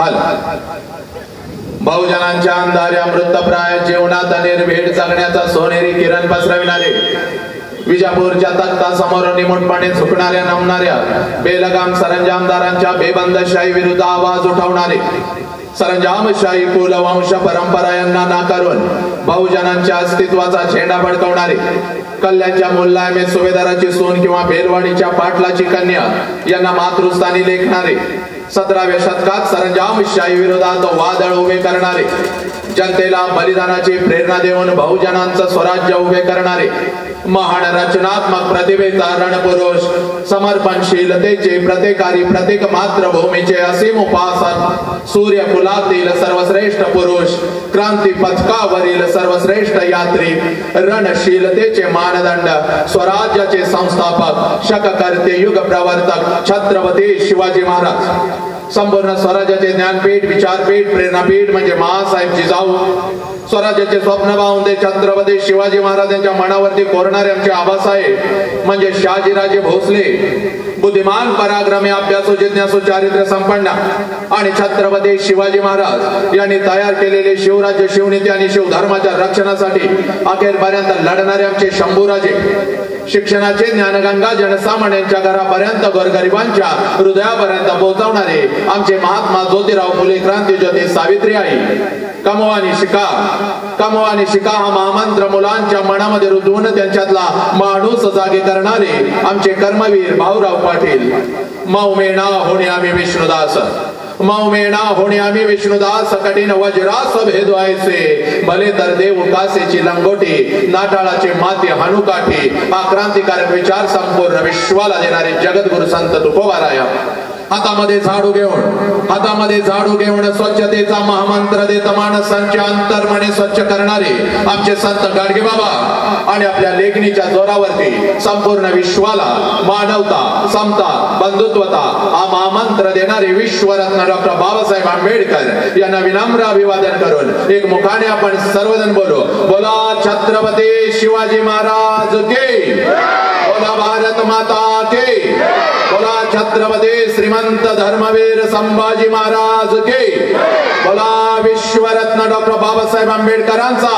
हल बहुजनांच्या अंधाऱ्या मृतप्राय जीवनात निर्भीड जगण्याचा सोनेरी किरण पसरविणारे विजापूरच्या तख्ता समोर निमुटपणे झुकणाऱ्या नमणाऱ्या बेलगाम सरंजामदारांच्या बेबंदशाही विरुद्ध आवाज उठवणारे सरंजामशाही कुलवंश परंपरा यांना नाकारून बहुजनांच्या अस्तित्वाचा झेंडा फडकवणारे कल्याणच्या मुल्लायमे सुभेदाराची सून किंवा बेलवाडीच्या पाटलाची कन्या यांना मातृस्थानी लेखणारे 17व्या शतकात सरंजामशाही विरोधात वादळ उभे करणारे जनतेला बलिदानाची प्रेरणा देऊन बहुजनांचं स्वराज्य उभे करणारे महान रचनात्मक प्रतिभेचा रणपुरुष समर्पणशीलतेचे प्रत्येकारी प्रत्येक मातृभूमीचे असीम उपासक सूर्यकुलातील सर्वश्रेष्ठ पुरुष क्रांती पथकावरील सर्वश्रेष्ठ यात्री रणशीलतेचे मानदंड स्वराज्याचे संस्थापक शककर्ते युग प्रवर्तक छत्रपती शिवाजी महाराज संपूर्ण स्वराज्याचे ज्ञानपीठ विचारपीठ प्रेरणापीठ म्हणजे महासाहेब जिजाऊ स्वराज्याचे स्वप्न पाहून ते छत्रपती शिवाजी महाराजांच्या मनावरती कोरणारे आमचे आबासाहेब म्हणजे शहाजीराजे भोसले बुद्धिमान पराक्रमी अभ्यासू जिज्ञासू चारित्र्य संपन्न आणि छत्रपती शिवाजी महाराज यांनी तयार केलेले शिवराज्य शिवनीती आणि शिवधर्माच्या रक्षणासाठी अखेरपर्यंत लढणारे आमचे शंभूराजे शिक्षणाचे ज्ञानगंगा जनसामान्यांच्या घरापर्यंत गोरगरिबांच्या हृदयापर्यंत पोहोचवणारे आमचे महात्मा ज्योतिराव फुले क्रांती ज्योती सावित्री आई कमवा आणि शिका हा महामंत्र मुलांच्या मनामध्ये रुजवून त्यांच्यातला माणूस जागे करणारे आमचे कर्मवीर भाऊराव पाटील मौमेणा होणे आम्ही विष्णुदास मौमेणा होणे आम्ही विष्णुदास कठीण वज्रास भेदवायचे भले तर देव कासेची लंगोटी नाटाळाचे माती हनुकाठी हा क्रांतिकारक विचार संपूर्ण विश्वाला देणारे जगद्गुरु संत तुकोबाराया हातामध्ये झाडू घेऊन स्वच्छतेचा महामंत्र देत माणसांचे अंतर्मने स्वच्छ करणारे आमचे संत गाडगे बाबा आणि आपल्या लेखणीच्या जोरावरती संपूर्ण विश्वाला मानवता समता बंधुत्वता हा महामंत्र देणारे विश्वरत्न डॉक्टर बाबासाहेब आंबेडकर यांना विनम्र अभिवादन करून एक मुखाने आपण सर्वजण बोला छत्रपती शिवाजी महाराज के बोला भारत माता के बोला छत्रपती श्रीमंत धर्मवीर संभाजी महाराज के बोला विश्वरत्न डॉक्टर बाबासाहेब आंबेडकरांचा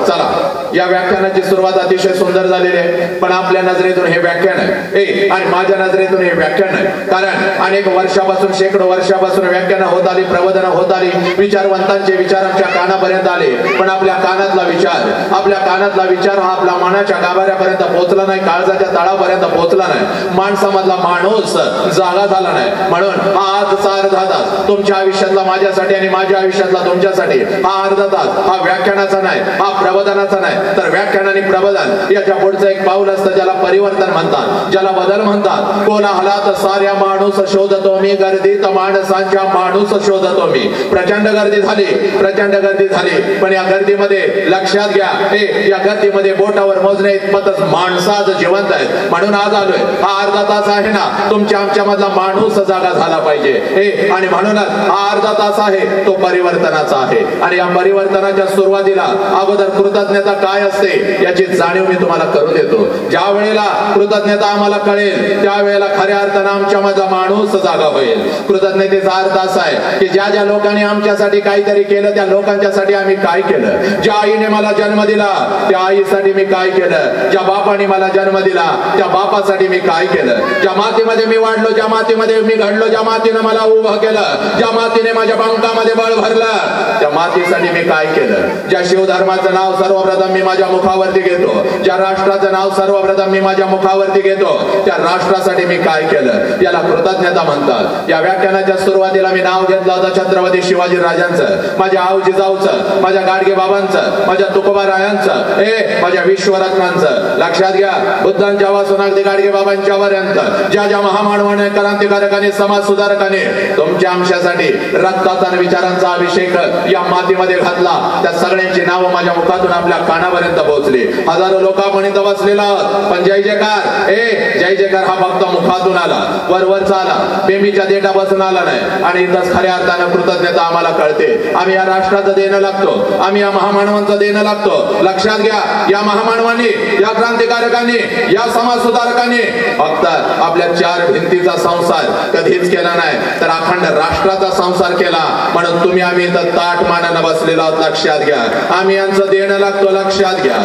चला या व्याख्यानाची सुरुवात अतिशय सुंदर झालेली आहे पण आपल्या नजरेतून हे व्याख्यान आहे आणि माझ्या नजरेतून हे व्याख्यान आहे कारण अनेक वर्षापासून शेकडो वर्षापासून व्याख्यान होत आली प्रबोधन होत आली विचारवंतांचे विचार आमच्या कानापर्यंत आले पण आपल्या कानातला विचार हा आपल्या मनाच्या गाभाऱ्यापर्यंत पोहोचला नाही काळजाच्या तळापर्यंत पोहोचला नाही माणसामधला माणूस जागा झाला नाही म्हणून हा आजचा अर्धा तास तुमच्या आयुष्यातला माझ्यासाठी आणि माझ्या आयुष्यातला तुमच्यासाठी हा अर्धा तास हा व्याख्यानाचा नाही हा प्रबोधनाचा नाही तर व्याख्यान आणि प्रबोधन याच्या पुढचं एक पाऊल असतं ज्याला परिवर्तन म्हणतात ज्याला बदल म्हणतात कोलाहलात साऱ्या माणूस शोधतो मी गर्दीत माणसांच्या माणूस शोधतो मी प्रचंड गर्दी झाली पण या गर्दीमध्ये लक्षात घ्या या गर्दीमध्ये बोटावर मोजणे इतपतच माणसाच जिवंत आहेत म्हणून आज आलोय हा अर्धा तास आहे ना तुमच्या आमच्या मधला माणूस जागा झाला पाहिजे आणि म्हणूनच हा अर्धा तास आहे तो परिवर्तनाचा आहे आणि या परिवर्तनाच्या सुरुवातीला अगोदर कृतज्ञता काय असते याची जाणीव मी तुम्हाला करून देतो ज्या वेळेला कृतज्ञता आम्हाला कळेल त्यावेळेला खऱ्या अर्थाने आमच्या मधला माणूस जागा होईल कृतज्ञतेचा अर्थ असा आहे की ज्या ज्या लोकांनी आमच्यासाठी काहीतरी केलं त्या लोकांच्यासाठी आम्ही काय केलं ज्या आईने मला जन्म दिला त्या आईसाठी मी काय केलं ज्या बापाने मला जन्म दिला त्या बापासाठी मी काय केलं ज्या मातीमध्ये मी वाढलो ज्या मातीमध्ये मी घडलो ज्या मातीने मला उभं केलं ज्या मातीने माझ्या पंखामध्ये बळ भरलं त्या मातीसाठी मी काय केलं ज्या शिवधर्माचं नाव सर्वप्रथम मी माझ्या मुखावरती घेतो ज्या राष्ट्राचं नाव सर्वप्रथम मी माझ्या मुखावरती घेतो त्या राष्ट्रासाठी मी काय केलं याला कृतज्ञता म्हणतात या व्याख्यानाच्या सुरुवातीला मी नाव घेतलं होतं छत्रपती शिवाजी राजांचं माझ्या आऊ जिजाऊचं माझ्या गाडगे बाबांचं माझ्या तुकोबारायांचं माझ्या विश्वरत्नांचं लक्षात घ्या बुद्धांच्या वासून अगदी गाडगे बाबांच्या पर्यंत ज्या ज्या महामानवाने क्रांतिकारकाने समाज सुधारकाने तुमच्या आमच्यासाठी रक्ताचा आणि विचारांचा अभिषेक या मातीमध्ये घातला त्या सगळ्यांची नावं माझ्या मुखात माध्यमातून आपल्या कानापर्यंत पोहोचली. हजारो लोकांपर्यंत बसलेला पण जय जयकार जय जयकार हा फक्त मुखातून आला, वरवरचा आला, बेंबीच्या देठापासून आला नाही. आणि इथंच खऱ्या अर्थानं कृतज्ञता आम्हाला कळते. आम्ही या राष्ट्राचं देणं लागतो, आम्ही या महामानवांचं देणं लागतो. लक्षात घ्या, या महामानवांनी, या क्रांतिकारकांनी, या समाज सुधारकांनी फक्त आपल्या चार भिंतीचा संसार कधीच केला नाही, तर अखंड राष्ट्राचा संसार केला. म्हणून तुम्ही आम्ही इथं ताट मानानं बसलेलो आहोत. लक्षात घ्या, आम्ही यांचं देणं लागतो. लक्षात घ्या,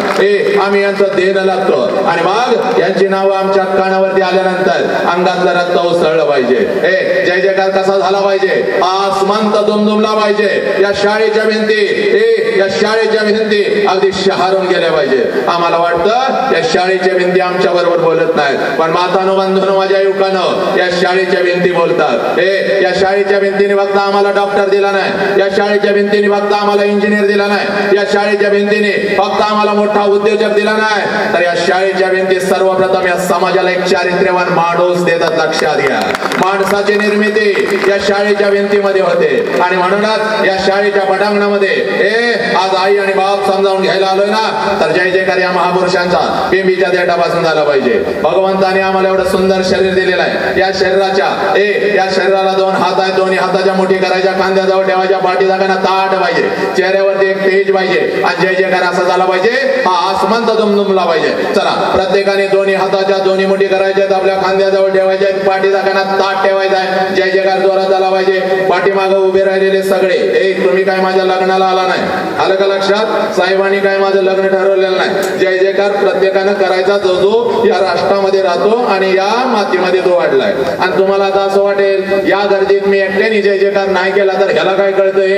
आम्ही यांचं देणं लागतो. आणि मग यांची नावं आमच्या कानावरती आल्यानंतर अंगातलं रक्त उसळलं पाहिजे. जय जयकार कसा झाला पाहिजे? आसमंत दुमदुमला पाहिजे. या शाळेच्या भिंती, या शाळेच्या भिंती अगदी शहारून गेल्या पाहिजे. आम्हाला वाटतं या शाळेच्या भिंती आमच्या बरोबर बोलत नाहीत, पण मातानो बंधूनो माझ्या युवकांनो, या शाळेच्या भिंती बोलतात. या शाळेच्या भिंतीने फक्त आम्हाला डॉक्टर दिला नाही, या शाळेच्या भिंतीने फक्त आम्हाला इंजिनियर दिला नाही, या शाळेच्या भिंतीने फक्त आम्हाला मोठा उद्योजक दिला नाही, तर या शाळेच्या भिंती सर्वप्रथम या समाजाला एक चारित्र्यवान माणूस देतात. लक्षात घ्या, माणसाची निर्मिती या शाळेच्या भिंतीमध्ये होते. आणि म्हणूनच या शाळेच्या पटांगणामध्ये आज आई आणि बाप समजावून घ्यायला आलोय ना, तर जय जयकार या महापुरुषांचा बेंबीच्या देठापासून झाला पाहिजे. भगवंताने आम्हाला एवढं सुंदर शरीर दिलेलं आहे. या शरीराच्या या शरीराला दोन हात आहेत, दोन्ही हाताच्या मुठी करायच्या, खांद्याजवळ ठेवायच्या, पाठी जागाना ताट पाहिजे, चेहऱ्यावरती एक तेज पाहिजे, आणि जय जयकार असा झाला पाहिजे. हा आसमंत दुमदुमला पाहिजे. चला, प्रत्येकाने दोन्ही हाताच्या दोन्ही मुठी करायच्यात, आपल्या खांद्याजवळ ठेवायच्या, पाठी जागाना ताट ठेवायचा आहे. जय जयकार जोरात झाला पाहिजे. पाठीमागं उभे राहिलेले सगळे, तुम्ही काय माझ्या लग्नाला आला नाही, आलं का लक्षात? साहेबांनी काय माझं लग्न ठरवलेलं नाही. जय जयकार प्रत्येकानं करायचा, जो या राष्ट्रामध्ये राहतो आणि या मातीमध्ये तो वाढलाय. आणि तुम्हाला आता असं वाटेल या गर्दीत मी एकट्याने जय जयकार नाही केला तर ह्याला काय कळतंय?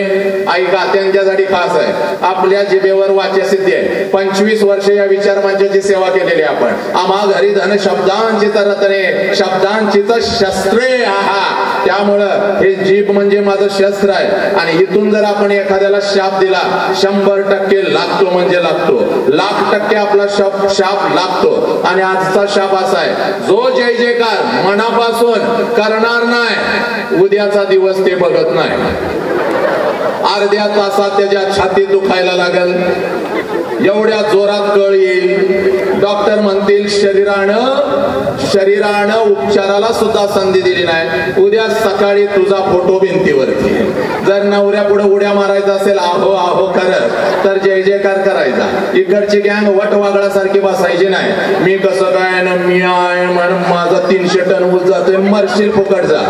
ऐका, त्यांच्यासाठी खास आहे. आपल्या जिभेवर वाच्यसिद्धी आहे. 25 वर्ष या विचार मंचाची सेवा केलेली आपण. आम्हा घरी धन शब्दांची तर रत्ने, शब्दांची तर शस्त्रे आहा. त्यामुळं हे जीभ म्हणजे माझं शस्त्र आहे. आणि इथून जर आपण एखाद्याला शाप दिला, 100% लागतो म्हणजे लागतो, 1,00,000% आपला शाप लागतो. आणि आजचा शाप असा आहे, जो जय जयकार मनापासून करणार नाही, उद्याचा दिवस ते बघत नाही. अर्ध्या तासात त्याच्या छातीत दुखायला लागल, एवढ्या जोरात कळ येईल. डॉक्टर म्हणतील शरीरानं उपचाराला सुद्धा संधी दिली नाही. उद्या सकाळी तुझा फोटो भिंतीवरती. जर नवऱ्या पुढे उड्या मारायचा असेल आहो आहो करत, तर जय जयकार करायचा. इकडची गँग वटवागळासारखी बसायची नाही. मी कसं काय ना, मी आहे म्हणून माझा 300 टन ऊस जातोय, मरशील फुकटचा.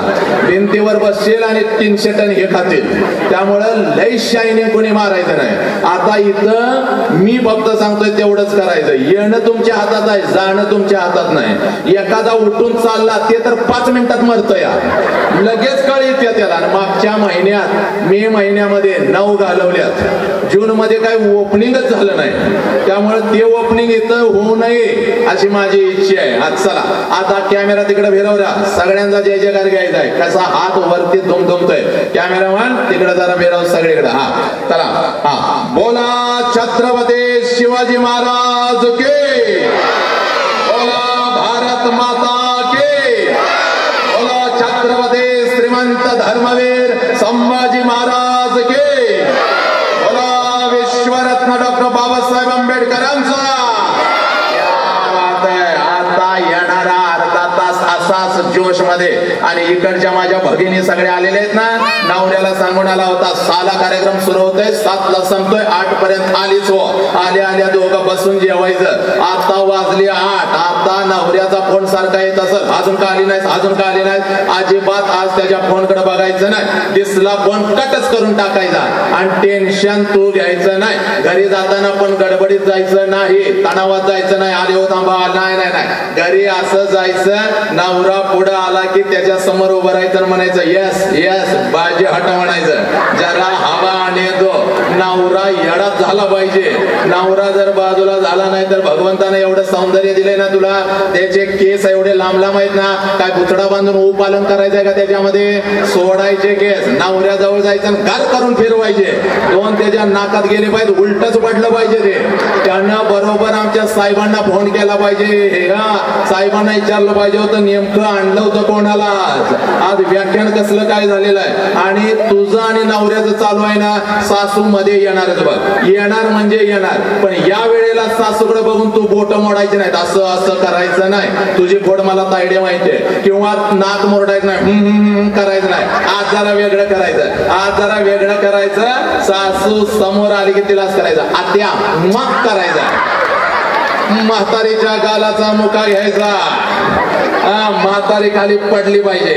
भिंतीवर बसशील आणि 300 टन हे खातील. त्यामुळं लई शायनिंग कोणी मारायचं नाही. आता इथं मी फक्त सांगतोय तेवढंच करायचं. येणं तुमच्या हातात आहे, जाणं तुमच्या हातात नाही. एखादा उठून चालला ते तर 5 मिनिटात मरतोय, लगेच कळ येते त्याला. मागच्या महिन्यात मे महिन्यामध्ये 9 घालवल्यात, जून मध्ये काही ओपनिंगच झालं नाही. त्यामुळे ते ओपनिंग इथं होऊ नये अशी माझी इच्छा आहे. आज चला, आता कॅमेरा तिकडे फिरवला, सगळ्यांचा जय जयकार घ्यायचा आहे. कसा हात वरती दुमदुमतोय, कॅमेरामॅन तिकडे जरा फिरव सगळीकडे. हा चला, हा बोला छत्रपती शिवाजी महाराज के, बोला भारत माता के, बोला छत्रपती श्रीमंत धर्मवीर संभाजी महाराज के, बोला विश्वरत्न डॉक्टर बाबासाहेब आंबेडकरांचा. आता येणारा अर्धा तास असाच जोश मध्ये. आणि इकडच्या माझ्या भगिनी सगळ्या आलेल्या आहेत ना, नवऱ्याला सांगून आला होता, 6ला कार्यक्रम सुरू होतोय, 7ला संपतोय, 8 पर्यंत आलीच हो. आल्या दोघं बसून जेवायचं. आता वाजली 8. आता नवऱ्याचा फोन सारखा येत असेल, अजून का आली नाही, अजून का आली नाही. अजिबात आज त्याच्या फोनकडे बघायचं नाही. दिसला फोन कटच करून टाकायचा. आणि टेन्शन तू घ्यायचं नाही. घरी जाताना पण गडबडीत जायचं नाही, तणावात जायचं नाही. आले हो थांबा, नाही नाही नाही, घरी असं जायचं. नवरा पुढे आला की त्याच्या समोर उभं राहायचं, म्हणायचं यस यस बाजी हट म्हणायचं. जरा हवा आणि तो नवरा येडाच झाला पाहिजे. नवरा जर बाजूला झाला नाही तर भगवंताने एवढं सौंदर्य दिलंय ना तुला, त्याचे केस एवढे लांब लांब आहेत ना, काय पुतळा बांधून उपालन करायचंय का त्याच्यामध्ये? सोडायचे केस, नवऱ्याजवळ जायचं, गार करून फिरवायचे. 2 त्याच्या नाकात गेले पाहिजे, उलटच पडलं पाहिजे ते. त्यांना बरोबर आमच्या साहेबांना फोन केला पाहिजे. साहेबांना विचारलं पाहिजे होतं नेमकं आणलं होतं कोणाला. आज व्याख्यान कसलं काय झालेलं आहे. आणि तुझं आणि नवऱ्याचं चालू आहे ना, सासू मध्ये येणारच बघ, येणार म्हणजे येणार. पण या वेळेला सासूकडे बघून तू बोट मोडायची नाहीत, असं असं करायचं नाही. तुझी बोट मला तायडे माहितीये. किंवा नाक मोडायचं नाही, करायचं नाही. आज जरा वेगळं करायचं, आज जरा वेगळं करायचं. सासू समोर आली की तिलाच करायचं, आत्या मग करायचं. म्हातारीच्या गालाचा मुका घ्यायचा. म्हातारी खाली पडली पाहिजे.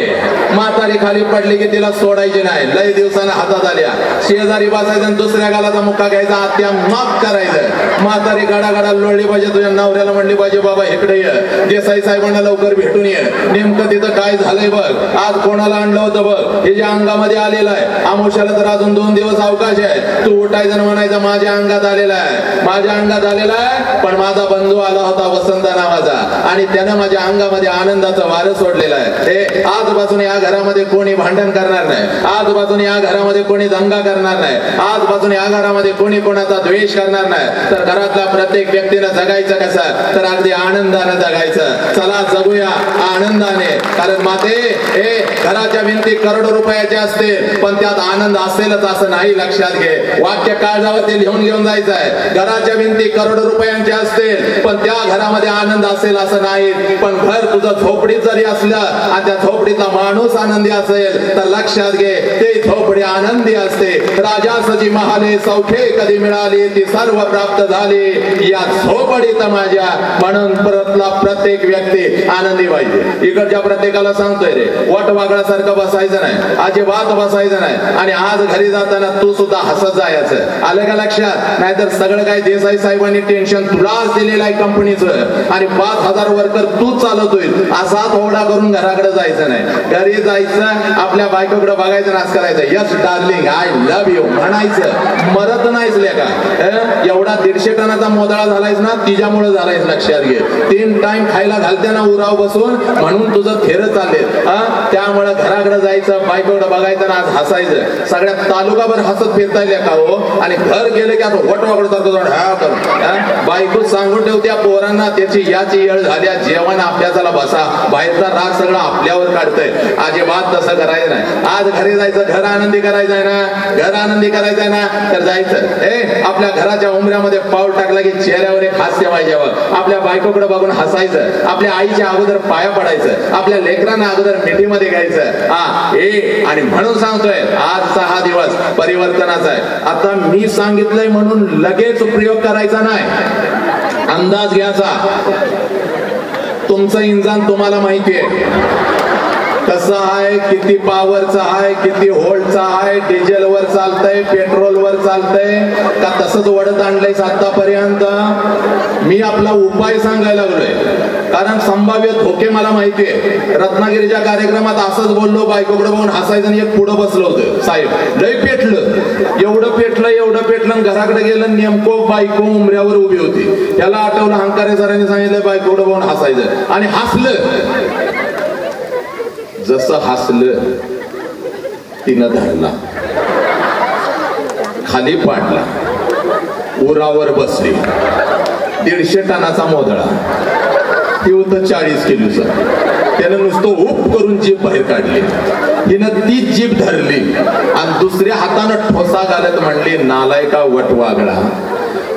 म्हातारी खाली पडली की तिला सोडायची नाही. लय दिवसानं हातात आल्या, शेजारी बसायचं आणि दुसऱ्या गालाचा मुक्का घ्यायचा, आत्या माफ करायचं. म्हातारी गाडा लोळली पाहिजे. तुझ्या नवऱ्याला म्हणली पाहिजे, बाबा इकडे ये, देसाई साहेबांना लवकर भेटून ये. नेमकं तिथं काय झालंय बघ, आज कोणाला आणलं होतं बघ. हे जे अंगामध्ये आलेलं आहे, आमुष्याला तर अजून 2 दिवस अवकाश आहे. तू उठायचं म्हणायचं माझ्या अंगात आलेला आहे, माझ्या अंगात आलेला आहे. पण माझा बंधू आला होता वसंत नावाचा, आणि त्यानं माझ्या अंगामध्ये आनंदाचं वारं सोडलेलं आहे. हे आजपासून या घरामध्ये कोणी भांडण करणार नाही, आजपासून या घरामध्ये कोणी दंगा करणार नाही, आजपासून या घरामध्ये कोणी कोणाचा द्वेष करणार नाही. तर घरातल्या प्रत्येक व्यक्तीनं जगायचं कसं, तर अगदी आनंदानं जगायचं. चला जगूया आनंदाने. कारण माते हे घराच्या भिंती करोडो रुपयाच्या असतील, पण त्यात आनंद असेलच असं नाही, लक्षात घे. वाक्य काळजावरती लिहून घेऊन जायचं आहे. घराच्या भिंती करोडो रुपयांच्या असतील, पण त्या घरामध्ये आनंद असेल असं नाही. पण घर तुझं झोपडीत जरी असलं आणि त्या झोपडीतला माणूस आनंदी असेल, तर लक्षात घे ते झोपडी आनंदी असते. राजासजी महाले सौखे कधी मिळाली, ती सर्व प्राप्त झाली या झोपडीत माझ्या. म्हणून परतला प्रत्येक व्यक्ती आनंदी पाहिजे. इकडच्या प्रत्येकाला सांगतोय रे, वट वागळासारखं बसायचं नाही, अजिबात बसायचं नाही. आणि आज घरी जाताना तू सुद्धा हसत जायचं, आलं का लक्षात. नाहीतर सगळं काय देसाई साहेबांनी टेन्शन तुलाच दिलेलं आहे कंपनीचं, आणि 5,000 वर्कर तूच चालवतोय. असा थोडा करून घराकडे जायचं नाही. घरी जायचं, आपल्या बायकोकडे बघायचं, नाच करायचं, yes darling I love you म्हणायचं. मरत नाहीच लेका. एवढा 150 टनाचा मोदळा झालायस ना, तिच्यामुळे झालायस, लक्षात घे. 3 टाइम खायला घालते ना उराव बसून, म्हणून तुझं थेर चालले. त्यामुळे घराकडे जायचं, बायकोकडे बघायचं ना आज हसायचं. सगळ्या तालुकाभर हसत फिरता का हो. आणि घर गेले की आता वटवाकडे बायको सांगून ठेवत्या पोरांना, त्याची याची येळ झाल्या, जेवण अभ्यासाला बसा, बाहेरचा राग सगळा आपल्यावर काढतंय. अजिबात तसं करायचं नाही. आज घरी जायचं, घर आनंदी करायचं आहे ना, घर आनंदी करायचं आहे ना, तर जायचं. आपल्या घराच्या उंबऱ्यामध्ये पाऊल टाकला की चेहऱ्यावर एक हास्य पाहिजे. आपल्या बायकोकडे बघून हसायचं, आपल्या आईच्या अगोदर पाया पडायचं, आपल्या लेकरांना अगोदर मिठीमध्ये घ्यायचं. आणि म्हणून सांगतोय आजचा हा दिवस परिवर्तनाचा आहे. आता मी सांगितलंय म्हणून लगेच प्रयोग करायचा नाही, अंदाज घ्यायचा. तुमचं इंजन तुम्हाला माहितीये कसं आहे, किती पॉवरचं आहे, किती व्होल्टचं आहे, डिझेलवर चालतंय, पेट्रोलवर चालतंय का तसंच वडत आणलंय आतापर्यंत. मी आपला उपाय सांगायला लागलोय, कारण संभाव्य धोके मला माहितीये. रत्नागिरीच्या कार्यक्रमात असंच बोललो, बायकोकडे बघून हसायचं आणि एक पुढं बसलं होतं. साहेब लय पेटलं, एवढं पेटलं, घराकडे गेलं, नेमकं बायको उमऱ्यावर उभी होती. त्याला आठवलं, हंकारे सरांनी सांगितलं बायकोकडे बघून हसायचं, आणि हसलं. जसं हसलं तिनं धरला, खाली पाडला, उरावर बसली. 150 टनाचा मोदळा, ते होतं 40 किलोचं. त्यानं नुसतं उप करून जीभ बाहेर काढली. तिनं ती जीभ धरली आणि दुसऱ्या हातानं ठोसा घालत म्हणली, नालायका वटवागळा,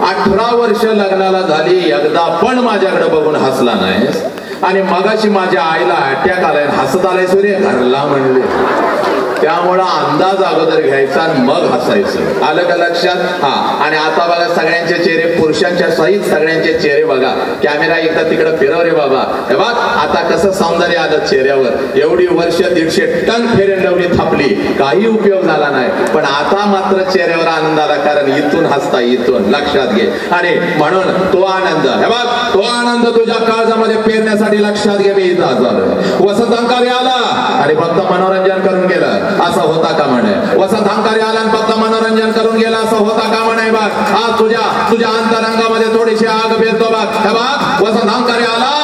18 वर्ष लग्नाला झाली, एकदा पण माझ्याकडे बघून हसला नाही. आणि मगाशी माझ्या आईला अटॅक आलाय, हसत आलाय सूर्य घरला म्हणले. त्यामुळं अंदाज अगोदर घ्यायचा आणि मग हसायचं, आलं का लक्षात. आणि आता बघा सगळ्यांचे चेहरे, पुरुषांच्या सहित सगळ्यांचे चेहरे बघा. कॅमेरा एकदा तिकडे फिरव रे बाबा. हे बघ आता कसं सौंदर्य आलं चेहऱ्यावर. एवढी वर्ष 150 टन फेरंडवली थापली, काही उपयोग झाला नाही. पण आता मात्र चेहऱ्यावर आनंद आला, कारण इथून हसता, इथून, लक्षात घे. आणि म्हणून तो आनंद, हे बघ तो आनंद तुझ्या काळजामध्ये पेरण्यासाठी लक्षात घे. मी इथं आलो, वसंत अंकारी आला आणि फक्त मनोरंजन करून गेलं असं होता का म्हणे. वसंत अंकारी आला आणि फक्त मनोरंजन करून गेला असं होता का म्हणे. बघ आज तुझ्या अंतरंगामध्ये थोडीशी आग पेरतो. बघ हे बघ वसंत अंकारी आला,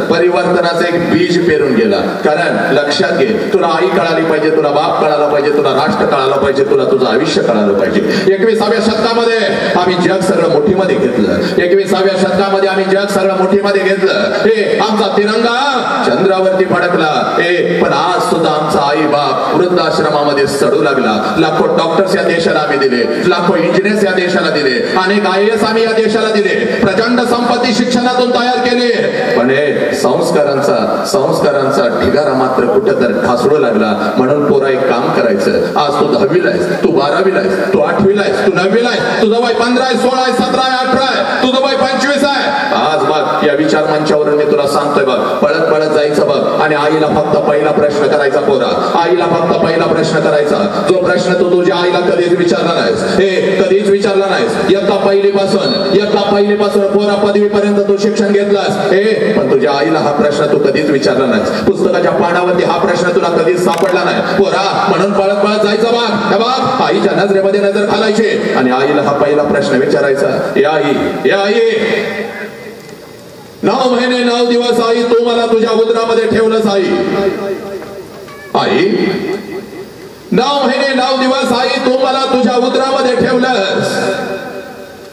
परिवर्तनाचं एक बीज पेरून गेला. कारण लक्षात घे, तुला आई कळाली पाहिजे, तुला बाप कळाला पाहिजे, तुला राष्ट्र कळालं पाहिजे, तुला तुझं आयुष्य कळालं पाहिजे. 21व्या शतकामध्ये आम्ही जग सगळं मुठीमध्ये घेतलं. 21व्या शतकामध्ये आम्ही जग सगळं मुठीमध्ये घेतलं. हे आमचा तिरंगा चंद्रावरती फडकला. पण आज सुद्धा आमचा आई बाप वृद्धाश्रमामध्ये सडू लागला. लाखो डॉक्टर्स या देशाला आम्ही दिले, लाखो इंजिनियर्स या देशाला दिले, अनेक IAS आम्ही या देशाला दिले, प्रचंड संपत्ती शिक्षणातून तयार केली. पण हे संस्कारांचा ढिगारा मात्र कुठं तर ढासळू लागला. म्हणून पोरा एक काम करायचं. आज तू 10वीला आहेस, तू 12वीला आहेस, तू 8वीला आहेस, तू 9वीला आहेस, तुझं वय 15 आहे, 16 आहे, 17 आहे, 18 आहे, तुझं वय 25 आहे. आज बघ या विचार मंचावरून मी तुला सांगतोय बघ, पळत पळत जायचं बघ आणि आईला फक्त पहिला प्रश्न करायचा. पोरा आईला फक्त पहिला प्रश्न करायचा, जो प्रश्न तू तुझ्या आईला कधीच विचारला नाहीस. कधीच विचारला नाहीस. इयत्ता पहिलीपासून पोरा पदवीपर्यंत तू शिक्षण घेतलास. पण तुझ्या आईला हा प्रश्न तू कधीच विचारला नाहीस. पुस्तकाच्या पानावरती हा प्रश्न तुला कधीच सापडला नाही. पोरा म्हणून पळत पळत जायचं बघ, आईच्या नजरेमध्ये नजर घालायची आणि आईला हा पहिला प्रश्न विचारायचा. या आई 9 महिने 9 दिवस आई तू मला तुझ्या उदरामध्ये ठेवलंस. आई 9 महिने 9 दिवस आई तू मला तुझ्या उदरामध्ये ठेवलंस.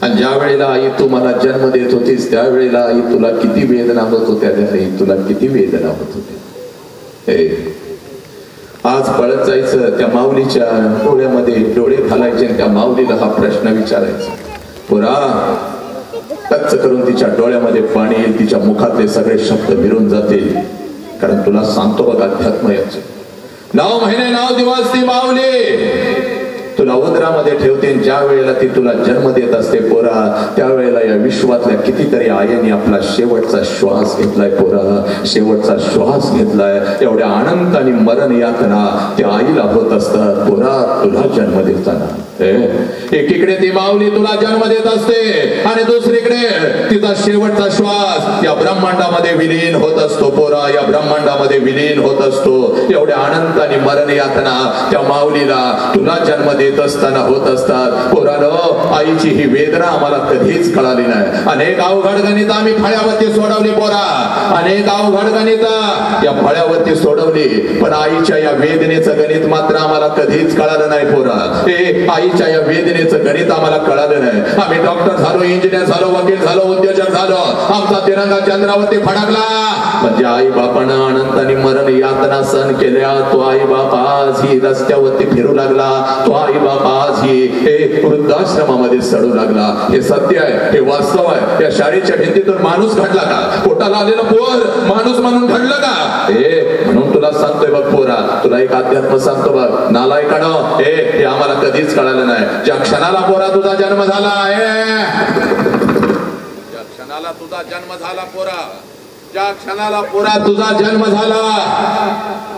आणि ज्या वेळेला आई तू मला जन्म देत होतीस त्यावेळेला आई तुला किती वेदना होत होत्या, तुला किती वेदना होत होत्या. आज पळत जायचं त्या माऊलीच्या डोळ्यामध्ये डोळे घालायचे आणि त्या माऊलीला हा प्रश्न विचारायचा. पुरा टच करून तिच्या डोळ्यामध्ये पाणी येईल, तिच्या मुखातले सगळे शब्द विरून जातील. कारण तुला सांगतो बघ अध्यात्म याचं. 9 महिने 9 दिवस ती माऊली तुला उदरामध्ये ठेवते. ज्या वेळेला ती तुला जन्म देत असते पोरा, त्यावेळेला या विश्वातल्या कितीतरी आयांनी आपला शेवटचा श्वास घेतलाय. पोरा शेवटचा श्वास घेतलाय. एवढ्या आनंद आणि मरण यातना त्या आईला होत असतात. पोरा तुला जन्म देताना एकीकडे ती माऊली तुला जन्म देत असते आणि दुसरीकडे तिचा शेवटचा श्वास या ब्रह्मांडामध्ये विलीन होत असतो. पोरा या ब्रह्मांडामध्ये विलीन होत असतो. एवढ्या आनंद आणि मरण यातना त्या माऊलीला तुला जन्म देत असताना होत असतात. पोरानो आईची ही वेदना आम्हाला कधीच कळाली नाही. अनेक अवघड गणित आम्ही फळ्यावरती सोडवली. पोरा अनेक अवघड गणित या फळ्यावरती सोडवली, पण आईच्या या वेदनेचं गणित मात्र आम्हाला कधीच कळालं नाही. पोरा आईच्या या वेदनेचं गणित आम्हाला कळालं नाही. आम्ही डॉक्टर झालो, इंजिनियर झालो, वकील झालो, उद्योजक झालो, आमचा तिरंगा चंद्रावरती फडकला. म्हणजे आई बापानं अनंत आणि मरण यातना सहन केल्या. तो आई बाप आज ही रस्त्यावरती फिरू लागला. तो आई बाप आज ही वृद्धाश्रमामध्ये सडू लागला. हे सत्य आहे, हे वास्तव आहे. या शाळेच्या भिंतीतून माणूस घडला का? पोटाला आलेलं पोर माणूस म्हणून घडलं का? म्हणून तुला सांगतोय बघ पोरा, तुला एक अध्यात्म सांगतो बघ नालायकानं, हे आम्हाला कधीच कळालं नाही. ज्या क्षणाला पोरा तुझा जन्म झाला, ज्या क्षणाला तुझा जन्म झाला पोरा, ज्या क्षणाला पोरा तुझा जन्म झाला,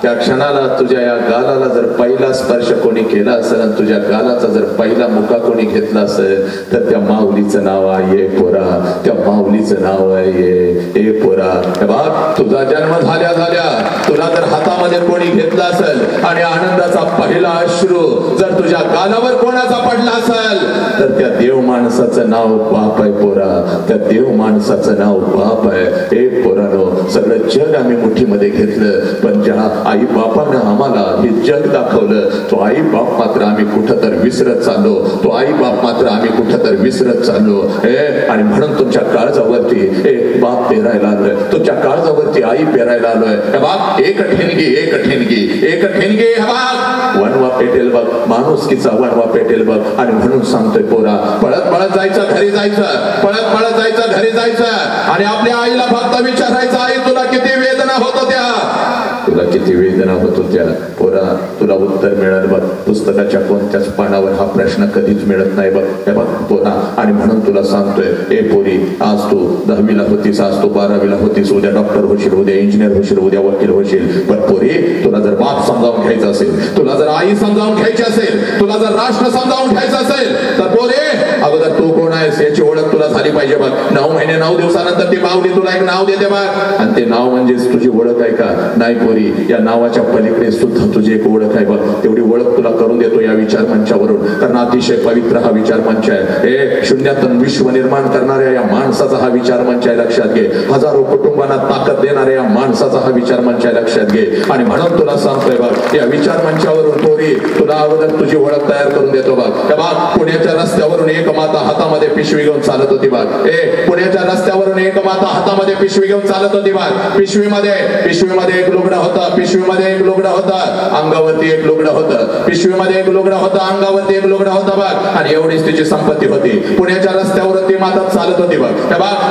त्या क्षणाला तुझ्या या गालाला जर पहिला स्पर्श कोणी केला असेल आणि तुझ्या गालाचा जर पहिला मुका कोणी घेतला असेल तर त्या माऊलीचं नाव आहे पोरा. त्या माऊलीचं नाव आहे पोरा. बाप तुझा जन्म झाल्या तुला जर हातामध्ये कोणी घेतला असेल आणि आनंदाचा पहिला अश्रू जर तुझ्या गालावर कोणाचा पडला असेल तर त्या देव माणसाचं नाव बाप आहे पोरा. त्या देव माणसाचं नाव बाप आहे. पोरानो सगळं जग आम्ही मुठीमध्ये घेतलं, पण ज्या आई बापानं आम्हाला हे जग दाखवलं तो आई बाप मात्र आम्ही कुठं तर विसरत चाललो. तो आई बाप मात्र आम्ही कुठं तर विसरत चाललो. आणि म्हणून तुमच्या काळजावरती बाप पेरायला आलोय, तुमच्या काळजावरती आई पेरायला आलोय. बाप एक ठिणगी वनवा पेटेल बघ, माणुसकीचा वनवा पेटेल बघ. आणि म्हणून सांगतोय पोरा पळत पळत जायचं घरी जायचं, पळत पळत जायचं घरी जायचं आणि आपल्या आईला फक्त विचारायचं आई तुला किती वेदना होत होत्या, तुला किती वेदना होत होत्या. पोरा तुला उत्तर मिळेल बघ. पुस्तकाच्या कोणत्याच पानावर हा प्रश्न कधीच मिळत नाही बघ. हे बघ पोरा, आणि म्हणून तुला सांगतोय पोरी, आज तू 10वीला होतीस, आज तू 12वीला होतीस, उद्या डॉक्टर होशील, उद्या इंजिनियर होशील, उद्या वकील होशील. पण पोरी तुला जर बाप समजावून घ्यायचं असेल, तुला जर आई समजावून घ्यायची असेल, तुला जर राष्ट्र समजावून घ्यायचं असेल तर पोरे अगोदर तू कोण आहेस याची ओळख तुला झाली पाहिजे. पाहिजे बघ. 9 महिने 9 दिवसानंतर ती माऊली तुला एक नाव देते बघ, आणि ते नाव म्हणजेच तुझी ओळख आहे का? नाही पोरी, या नावाच्या पलीकडे सुद्धा तुझी एक ओळख आहे बघ. तेवढी ओळख तुला करून देतो या विचार मंचावरून, कारण अतिशय पवित्र हा विचार मंच आहे. हे शून्यातून विश्व निर्माण करणाऱ्या या माणसाचा हा विचार मंच आहे, लक्षात घे. हजारो कुटुंबांना ताकद देणाऱ्या या माणसाचा हा विचार मंच आहे, लक्षात घे. आणि म्हणून तुला सांगतोय बघ, या विचार मंचावरून पोरी तुला अगोदर तुझी ओळख तयार करून देतो बघ. पुण्याच्या रस्त्यावरून एक माता हातामध्ये पिशवी घेऊन चालत होती बघ. पुण्याच्या रस्त्यावरून एक माता हातामध्ये पिशवी घेऊन चालत होती बघ. पिशवीमध्ये एक लुगडं होतं, पिशवीमध्ये एक लुगडं होतं, अंगावरती एक लुगडं होतं, पिशवीमध्ये एक लुगडं होतं, अंगावरती एक लुगडं होतं बघ. आणि एवढीच तिची संपत्ती होती. पुण्याच्या रस्त्यावरून ती माता चालत होती बघ.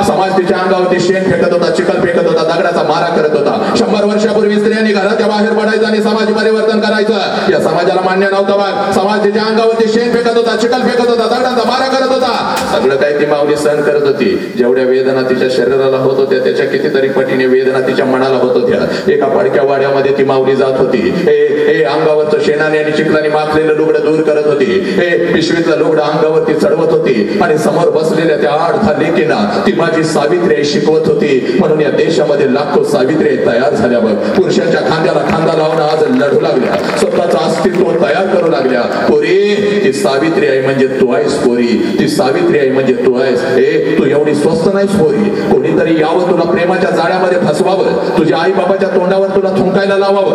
समाज तिच्या अंगावरती शेण फेकत होता, चिखल फेकत होता, दगडाचा मारा करत होता. 100 वर्षापूर्वी स्त्रियांनी घराच्या बाहेर पडायचं आणि समाज परिवर्तन करायचं या समाजाला मान्य नव्हतं बघ. समाज तिच्या अंगावरती शेण फेकत होता, चिखल फेकत होता, दगडाचा मारा करत होता. सगळं काही ती माऊली सहन करत होती. जेवढ्या वेदना तिच्या शरीराला होत होत्या त्याच्या कितीतरी पटीने वेदना तिच्या मनाला होत होत्या. एका पडक्या वाड्यामध्ये ती माऊली जात होती. अंगावरचं शेणाने आणि चिखलाने माखलेलं लुगडं दूर करत होती. पिशवीतलं लुगडं अंगावरती चढवत होती आणि समोर बसलेल्या त्या 8-10 लेकींना ती माझी सावित्री शिकवत होती. म्हणून या देशामध्ये लाखो सावित्री तयार झाल्या बघ. पुरुषांच्या खांद्याला खांदा लावून आज लढू लागल्या, स्वतःचं अस्तित्व तयार करू लागल्या. पोरी, ती सावित्री आहे म्हणजे तू आहेस पोरी, ती सावित्री आहे म्हणजे तू आहेस. तू एवढी स्वस्त नाहीस पोरी. कोणीतरी यावं तुला प्रेमाच्या जाळ्यामध्ये फसवावं, तुझ्या आई बाबाच्या तोंडावर तुला थुंकायला लावावं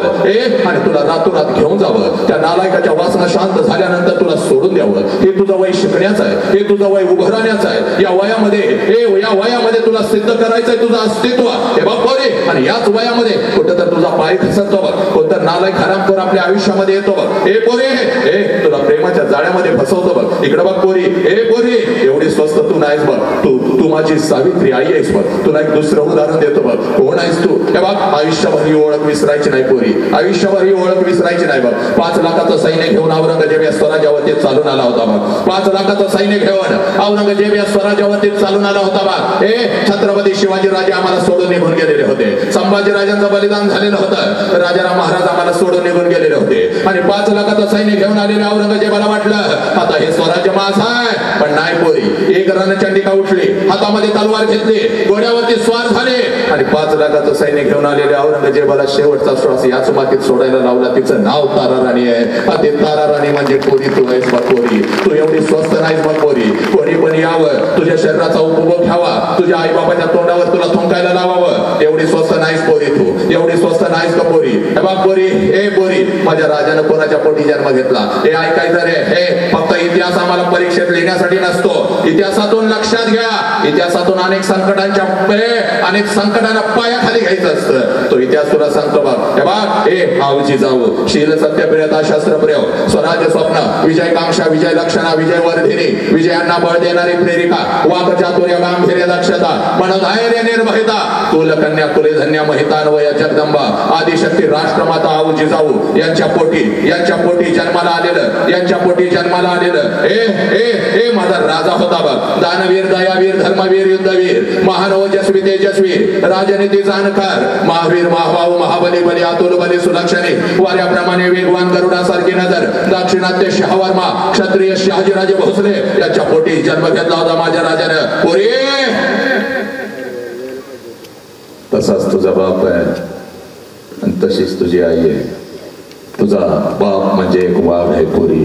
आणि तुला रातोरात घेऊन जावं. त्या नालायकाच्या वासना शांत झाल्यानंतर तुला सोडून द्यावं. हे तुझं वय शिकण्याचं आहे, हे तुझं वय उभं राहण्याचं आहे. या वयामध्ये तुला सिद्ध करायचंय तुझं अस्तित्व. हे बघ पोरी, आणि याच वयामध्ये कुठं तर तुझा पाय घसरतो बघ, कोणतं नालायक हरामखोर आपल्या आयुष्यामध्ये येतो बघ. पोरी, तुला प्रेमाच्या जाळ्यामध्ये फसवतो बघ. इकडं बघ पोरी, पोरी, एवढी स्वस्त तू नाहीस बघ. तू माझी सावित्री आई आहेस बघ. तुला एक दुसरं उदाहरण देतो बघ. कोण आहेस तू? हे बघ, आयुष्यभर ही ओळख विसरायची नाही पोरी, आयुष्यभर ही ओळख विसरायची नाही बघ. 5 लाखाचं सैन्य घेऊन औरंगजेब या स्वराज्यावरती चालून आला होता बघ. 5 लाखाचं सैन्य घेऊन औरंगजेब या स्वराज्यावरती चालून आला होता बघ. छत्रपती शिवाजी राजे आम्हाला सोडून निघून गेलेले होते. संभाजी राजांचं बलिदान झालेलं होतं. राजाराम महाराज आम्हाला सोडून निघून गेलेले होते. आणि 5 लाखाचं सैन्य घेऊन आलेल्या औरंगजेबाला वाटलं आता हे स्वराज्य माझं आहे. पण नाही पोरी, एक रणचंडिका उठली, हातामध्ये तलवार घेतली, घोड्यावरती स्वार झाले आणि 5 लाखाचं सैन्य घेऊन आलेल्या औरंगजेबाला शेवटचा श्वास याच मातीत सोडायला लावला. तिचं नाव तारा राणी आहे. ते तारा राणी म्हणजे पोरी तू आहेस बघ पोरी. तू एवढी स्वस्त नाहीस बघ पोरी. कोणी पण यावं, तुझ्या शरीराचा उपभोग घ्यावा, तुझ्या आई बाबाच्या तोंडावर तुला थुंकायला लावावं. एवढी स्वस्त नाहीस पोरी तू, एवढी स्वस्त नाहीस का पोरी? हे बघ पोरी, पोरी, माझ्या राजानं कोणाच्या पोटी जन्म घेतला हे ऐकायचं रे. फक्त इतिहास आम्हाला परीक्षेत लिहिण्यासाठी नसतो. इतिहासातून लक्षात घ्या, इतिहासातून अनेक संकटांना पायाखाली घ्यायचं असतं. तो इतिहास तुला सांगतो बघ. हे बघ, आवजी जाऊ शील सत्यप्रियता शास्त्रप्रिय स्वराज्य स्वप्न विजय कांक्षा विजय लक्षणा विजय वर्धिनी विजयांना बळ देणारी प्रेरिका वाक चातुर्य गांभीर्य दक्षता मनधैर्य निर्भयता कुलकन्या कुलधन्या महितान्वय जगदंबा आदिशक्ती राष्ट्रमाता आवजी जाऊ यांच्या पोटी जन्माला आलेलं माझा राजा होता बघ. दानवीर दयावीर धर्मवीर युद्धवीर महान ओजस्वी तेजस्वी राजनीती जाणकार महावीर महाभाऊ महाबली बली अतुल बली सुलक्षणी वाऱ्याप्रमाणे वेगवान गरुडासारखी नजर दाक्षिणात्य शहावर्मा क्षत्रिय शहाजीराजे भोसले यांच्या पोटी जन्म घेतला होता माझ्या राजानं. पोरी, तसाच तुझा बाप आहे आणि तशीच तुझी आई आहे. तुझा बाप म्हणजे एक वाघ आहे पोरी,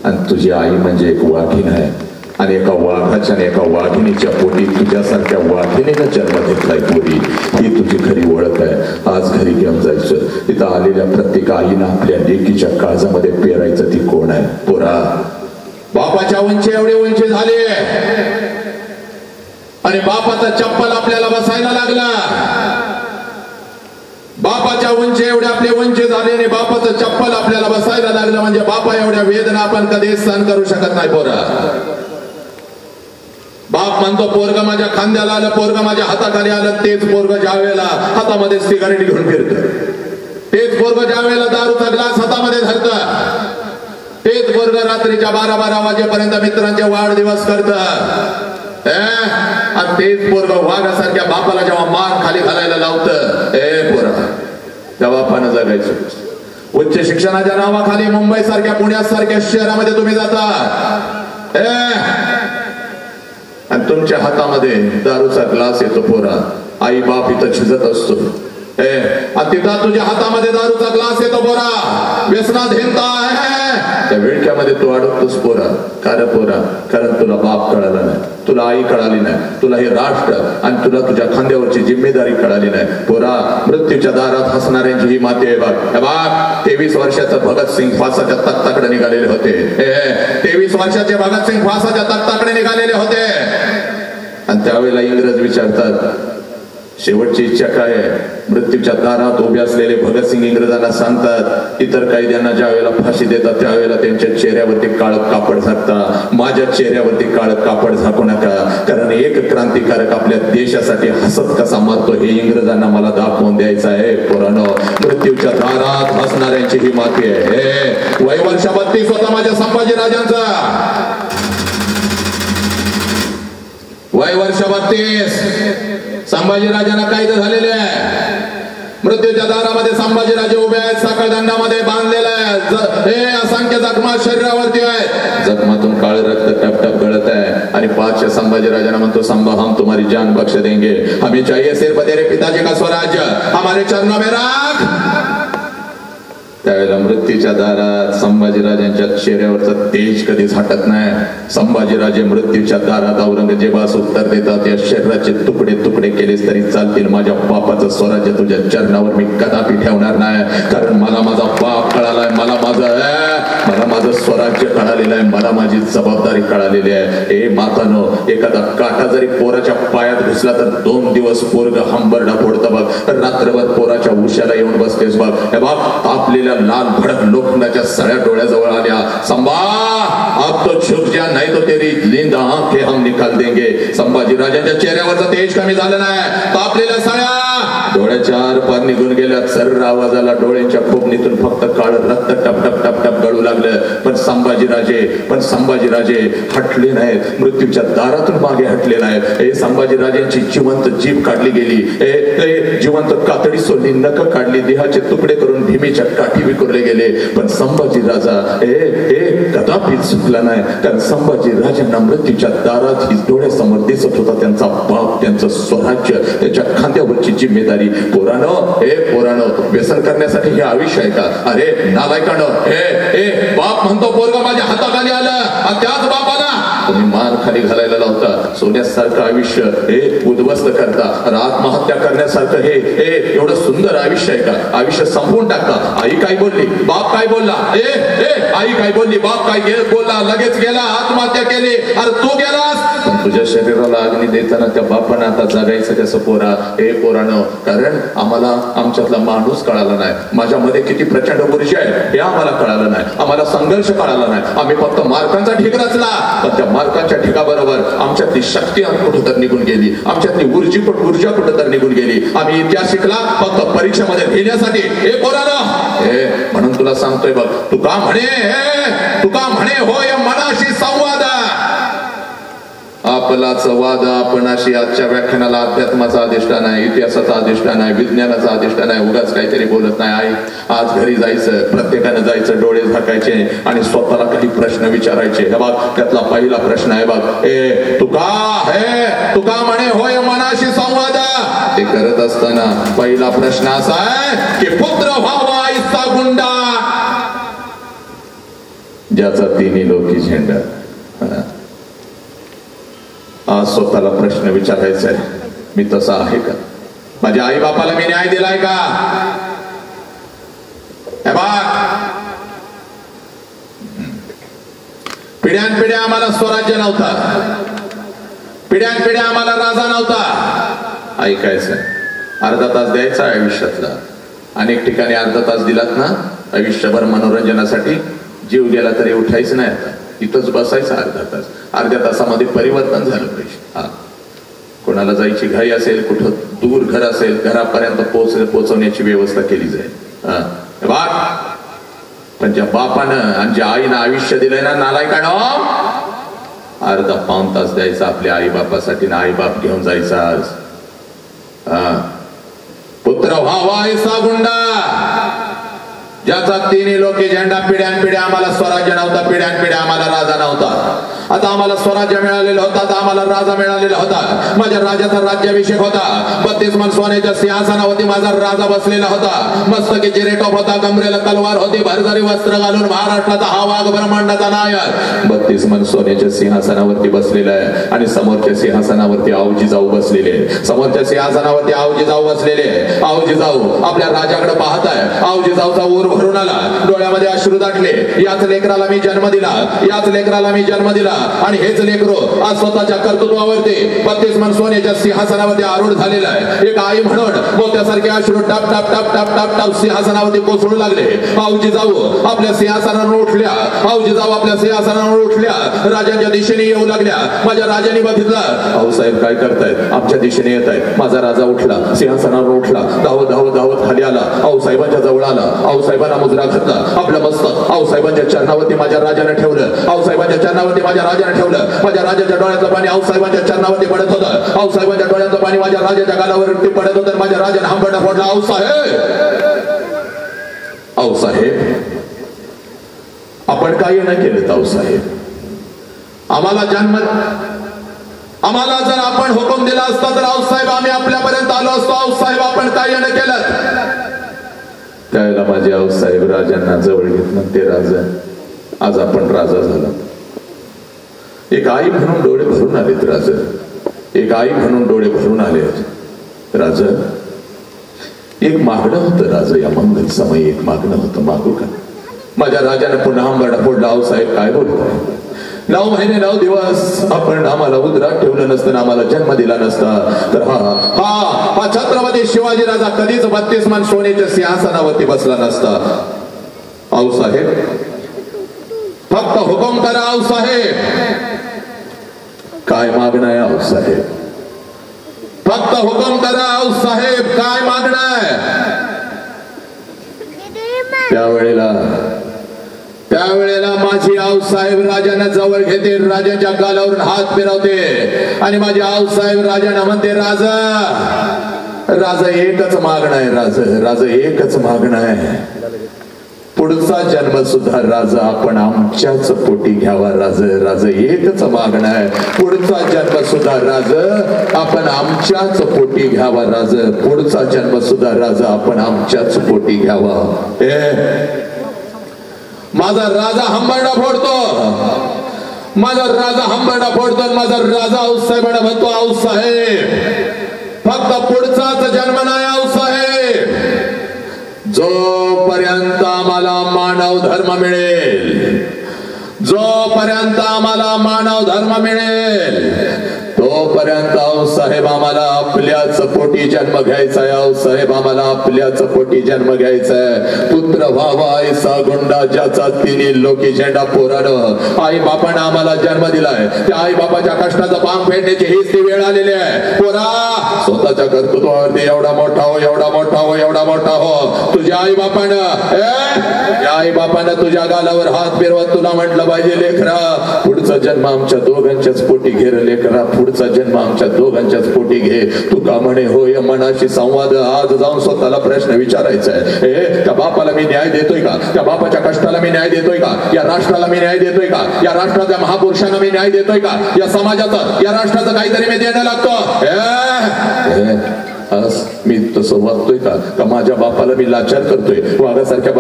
आणि तुझी आई म्हणजे एक वाघीण आहे. आणि एका वाघाच्या आणि एका वाघिणीच्या पोटी तुझ्यासारख्या वाघिणीनं जन्म घेतलाय पोरी. ही तुझी खरी ओळख आहे. आज घरी घेऊन जायचं. तिथं आलेल्या प्रत्येक आईनं आपल्या लेकीच्या काळजामध्ये पेरायचं ती कोण आहे पोरा. बापाच्या उंची एवढी उंची झाली आणि बापाचा चप्पल आपल्याला बसायला लागला. बापाच्या उंची एवढ्या आपले उंची झाले आणि बापाचं चप्पल आपल्याला बसायला लागलं म्हणजे बापा एवढ्या वेदना आपण कधी सहन करू शकत नाही पोरा. बाप म्हणतो पोरग माझ्या खांद्याला आलं, पोरग माझ्या हाताखाली आलं. तेच पोरग ज्या वेळेला हातामध्ये सिगारेट घेऊन फिरत, तेच पोरग ज्या वेळेला दारूचा ग्लास हातामध्ये धरत, तेच पोरग रात्रीच्या 12-12 वाजेपर्यंत मित्रांचे वाढदिवस करत, आणि तेच पोरग वाघासारख्या बापाला जेव्हा मान खाली घालायला लावतं. पोरा, त्या बापानं जगायचं. उच्च शिक्षणाच्या नावाखाली मुंबई सारख्या पुण्यासारख्या शहरामध्ये तुम्ही जाता. आणि तुमच्या हातामध्ये दारूचा ग्लास येतो पोरा. आई बाप इथं झिजत असतो. आणि तिथं तुझ्या हातामध्ये दारूचा ग्लास येतो पोरा. व्यसनात हिंडता आहे. त्या विळख्यामध्ये तू अडकतोस पोरा. पोरा कारण तुला बाप कळाला नाही, तुला आई कळाली नाही, तुला हे राष्ट्र आणि तुला तुझ्या खांद्यावरची जिम्मेदारी कळाली नाही. पोरा मृत्यूच्या दारात हसणाऱ्यांची ही माती आहे बघ. बाप 23 वर्षाचं भगतसिंग फासाच्या तख्ताकडे निघालेले होते. 23 वर्षाचे भगतसिंग फासाच्या तख्ताकडे निघालेले होते. आणि त्यावेळेला इंग्रज विचारतात शेवटची इच्छा काय आहे. मृत्यूच्या दारात उभे असलेले भगतसिंग इंग्रजांना सांगतात इतर कैद्यांना ज्या वेळेला फाशी देतात त्यावेळेला त्यांच्या चेहऱ्यावरती काळं कापड झाकता. माझ्या चेहऱ्यावरती काळं कापड झाकू नका, कारण एक क्रांतिकारक आपल्या देशासाठी हसत कसा मारतो हे इंग्रजांना मला दाखवून द्यायचं आहे. पोरांनो मृत्यूच्या दारात हसणाऱ्यांची ही माती आहे. वय वर्ष 32 होता माझ्या संभाजीराजांचा. वय वर्ष 32. संभाजीराजांना कैद झालेले आहे. मृत्यूच्या दारामध्ये संभाजीराजे उभे आहेत. साखळदंडामध्ये बांधलेले आहे. असंख्य जखमा शरीरावरती आहे. जखमातून काळे रक्त टपटप गळत आहे. आणि पाचशे संभाजीराजांना म्हणतो संभा हम तुम्हारी जान बख्श देंगे, हमें चाहिए सिर्फ तेरे पिताजी का स्वराज्य, हमारे चरणों में राख. त्यावेळेला मृत्यूच्या दारात संभाजीराजांच्या चेहऱ्यावरचं तेज कधीच हटत नाही. संभाजीराजे मृत्यूच्या दारात औरंगजेबास उत्तर देतात या शरीराचे तुकडे तुकडे केलेस तरी चालतील, माझ्या बापाचं स्वराज्य तुझ्या चरणावर मी कदापि ठेवणार नाही. कारण मला माझा बाप कळालाय, मला माझं स्वराज्य कळालेलं आहे, मला माझी जबाबदारी कळालेली आहे. हे मातानो एखादा काटा जरी पोराच्या पायात घुसला तर 2 दिवस पोरग हंबरडा फोडतं बघ. रात्रभर पोराच्या उशाला येऊन बसतेस बघ. हे बघ आपलेल्या लाल भडक लोखंडाच्या सळ्या डोळ्याजवळ आल्या. संभा अब तो झुक जा नहीं तो तेरी नींद आंखें हम निकाल देंगे. संभाजीराजांच्या चेहऱ्यावरचं तेज कमी झालं नाही. तापलेल्या सळ्या डोळ्याच्या आरपार निघून गेल्या. सर्र आवाजाला डोळ्यांच्या खोबणीतून फक्त काळं रक्त टप टप टप टप गळू लागलं. पण संभाजीराजे हटले नाहीत. मृत्यूच्या दारातून मागे हटले नाहीत. हे संभाजीराजांची जिवंत जीभ काढली गेली. जिवंत कातडी सोडली, नख काढली, देहाचे तुकडे करून भीमेच्या काठी विखुरले गेले. पण संभाजी राजा कदापि चुकला नाही. कारण संभाजी राजांना मृत्यूच्या दारात ही डोळ्यासमोर दिसत होता त्यांचा बाप, त्यांचं स्वराज्य, त्यांच्या खांद्यावरची जिम्मेदारी. पोरानो व्यसन करण्यासाठी हे आयुष्य आहे का? अरे नालायकानो, बाप म्हणतो पोरगा माझ्या हाताखाली आलं, त्याच बापाला तुम्ही मान खाली घालायला लावता. सोन्यासारखं आयुष्य उद्ध्वस्त करता. आत्महत्या करण्यासारखं हे एवढं सुंदर आयुष्य आहे का? आयुष्य संपवून टाकता. आई काय बोलली, बाप काय बोलला, आई काय बोलली, बाप काय बोलला, लगेच गेला, आत्महत्या केली. अरे तू गेलास, पण तुझ्या शरीराला अग्नी देताना त्या बापानं आता जगायचं कसं पोरा? पोरानं, कारण आम्हाला आमच्यातला माणूस कळाला नाही. माझ्यामध्ये किती प्रचंड ऊर्जा आहे हे आम्हाला कळालं नाही. आम्हाला संघर्ष कळाला नाही. आम्ही फक्त मार्कांचा ढीग रचला, पण त्या मार्कांच्या ढिगाबरोबर आमच्यातली शक्ती कुठं तर निघून गेली, आमच्यातली ऊर्जा कुठं तर निघून गेली. आम्ही इतिहास शिकला फक्त परीक्षेमध्ये लिहिण्यासाठी. म्हणून तुला सांगतोय बघ, तुका म्हणे होय मनाशी संवाद. आपलाच वाद आपणाशी. आजच्या व्याख्यानाला अध्यात्माचा अधिष्ठान आहे, इतिहासाचा अधिष्ठान आहे, विज्ञानाचा अधिष्ठान आहे. उगाच काहीतरी बोलत नाही. आई आज घरी जायचं, प्रत्येकानं जायचं, डोळे झाकायचे आणि स्वतःला काही प्रश्न विचारायचे. हे बघ त्यातला पहिला प्रश्न आहे बघ, तुका म्हणे होय मनाशी संवाद. ते करत असताना पहिला प्रश्न असा आहे की पुत्र व्हावा आईचा गुंडा, ज्याचा तिन्ही लोकी झेंडा. आज स्वतःला प्रश्न विचारायचा आहे, मी तसा आहे का? माझ्या आई बापाला मी न्याय दिलाय का? पिढ्यानपिढ्या आम्हाला स्वराज्य नव्हता, पिढ्यानपिढ्या आम्हाला राजा नव्हता. ऐकायचं, अर्धा तास द्यायचा आयुष्यातला. अनेक ठिकाणी अर्धा तास दिलात ना आयुष्यभर मनोरंजनासाठी, जीव गेला तरी उठायचं नाही. आता इथंच बसायचं अर्धा तास. अर्ध्या तासामध्ये परिवर्तन झालं पाहिजे. कोणाला जायची घाई असेल, कुठं दूर घर असेल, घरापर्यंत पोहोचवण्याची व्यवस्था केली जाईल. पण ज्या बापानं आणि ज्या आईनं आयुष्य दिलंय ना नालायकानं, अर्धा पाऊण तास द्यायचा आपल्या आई बापासाठी ना आई बाप घेऊन जायचा. आज पुत्र व्हावा ऐसा गुंडा, ज्याचा तिन्ही लोकी झेंडा. पिढ्यानपिढ्या आम्हाला स्वराज्य नव्हता, पिढ्यानपिढ्या आम्हाला राजा नव्हता. आता आम्हाला स्वराज्य मिळालेलं होतं, आता आम्हाला राजा मिळालेला होता, माझ्या राजाचा राज्याभिषेक होता. 32 मन सोन्याच्या सिंहासनावरती माझा राजा बसलेला होता. मस्तकी जिरेटॉप होता, कमरेला तलवार होती, भरजरी वस्त्र घालून महाराष्ट्राचा हा वाघ ब्रह्मांडाचा नायक 32 मन सोन्याच्या सिंहासनावरती बसलेला आहे. आणि समोरच्या सिंहासनावरती आवजी जाऊ बसलेले, समोरच्या सिंहासनावरती आवजी जाऊ बसलेले. आवजी जाऊ आपल्या राजाकडे पाहत आहे. आवजी जाऊचा ऊर भरून आला, डोळ्यामध्ये अश्रू दाटले. याच लेकराला मी जन्म दिला, याच लेकराला मी जन्म दिला. आणि हेच लेकरो आज स्वतःच्या कर्तृत्वावरती 32 मन सोन्याच्या सिंहासनावरती आरूढ झालेला आहे. एक आई म्हणून मोत्यासारखे अश्रू टाप टाप टाप टाप टाप टाप सिंहासनावरती कोसळू लागले. आवजी जाऊ आपल्या सिंहासनावर उठल्या, आवजी जाऊ आपल्या सिंहासनावर उठल्या, राजांच्या दिशेने येऊ लागल्या. माझ्या राजाने बघितलं, आऊसाहेब काय करतायत, आमच्या दिशेने येत आहेत. माझा राजा उठला, सिंहासनावर उठला, धावत धावत धावत खाली आला, आऊसाहेबांच्या जवळ आला, आऊसाहेबांना मुजरा घातला. आपलं मस्तक आऊसाहेबांच्या चरणावरती माझ्या राजाने ठेवलं, आऊसाहेबांच्या चरणावरती माझ्या राजाने ठेवलं. माझ्या राजाच्या डोळ्यातलं पाणी आऊसाहेबांच्या चरणावरती पडत होतं, आऊसाहेबांच्या डोळ्यातलं पाणी माझ्या राजाच्या गालावरती पडत होतं. माझ्या राजाने हंबरडा फोडला, आऊसाहेब, आऊसाहेब आपण काही नाही केलं. आऊसाहेब आम्हाला जन्म, आम्हाला जर आपण हुकूम दिला असता तर आऊसाहेब आम्ही आपल्यापर्यंत आलो असतो. आऊसाहेब आपण काही न केलं. त्यावेळेला माझे आऊसाहेब राजांना जवळ घेतलं. ते राजा आज आपण राजा झाला. एक आई म्हणून डोळे भरून आलेत राजा, एक आई म्हणून डोळे भरून आले. राजा एक मागणं होतं राजा, या मंगल समय एक मागणं होतं, मागू का? माझ्या राजाने पुन्हा हंबरडा फोडला. आऊसाहेब काय बोलतोय? 9 महिने 9 दिवस आपण आम्हाला उदरात ठेवलं नसतं, आम्हाला जन्म दिला नसता तर हा छत्रपती शिवाजी राजा कधीच 32 मन सोन्याच्या सिंहासनावरती बसला नसता. आऊसाहेब फक्त हुकुम करा. आऊसाहेब काय मागणं आहे? आऊसाहेब फक्त हुकुम करा. आऊसाहेब काय मागणं आहे? त्यावेळेला माझी आऊसाहेब राजांना जवळ घेते, राजाच्या गालावरून हात फिरवते आणि माझी आऊसाहेब राजांना म्हणते, राजा राजा एकच मागणं आहे, राजा एकच मागणं आहे. पुढचा जन्म सुद्धा राजा आपण आमच्याच पोटी घ्यावा. राजा एकच मागणं आहे. पुढचा जन्म सुद्धा राजा आपण आमच्याच पोटी घ्यावा. राजा पुढचा जन्म सुद्धा राजा आपण आमच्याच पोटी घ्यावा. माझा राजा हंबरडा फोडतो, माझा राजा हंबरडा फोडतो. माझा राजा आऊसाहेबांना म्हणतो, आऊसाहेब फक्त पुढचाच जन्म नाही. आऊसाहेब जोपर्यंत आम्हाला मानव धर्म मिळेल, जोपर्यंत आम्हाला मानव धर्म मिळेल तोपर्यंत आऊसाहेब आम्हाला आपल्याच पोटी जन्म घ्यायचा आहे. आऊसाहेब आम्हाला आपल्याच पोटी जन्म घ्यायचा आहे. पुत्र व्हावा ऐसा गुंडा ज्याचा तिन्ही लोकी झेंडा पोरानं आई बापानं आम्हाला जन्म दिलाय. त्या आई बापाच्या कष्टाचं पांग फेडण्याची हीच ती वेळ आलेली आहे. पोरा स्वतःच्या कर्तृत्वावरती एवढा मोठा हो, एवढा मोठा हो, एवढा मोठा हो. तुझ्या आई बापानं तुझ्या गालावर हात फिरवत तुला म्हटलं पाहिजे, लेकरा पुढचा जन्म आमच्या दोघांच्याच पोटी घे रे लेकरा, पुढचा जन्म आमच्या दोघांच्याच पोटी घे. तू का म्हणे होय मनाशी संवाद आज जाऊन स्वतःला प्रश्न विचारायचा आहे. त्या बापाला मी न्याय देतोय का? त्या बापाच्या कष्टाला मी न्याय देतोय का? या राष्ट्राला मी न्याय देतोय का? या राष्ट्राच्या महापुरुषांना मी न्याय देतोय का? या समाजाचं, या राष्ट्राचं काहीतरी मी देणं लागतो. मी तसं वागतोय का? माझ्या बापाला मी लाचार करतोय? वाघासारख्या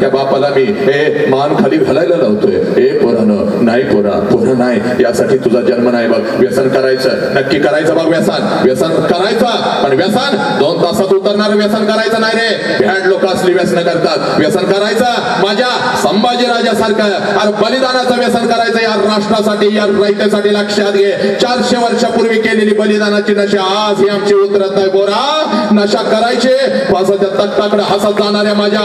बापाला मी मान खाली घालायला लावतोय? पोरानं नाही, पोरा नाही. यासाठी तुझा जन्म नाही. बघ व्यसन करायचं, नक्की करायचं. बघ व्यसन करायचं, पण व्यसन 2 तासात उतरणार व्यसन करायचं नाही रे. भ्याड लोक असली व्यसन करतात. व्यसन करायचं माझ्या संभाजी राजासारखं अरे बलिदानाचं व्यसन करायचं या राष्ट्रासाठी, या रयतेसाठी. लक्षात घे, 400 वर्षापूर्वी केलेली बलिदानाची नशा आज ही आमची उतरत नाही. बोरा नशा करायचे, पावसाच्या तख्ताकडे हसत जाणाऱ्या माझ्या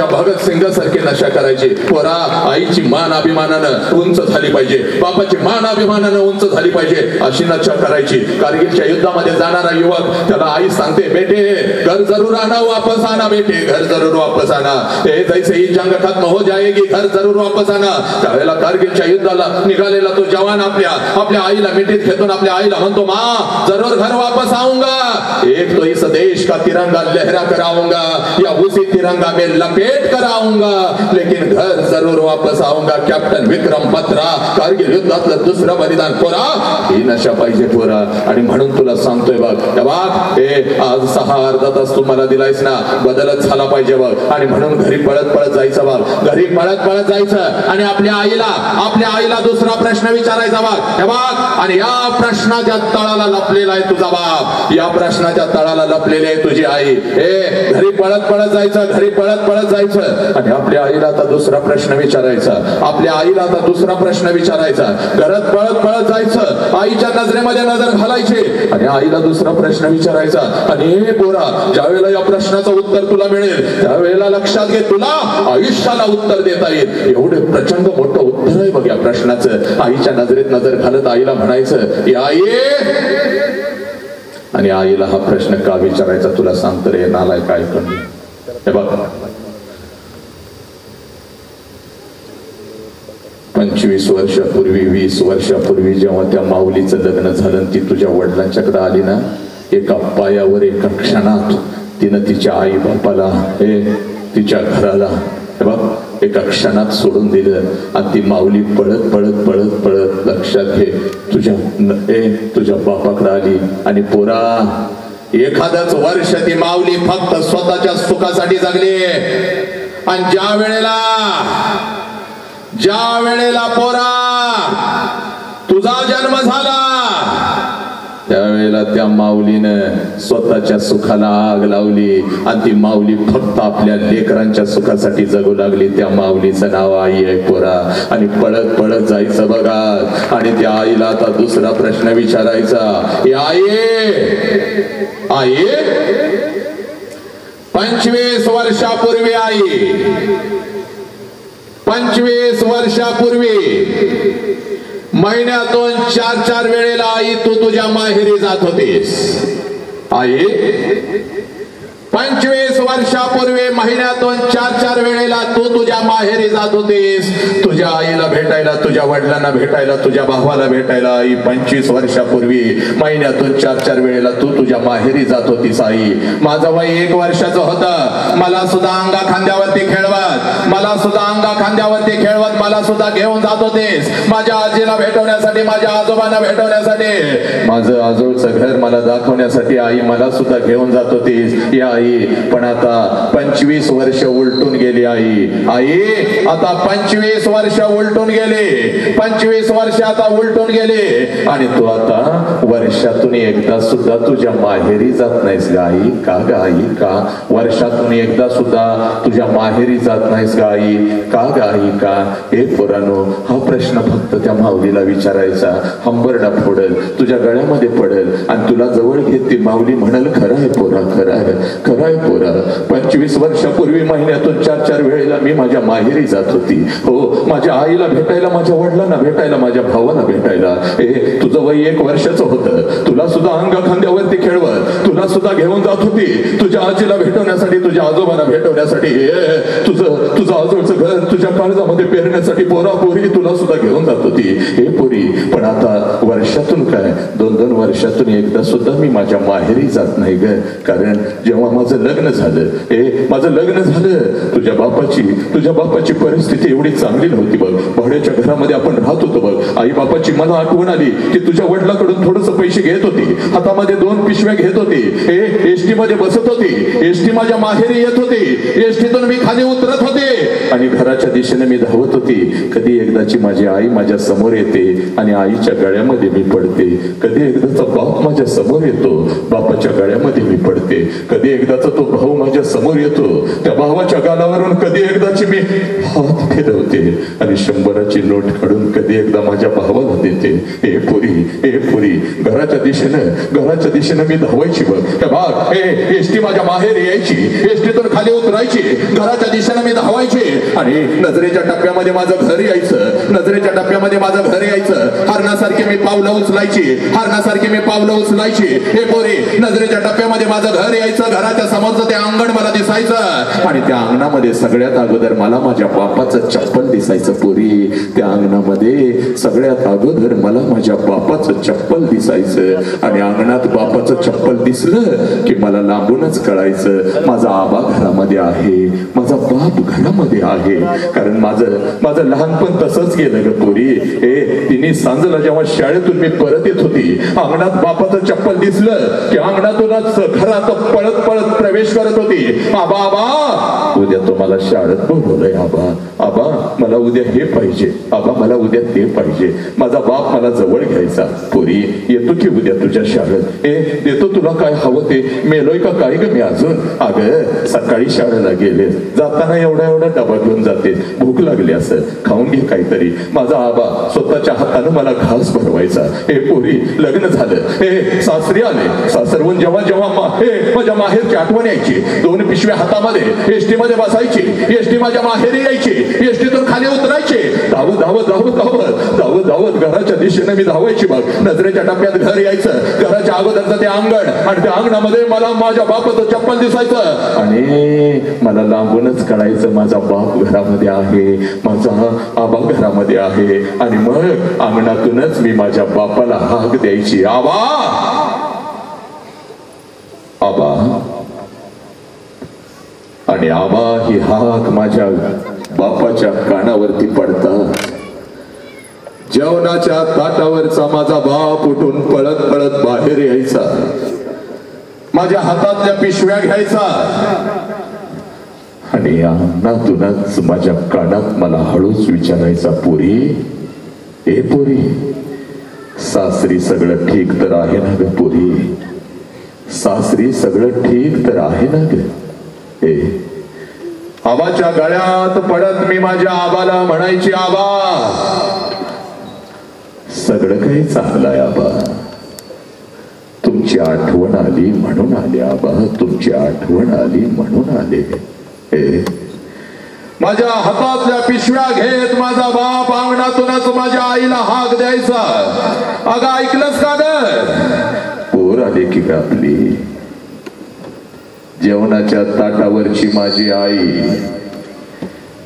भगत सिंग सारखी नशा करायची. पोरा आईची मान अभिमानानं उंच झाली पाहिजे, बापाची मान अभिमानानं उंच झाली पाहिजे, अशी नशा करायची. कारगिलच्या युद्धामध्ये जाणारा युवक, त्याला आई सांगते, बेटे घर जरूर आना, वापस आना बेटे, घर जरूर वापस आना. जैसे ही जंग खत्म हो जाएगी, घर जरूर वापस आना. त्यावेळेला कारगिलच्या युद्धाला निघालेला तो जवान आपल्या आईला मिठीत घेतून आपल्या आईला म्हणतो, मा जरूर घर वापस वापस आऊंगा, एक तो इस देश का तिरंगा लहरा कर आऊंगा या उसी तिरंगा में लपेट कर आऊंगा, लेकिन घर जरूर वापस आऊंगा. कॅप्टन विक्रम बत्रा, कारगिल युद्धातलं दुसरं बलिदान पोरा, ही नशा पाहिजे पोरा. आणि म्हणून तुला सांगतोय बघ, आज 6 अर्धा तास तुम्हाला दिलायस ना, बदलच झाला पाहिजे बघ. आणि म्हणून घरी पळत पळत जायचं बघ, घरी पळत पळत जायचं आणि आपल्या आईला दुसरा प्रश्न विचारायचा बघ. आणि या प्रश्नाच्या तळाला लपलेला आहे तुझा बाप, या प्रश्नाच्या तळाला लपलेली आहे तुझी आई. घरी पळत पळत जायचं, घरी पळत पळत जायचं आणि आपल्या आईला आता दुसरा प्रश्न विचारायचा, आपल्या आईला आता दुसरा प्रश्न विचारायचा. घरात पळत पळत जायचं, आईच्या नजरेमध्ये नजर घालायची आणि आईला दुसरा प्रश्न विचारायचा. आणि पोरा, ज्या वेळेला या प्रश्नाचं उत्तर तुला मिळेल त्यावेळेला लक्षात घे, तुला आयुष्याला उत्तर देता येईल. एवढे प्रचंड मोठं उत्तर आहे बघ या प्रश्नाचं. आईच्या नजरेत नजर घालत आईला म्हणायचं, या आई. आणि आईला हा प्रश्न का विचारायचा तुला सांगतो रे नालाय काय कमी. हे बघ, 25 वर्षापूर्वी 20 वर्षापूर्वी जेव्हा त्या माऊलीचं लग्न झालं, ती तुझ्या वडिलांच्याकडे आली ना, एका पायावर एका क्षणात तिनं तिच्या आई बापाला, तिच्या घराला एका क्षणात सोडून दिलं. आणि ती माऊली पळत पळत पळत पळत, लक्षात घे, तुझ्या बापाकडे आली. आणि पोरा, एखादच वर्ष ती माऊली फक्त स्वतःच्या सुखासाठी जगली. आणि ज्या वेळेला पोरा तुझा जन्म झाला त्यावेळेला त्या माऊलीनं स्वतःच्या सुखाला आग लावली आणि ती माऊली फक्त आपल्या लेकरांच्या सुखासाठी जगू लागली. त्या माऊलीचं नाव आई आहे पोरा. आणि पळत पळत जायचं बघा आणि त्या आईला आता दुसरा प्रश्न विचारायचा, आई 25 वर्षापूर्वी आई, 25 वर्षापूर्वी महिन्यातून 4-4 वेळेला आई तू तुझ्या माहेरी जात होतीस. आई 25 वर्षापूर्वी महिन्यातून 4-4 वेळेला तू तुझ्या माहेरी जात होतीस, तुझ्या आईला भेटायला, तुझ्या वडिलांना भेटायला, तुझ्या भावाला भेटायला. आई 25 वर्षापूर्वी महिन्यातून 4-4 वेळेला तू तुझ्या माहेरी जात होतीस. आई, माझं वय 1 वर्षाचं होतं, मला सुद्धा अंगा खांद्यावरती खेळवत, मला सुद्धा घेऊन जात होतेस माझ्या आजीला भेटवण्यासाठी, माझ्या आजोबांना भेटवण्यासाठी, माझं आजोळचं घर मला दाखवण्यासाठी. आई, मला सुद्धा घेऊन जात होतीस. या आई, पण आता 25 वर्ष उलटून गेली. आई आता 25 वर्ष उलटून गेली, 25 वर्ष आता उलटून गेली आणि तू आता वर्षातून एकदा सुद्धा तुझ्या माहेरी जात नाहीस ग आई. का ग आई, का वर्षातून एकदा सुद्धा तुझ्या माहेरी जात नाहीस ग आई, का ग आई, का? हे पोरांनो, हा प्रश्न फक्त त्या माऊलीला विचारायचा. हंबरडा फोडल, तुझ्या गळ्यामध्ये पडेल आणि तुला जवळ घेत ती माऊली म्हणाल, खरं आहे पोरा, खरं आहे पोरा. 25 वर्षापूर्वी महिन्यातून 4-4 वेळेला मी माझ्या माहेरी जात होती. हो, माझ्या आईला भेटायला, माझ्या वडिलांना भेटायला, माझ्या भावाला भेटायला. तुझं वय 1 वर्षाचं होतं, तुला सुद्धा अंगा खांद्यावरती खेळवत, तुला सुद्धा घेऊन जात होती तुझ्या आजीला भेटवण्यासाठी, तुझ्या आजोबांना भेटवण्यासाठी, तुझं आजोळचं घर तुझ्या काळजामध्ये पेरण्यासाठी. पोरा पोरी तुला सुद्धा घेऊन जात होती. हे पोरी, पण आता वर्षातून काय 2-2 वर्षातून एकदा सुद्धा मी माझ्या माहेरी जात नाही ग. कारण जेव्हा माझं लग्न झालं, माझं लग्न झालं, तुझ्या बापाची परिस्थिती एवढी चांगली नव्हती बघ. भाड्याच्या घरामध्ये आपण राहत होतो बघ. आई बापाची मला आठवण आली की तुझ्या वडिलांकडून थोडस पैसे घेत होती, हातामध्ये 2 पिशव्या घेत होती, एसटी मध्ये बसत होती, एसटी माझ्या माहेरी येत होती, एसटीतून मी खाली उतरत होते आणि घराच्या दिशेने मी धावत होती. कधी एकदाची माझी आई माझ्या समोर येते आणि आईच्या गळ्यामध्ये मी पडते. कधी एकदाचा बाप माझ्या समोर येतो, बापाच्या गळ्यामध्ये मी पडते. कधी एकदाचा तो भाऊ माझ्या समोर येतो, त्या भावाच्या गालावरून कधी एकदाची मी हात फिरवते आणि 100ची नोट काढून कधी एकदा माझ्या भावाला देते. हे पुरी घराच्या दिशेनं मी धावायची बघ. त्या भाग एसटी माझ्या माहेर यायची, एसटीतून खाली उतरायची, घराच्या दिशेनं मी धावायची आणि नजरेच्या टप्प्यामध्ये माझं घर यायचं, नजरेच्या टप्प्यामध्ये माझं घर यायचं. हरणासारखी मी पावलं उचलायची, हरणासारखी मी पावलं उचलायची. हे पोरी, नजरेच्या टप्प्यामध्ये माझं घर यायचं, घराच्या समोरचं ते अंगण मला दिसायचं आणि त्या अंगणामध्ये सगळ्यात अगोदर मला माझ्या बापाचं चप्पल दिसायचं. पोरी, त्या अंगणामध्ये सगळ्यात अगोदर मला माझ्या बापाचं चप्पल दिसायचं आणि अंगणात बापाचं चप्पल दिसलं की मला लांबूनच कळायचं माझा आबा घरामध्ये आहे, माझा बाप घरामध्ये आहे. कारण माझं लहानपण तसंच गेलं ग पोरी. तिने सांजला जेव्हा शाळेतून मी परत येत होती, अंगणात बापाचं चप्पल दिसलं की अंगणातूनच घरात पळत पळत प्रवेश करत होती. आबा आबा, उद्या तो मला शाळेत बोलवलंय. आबा आबा, मला उद्या हे पाहिजे. आबा, मला उद्या ते पाहिजे. माझा बाप मला जवळ घ्यायचा. पोरी, येतो की उद्या तुझ्या शाळेत. देतो तुला काय हवं ते. मेलोय का काय ग मी अजून? अगं, सकाळी शाळेला गेले, जाताना एवढा डबा घेऊन जाते. भूक लागली असं, खाऊन घे काहीतरी. माझा आबा स्वतःच्या हातानं मला घास भरवायचा. पोरी, लग्न झालं, सासरी आले. सासरवून जेव्हा जेव्हा माझ्या माहेरची आठवण यायची, 2 पिशव्या हातामध्ये एसटी मध्ये बसायची. एसटी माझ्या माहेरी यायची, एसटीतून खाली उतरायचे. धावत धावत धावत धावत धावत धावत घराच्या दिशेने मी धावायची. बघ, नजरेच्या टप्प्यात घर यायचं, घराच्या अगोदरचं ते अंगण आणि त्या अंगणामध्ये मला माझ्या बापाचं चप्पल दिसायचं आणि मला लांबूनच कळायचं माझा बाप घरामध्ये आहे, माझा आबा घरामध्ये आहे. आणि मग अंगणातूनच मी माझ्या बापाला हाक द्यायची, आबा आबा. आणि आबा ही हाक माझ्या बापाच्या कानावरती पडतात. जेवणाच्या ताटावरचा माझा बाप उठून पळत पळत बाहेर यायचा, माझ्या हातातल्या पिशव्या घ्यायचा आणि अंगणातूनच माझ्या कानात मला हळूच विचारायचा, पोरी, पोरी, सासरी सगळं ठीक तर आहे ना ग पोरी? सासरी सगळं ठीक तर आहे ना ग? आबाच्या गळ्यात पडत मी माझ्या आबाला म्हणायची, आबा, सगळं काही चांगलं आहे आबा. तुमची आठवण आली म्हणून आले आबा, तुमची आठवण आली म्हणून आले. माझ्या हातातल्या पिशव्या घेत माझा बाप अंगणातूनच माझ्या आईला हाक द्यायचा. अगं, ऐकलंस का ग? पोर आले की का आपली? जेवणाच्या ताटावरची माझी आई,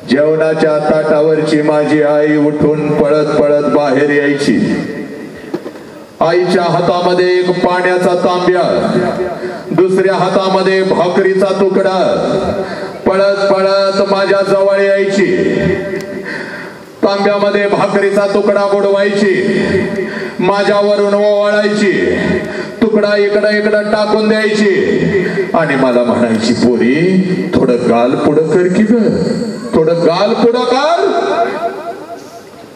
जेवणाच्या ताटावरची माझी आई उठून पळत पळत बाहेर यायची. आईच्या हातामध्ये एक पाण्याचा तांब्या, दुसऱ्या हातामध्ये भाकरीचा तुकडा. पळत पळत माझ्या जवळ यायची, तांब्यामध्ये भाकरीचा तुकडा बुडवायची, माझ्यावरून ओवाळायची, तुकडा इकडं इकडं टाकून द्यायची आणि मला म्हणायची, पोरी, थोडं गाल पुढं कर की ग, थोडं गाल पुढं कर.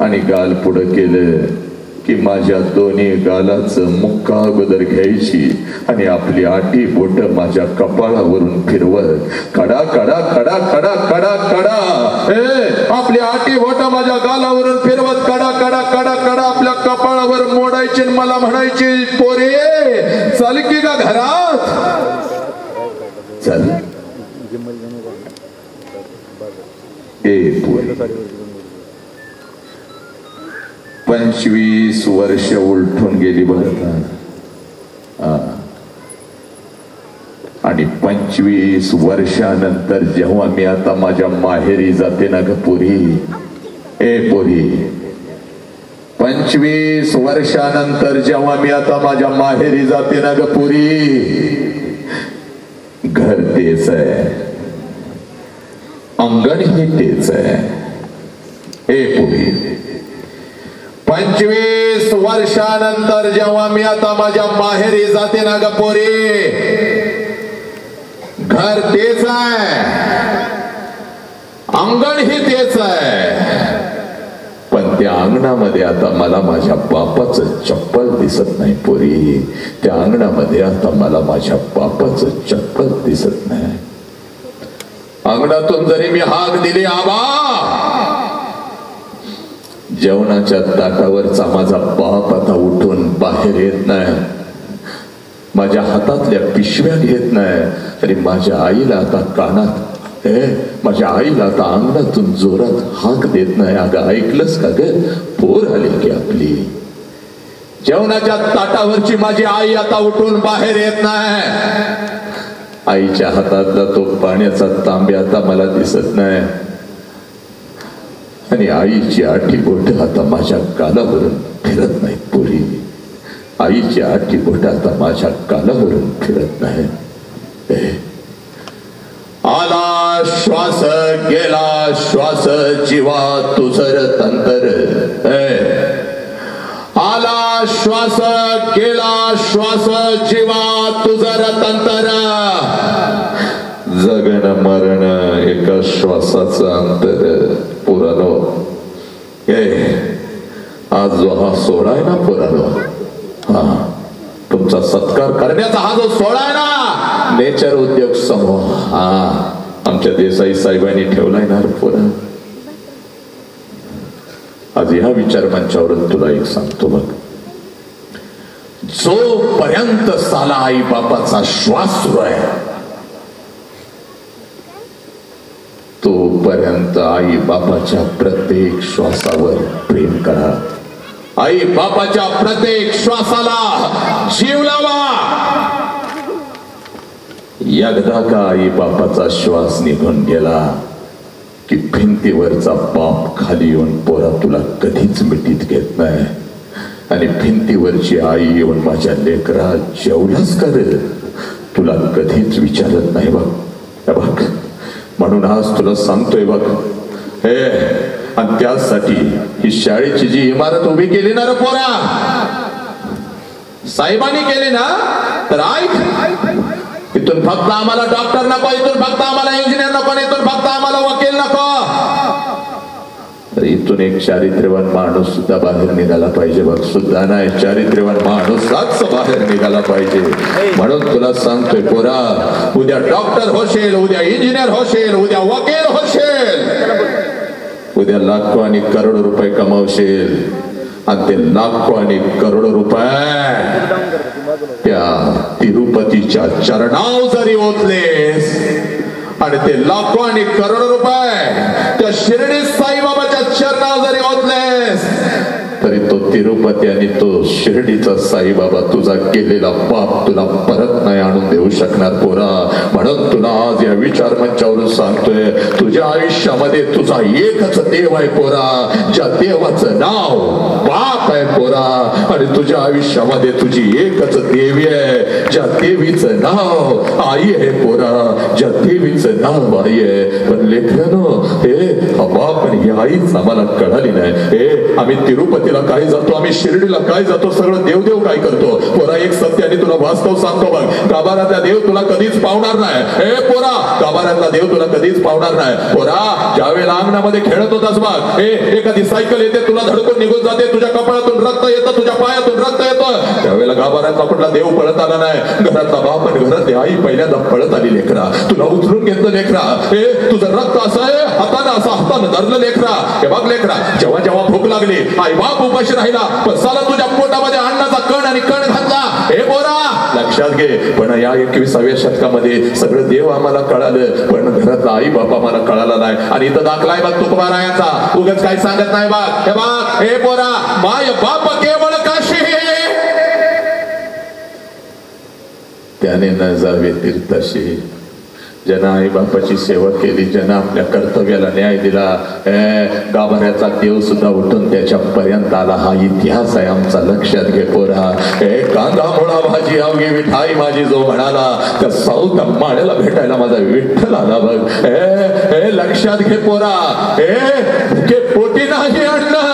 आणि गाल पुढं केलं की माझ्या दोन्ही गालाचं मुक्का अगोदर घ्यायची आणि आपली आटी बोट माझ्या कपाळावरून फिरवत कडा कडा कडा कडा कडा कडा, आपली आटी बोट माझ्या गालावरून फिरवत कडा कडा कडा कडा आपल्या कपाळावर मोडायची. मला म्हणायची, पोरे, चल की ग घरात, चल. पोरे, 25 वर्ष उलटून गेली बघा. आणि 25 वर्षानंतर जेव्हा मी आता माझ्या माहेरी जाते ना ग पोरी, पोरी, 25 वर्षानंतर जेव्हा मी आता माझ्या माहेरी जाते ना ग पोरी, घर तेच आहे, अंगण ही तेच आहे. पोरी, 25 वर्षानंतर जेव्हा मी आता माझ्या माहेरी जाते ना ग पोरी, घर तेच आहे, अंगण ही तेच आहे. पण त्या अंगणामध्ये आता मला माझ्या बापाचं चप्पल दिसत नाही पोरी. त्या अंगणामध्ये आता मला माझ्या बापाचं चप्पल दिसत नाही. अंगणातून जरी मी हाक दिली, आबा, जेवणाच्या ताटावरचा माझा बाप आता उठून बाहेर येत नाही, माझ्या हातातल्या पिशव्या घेत नाही. तरी माझ्या आईला आता कानात माझ्या आईला आता अंगणातून जोरात हाक देत नाही. अगं ऐकलंस का ग, पोर आली की आपली. जेवणाच्या ताटावरची माझी आई आता उठून बाहेर येत नाही. आईच्या हातातला तो पाण्याचा तांब्या आता मला दिसत नाही. आणि आईची आठी बोट आता माझ्या गालावरून फिरत नाहीत पोरी. आईची आठी बोट आता माझ्या गालावरून फिरत नाही. आला श्वास गेला श्वास जीवा तुझर तंतर. आला श्वास गेला श्वास जीवा तुझर तंतर. जगन मरण एका श्वासाचं अंतर. पुरानो आज जो हा सोहळा आहे ना पुरानो, हा तुमचा सत्कार करण्याचा हा जो सोहळा आहे ना, नेचर उद्योग समूह, हा आमच्या देसाई साहेबांनी ठेवलाय ना पुरा. आज ह्या विचार मंचावरून तुला एक सांगतो बघ, जोपर्यंत साला आई बापाचा श्वास सुरू आहे तोपर्यंत आई बापाच्या प्रत्येक श्वासावर प्रेम करा. आई बापाच्या प्रत्येक श्वासाला जीव लावा. एकदा का आई बापाचा श्वास निघून गेला की भिंतीवरचा बाप खाली येऊन पोरा तुला कधीच मिठीत घेत नाही. आणि भिंतीवरची आई येऊन माझ्या लेकरा जेवलास का रे तुला कधीच विचारत नाही बघ. म्हणून आज तुला सांगतोय बघ, आणि त्यासाठी ही शाळेची जी इमारत उभी केली ना रे पोरा, साहेबांनी केली ना, तर ऐक, इथून फक्त आम्हाला डॉक्टर नको, इथून फक्त आम्हाला इंजिनियर नको, इथून फक्त आम्हाला वकील नको, तर इथून एक चारित्र्यवान माणूस सुद्धा बाहेर निघाला पाहिजे बघ. सुद्धा नाही, चारित्र्यवान माणूसच बाहेर निघाला पाहिजे. म्हणून तुला सांगतोय पोरा, उद्या डॉक्टर होशील, उद्या इंजिनियर होशील, उद्या वकील होशील, उद्या लाखो आणि करोडो रुपये कमावशील. आणि ते लाखो आणि करोडो रुपये त्या तिरुपतीच्या चरणाव जरी ओतलेस, आणि ते लाखो आणि करोडो रुपये त्या शिर्डी साईबाबाच्या चरणावर जरी ओतलेस, तरी तो तिरुपती आणि तो शिर्डीचा साईबाबा तुझा केलेला पाप तुला परत नाही आणून देऊ शकणार पोरा. म्हणून तुला आज या विचार मंचावरून सांगतोय, तुझ्या आयुष्यामध्ये तुझा एकच देव आहे पोरा, ज्या देवाचं नाव बाप आहे पोरा. आणि तुझ्या आयुष्यामध्ये तुझी एकच देवी आहे, ज्या देवीचं नाव आई आहे पोरा, ज्या देवीचं नाव आई आहे. पण लेकरांनो, हा बाप आणि ही आईच आम्हाला कळाली नाही. आम्ही तिरुपतीला काय जातो, आम्ही शिर्डीला काय जातो, सगळं देवदेव काय करतो पोरा. एक सत्याने तुला वास्तव सांगतो बघ, गाभाऱ्यातला देव तुला कधीच पावणार नाही. पोरा, गाभाऱ्यातला देव तुला कधीच पावणार नाही पोरा. ज्यावेळेला अंगणामध्ये खेळत होतास बघ, एखादी सायकल येते, तुला धडकून निघून जाते, तुझ्या कपाळातून रक्त येतं, तुझ्या पायातून रक्त येतं, त्यावेळेला गाभाऱ्यातला कुठला देव पळत आला नाही. घरातला बाप आणि घरातली आई पहिल्यांदा पळत आली लेकरा, तुला उचलून घेतलं लेकरा. तुझं रक्त असं आहे, हातानं असं हातानं धरलं लेकरा. हे बघ लेकरा, जेव्हा जेव्हा भूक लागली, आई बाप उपाशी राहिला, पण साला तुझ्या पोटामध्ये अन्नाचा कण आणि कण घातला. हे पोरा लक्षात घे. पण या 21व्या शतकामध्ये सगळं देव आम्हाला कळालं, पण घरातला आई बाप आम्हाला कळाला नाही. आणि इथं दाखलाय बघ तुकोबारायांचा, उगाच काही सांगत नाही बघ. हे बघ, हे पोरा, माय बाप केवळ काशी, त्याने न जावे तीर्थाशी. ज्यानं आई बापाची सेवा केली, ज्यानं आपल्या कर्तव्याला न्याय दिला, गाभाऱ्याचा देव सुद्धा उठून त्याच्या पर्यंत आला. हा इतिहास आहे आमचा, लक्षात घे पोरा. कांदा मुळा भाजी अवघी मिठाई माझी जो म्हणाला, त्या साऊथ माड्याला भेटायला माझा विठ्ठल आला बघ. लक्षात घे पोरा, भुके पोटी नाही आणलं.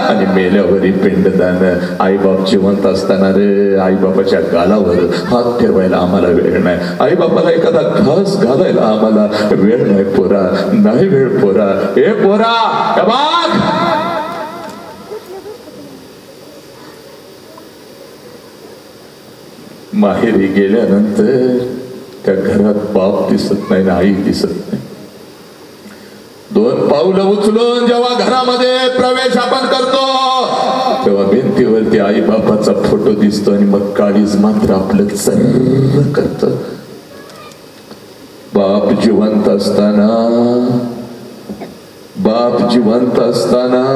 आणि मेल्यावरी पिंडदान. आई बाप जिवंत असताना रे आई बापाच्या गालावर हात ठेवायला आम्हाला वेळ नाही. आई बापाला एखादा घास घालायला आम्हाला वेळ नाही पोरा, नाही वेळ पोरा. हे पोरा, माहेरी गेल्यानंतर त्या घरात बाप दिसत नाही ना आई दिसत नाही. 2 पावलं उचलून जेव्हा घरामध्ये प्रवेश आपण करतो, तेव्हा भिंतीवरती आई बापाचा फोटो दिसतो. आणि मग काळीज मात्र आपलं चर्र करत. बाप जिवंत असताना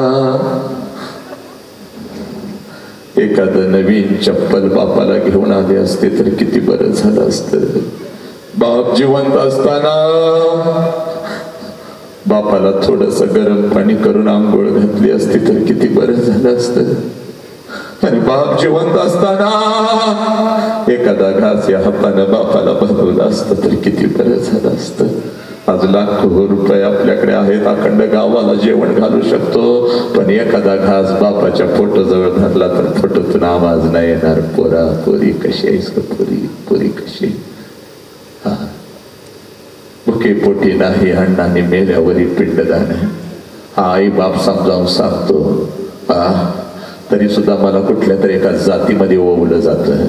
एखादं नवीन चप्पल बापाला घेऊन आले असते तर किती बरं झालं असतं. बाप जिवंत असताना बापाला थोडस गरम पाणी करून आंघोळ घातली असती तर किती बरं झालं असतं. आणि बाप जिवंत असताना एखादा घास या हातानं बापाला भरवला असतं तर किती बरं झालं असतं. आज लाखो रुपये आपल्याकडे आहेत, अखंड गावाला जेवण घालू शकतो, पण एखादा घास बापाच्या फोटोजवळ धरला तर फोटोतून आवाज नाही येणार. पोरा पोरी कशी आहेस का, पोरी कशी. हा, भुके पोटी नाही अण्णाने मेल्यावरी पिंडदान. हा आई बाप समजावून सांगतो. तरी सुद्धा मला कुठल्या तरी एका जातीमध्ये ओवलं जातं.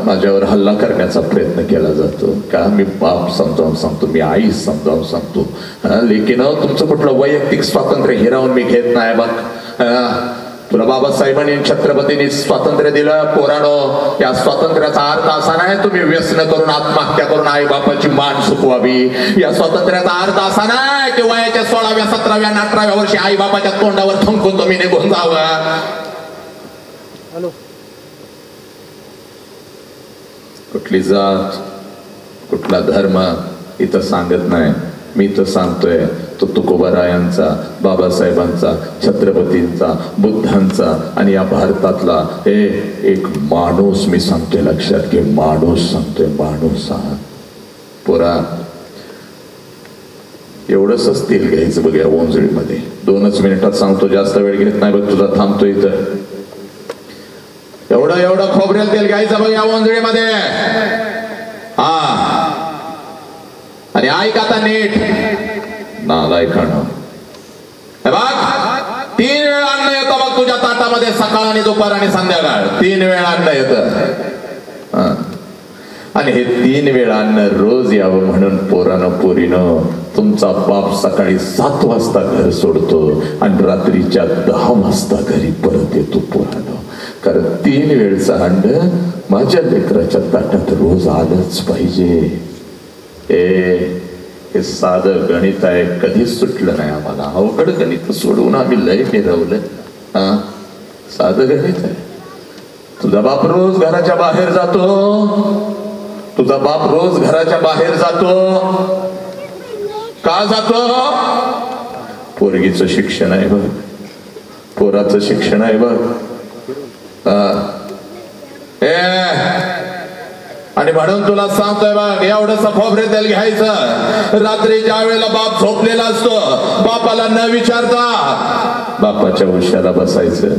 माझ्यावर हल्ला करण्याचा प्रयत्न केला जातो का. मी बाप समजावून सांगतो, मी आई समजावून सांगतो. लेकिन तुमचं कुठलं वैयक्तिक स्वातंत्र्य हिरावून मी घेत नाही. बघ, तुला बाबासाहेबांनी छत्रपतींनी स्वातंत्र्य दिलं. पोरानो, या स्वातंत्र्याचा अर्थ असा नाही तुम्ही व्यसन करून आत्महत्या करून आई बापाची मान सुकवावी. या स्वातंत्र्याचा अर्थ असा नाही की वयाच्या 16व्या 17व्या 18व्या वर्षी आई बापाच्या तोंडावर थंकून तुम्ही निघून जावं. कुठली जात, कुठला धर्म इथं सांगत नाही. मी तर सांगतोय तो तुकोबारायांचा, बाबासाहेबांचा, छत्रपतींचा, बुद्धांचा आणि या भारतातला हे एक माणूस मी सांगतोय. लक्षात घे, माणूस सांगतोय, माणूस. पोरा, एवढंच तेल घ्यायचं बघ या ओंजळीमध्ये. 2 मिनिटात सांगतो, जास्त वेळ घेत नाही बघ तुझा. थांबतो इथं. एवढं खोबरेल तेल घ्यायचं बघ या ओंजळीमध्ये. आणि ऐक आता नीट, नालायकानं. बघ, 3 वेळा अन्न येतं बघ तुझ्या ताटामध्ये, सकाळ आणि दुपार आणि संध्याकाळ. 3 वेळा अन्न येतं. आणि हे 3 वेळा अन्न रोज यावं म्हणून पोरानं पोरीनं तुमचा बाप सकाळी 7 वाजता घर सोडतो आणि रात्रीच्या 10 वाजता घरी परत येतो. पोरानं, कारण 3 वेळचं अन्न माझ्या लेकराच्या ताटात रोज आलंच पाहिजे. हे साधं गणित आहे, कधीच सुटलं नाही आम्हाला. अवघड गणित सोडवून आम्ही लय मिरवलं. साधं गणित आहे. तुझा बाप रोज घराच्या बाहेर जातो. तुझा बाप रोज घराच्या बाहेर जातो. का जातो? पोरगीचं शिक्षण आहे बघ, पोराचं शिक्षण आहे बघ. आणि म्हणून तुला सांगतोय बघ, एवढंच खोबरे तेल घ्यायचं. रात्री ज्या वेळेला बाप झोपलेला असतो, बापाला न विचारता बापाच्या उशाला बसायचं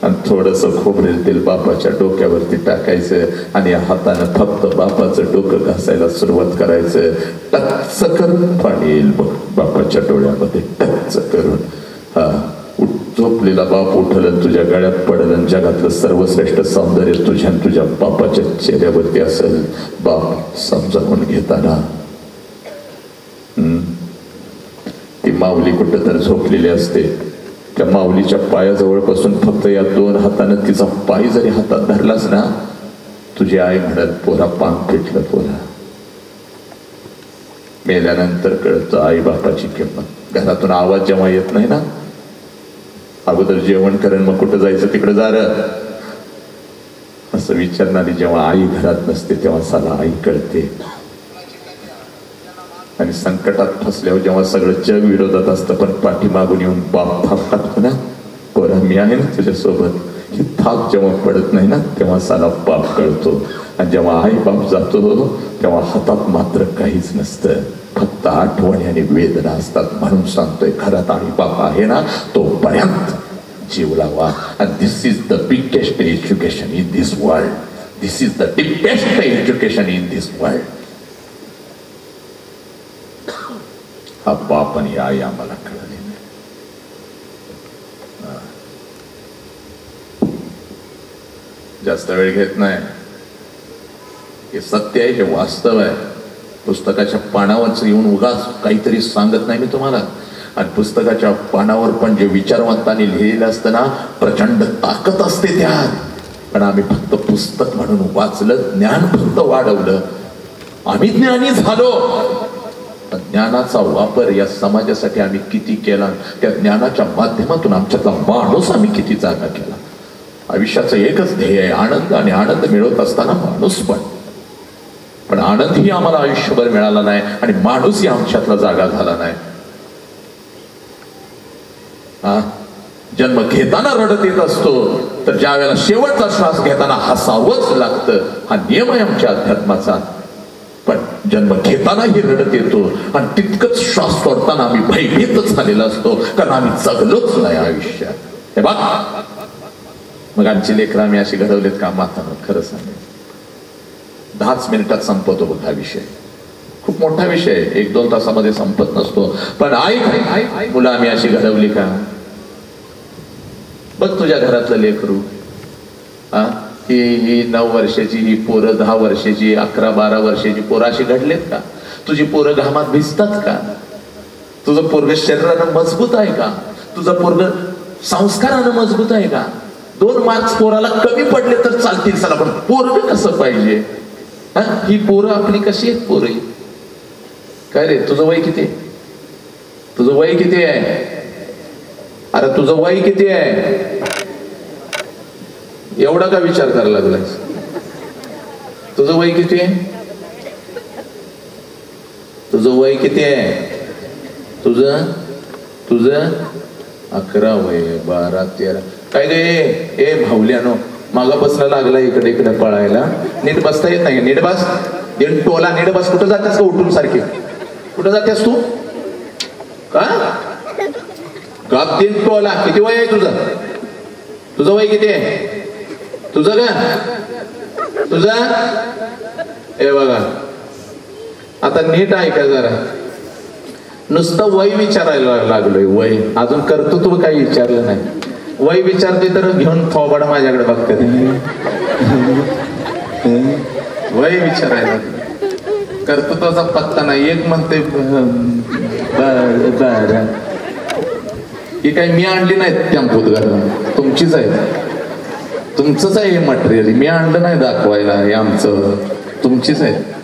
आणि थोडस खोबरेल तेल बापाच्या डोक्यावरती टाकायचं आणि या हातानं फक्त बापाचं डोकं घासायला सुरुवात करायचं. टच्च करून पाणी येईल बघ बापाच्या डोळ्यामध्ये, टच्च करून. झोपलेला बाप उठल, तुझ्या गळ्यात पडल, जगातलं सर्वश्रेष्ठ सौंदर्य तुझ्या बापाच्या चेहऱ्यावरती असेल. बाप समजावून घेताना ती माऊली कुठं तर झोपलेली असते. त्या माऊलीच्या पायाजवळ बसून फक्त या 2 हातानं तिचा पाय जरी हातात धरलास ना, तुझी आई म्हणत, पोरा पान पेटलं पोरा. मेल्यानंतर कळतं आई बापाची किंमत. घरातून आवाज जेव्हा येत नाही ना, अगोदर जेवण करेन मग कुठं जायचं तिकडे जा र असं विचारणारी जेव्हा आई घरात नसते तेव्हा साला आई कळते. आणि संकटात फसल्यावर जेव्हा सगळं जग विरोधात असतं पण पाठीमागून येऊन बाप थाप टाकतो ना, पोरा मी आहे ना तुझ्यासोबत, ही थाप जेव्हा पडत नाही ना तेव्हा साला बाप कळतो. आणि जेव्हा आई बाप जातो तेव्हा हातात मात्र काहीच नसतं, फक्त आठवणी आणि वेदना असतात. म्हणून सांगतोय, घरात आई बाप आहे ना तोपर्यंत जीव लावा. And this is the biggest education in this world. This is the deepest education in this world. हा बाप आणि आई आम्हाला कळले नाही. जास्त वेळ घेत नाही. हे सत्य आहे, हे वास्तव आहे. पुस्तकाच्या पानावरच येऊन उगाच काहीतरी सांगत नाही मी तुम्हाला. आणि पुस्तकाच्या पानावर पण जे विचारवंतांनी लिहिलेलं असतं ना, प्रचंड ताकद असते त्यात. पण आम्ही फक्त पुस्तक म्हणून वाचलं, ज्ञान फक्त वाढवलं. आम्ही ज्ञानी झालो, ज्ञानाचा वापर या समाजासाठी आम्ही किती केला, त्या ज्ञानाच्या माध्यमातून आमच्यातला माणूस आम्ही किती जागा केला. आयुष्याचं एकच ध्येय आहे आनंद, आणि आनंद मिळवत असताना माणूस पण आनंदही आम्हाला आयुष्यभर मिळाला नाही आणि माणूसही आमच्यातला जागा झाला नाही. जन्म घेताना रडत येत असतो, तर ज्या वेळेला शेवटचा श्वास घेताना हसावंच लागतं. हा नियम आहे आमच्या अध्यात्माचा. पण जन्म घेतानाही रडत येतो आणि तितकंच श्वास सोडताना आम्ही भयभीतच झालेला असतो, कारण आम्ही जगलोच नाही आयुष्यात. हे बघ, मग आमची लेकरं आम्ही अशी घडवलेत का? मातानं खरं सांगेल 10 मिनिटात संपवतो बघ हा विषय. खूप मोठा विषय, 1-2 तासामध्ये संपत नसतो. पण आई मुलं आम्ही अशी घडवली का? बघ तुझ्या घरातलं लेकरू, ही 9 वर्षाची, ही पोरं 10 वर्षाची, 11-12 वर्षाची पोरं अशी घडलेत का? तुझी पोरं घामात भिजतात का? तुझं पोरग शरीरानं मजबूत आहे का? तुझं पोरग संस्कारानं मजबूत आहे का? 2 मार्क्स पोराला कमी पडले तर चालतील, चला, पण पोरग कसं पाहिजे? ही पोरं आपली कशी आहेत पोरं? काय रे, तुझं वय किती? तुझं वय किती आहे? अरे तुझं वय किती आहे? एवढा का विचार करायला लागलास? तुझं वय किती आहे? तुझं वय किती आहे? तुझं 11 वय, 12, 13. काय गे ए भावल्यानो, मागा बसला लागला इकडे इकडे पळायला. नीट बसता येत नाही? नीट बस. टोला नीट बस. कुठं जातेस का उठून सारखी? कुठं जातेस तू? का गाप दिन टोला? किती वय आहे तुझं? तुझं वय किती आहे? तुझं का? तुझं? ए बघा, आता नीट ऐका जरा. नुसतं वय विचारायला लागलोय. वय अजून कर्तृत्व काही विचारलं नाही. वय विचारते तर घेऊन थोबाड माझ्याकडे बघते. वय विचारायला कर्तृत्वाचा पत्ता नाही. एक म्हणते बरं, ही काही मी आणली नाहीत टेम्पोत घरात, तुमचीच आहे, तुमचंच आहे हे मटेरियल. मी आणलं नाही दाखवायला, हे आमचं, तुमचीच आहे.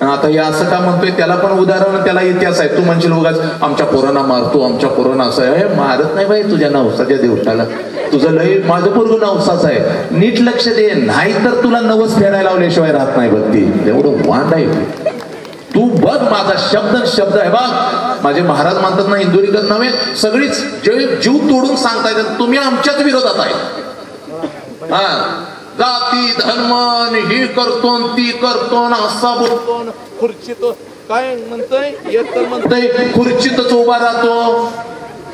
आता हे असं का म्हणतोय? त्याला पण उदाहरण, त्याला इतिहास आहे. तू म्हणशील उगाच आमच्या पोरांना मारतो, आमच्या पोरांना असं आहे. मारत नाही बाई तुझ्या नवसाच्या देवताला. तुझं लय, माझं पोरगं नवसाच आहे. नीट लक्ष दे, नाही तर तुला नवस फेडायला लावल्याशिवाय राहत नाही बघ. ती एवढं वांड आहे तू. बघ माझा शब्द आहे बघ. माझे महाराज म्हणतात ना, इंदुरीकर नव्हे, सगळीच जीव तोडून सांगतायत तुम्ही आमच्याच विरोधात आहे. जाती धर्म ही करतो ती करतो, असा बोलतो, खुर्चीत काय म्हणतोय, एक तर म्हणतोय खुर्चीतच उभा राहतो.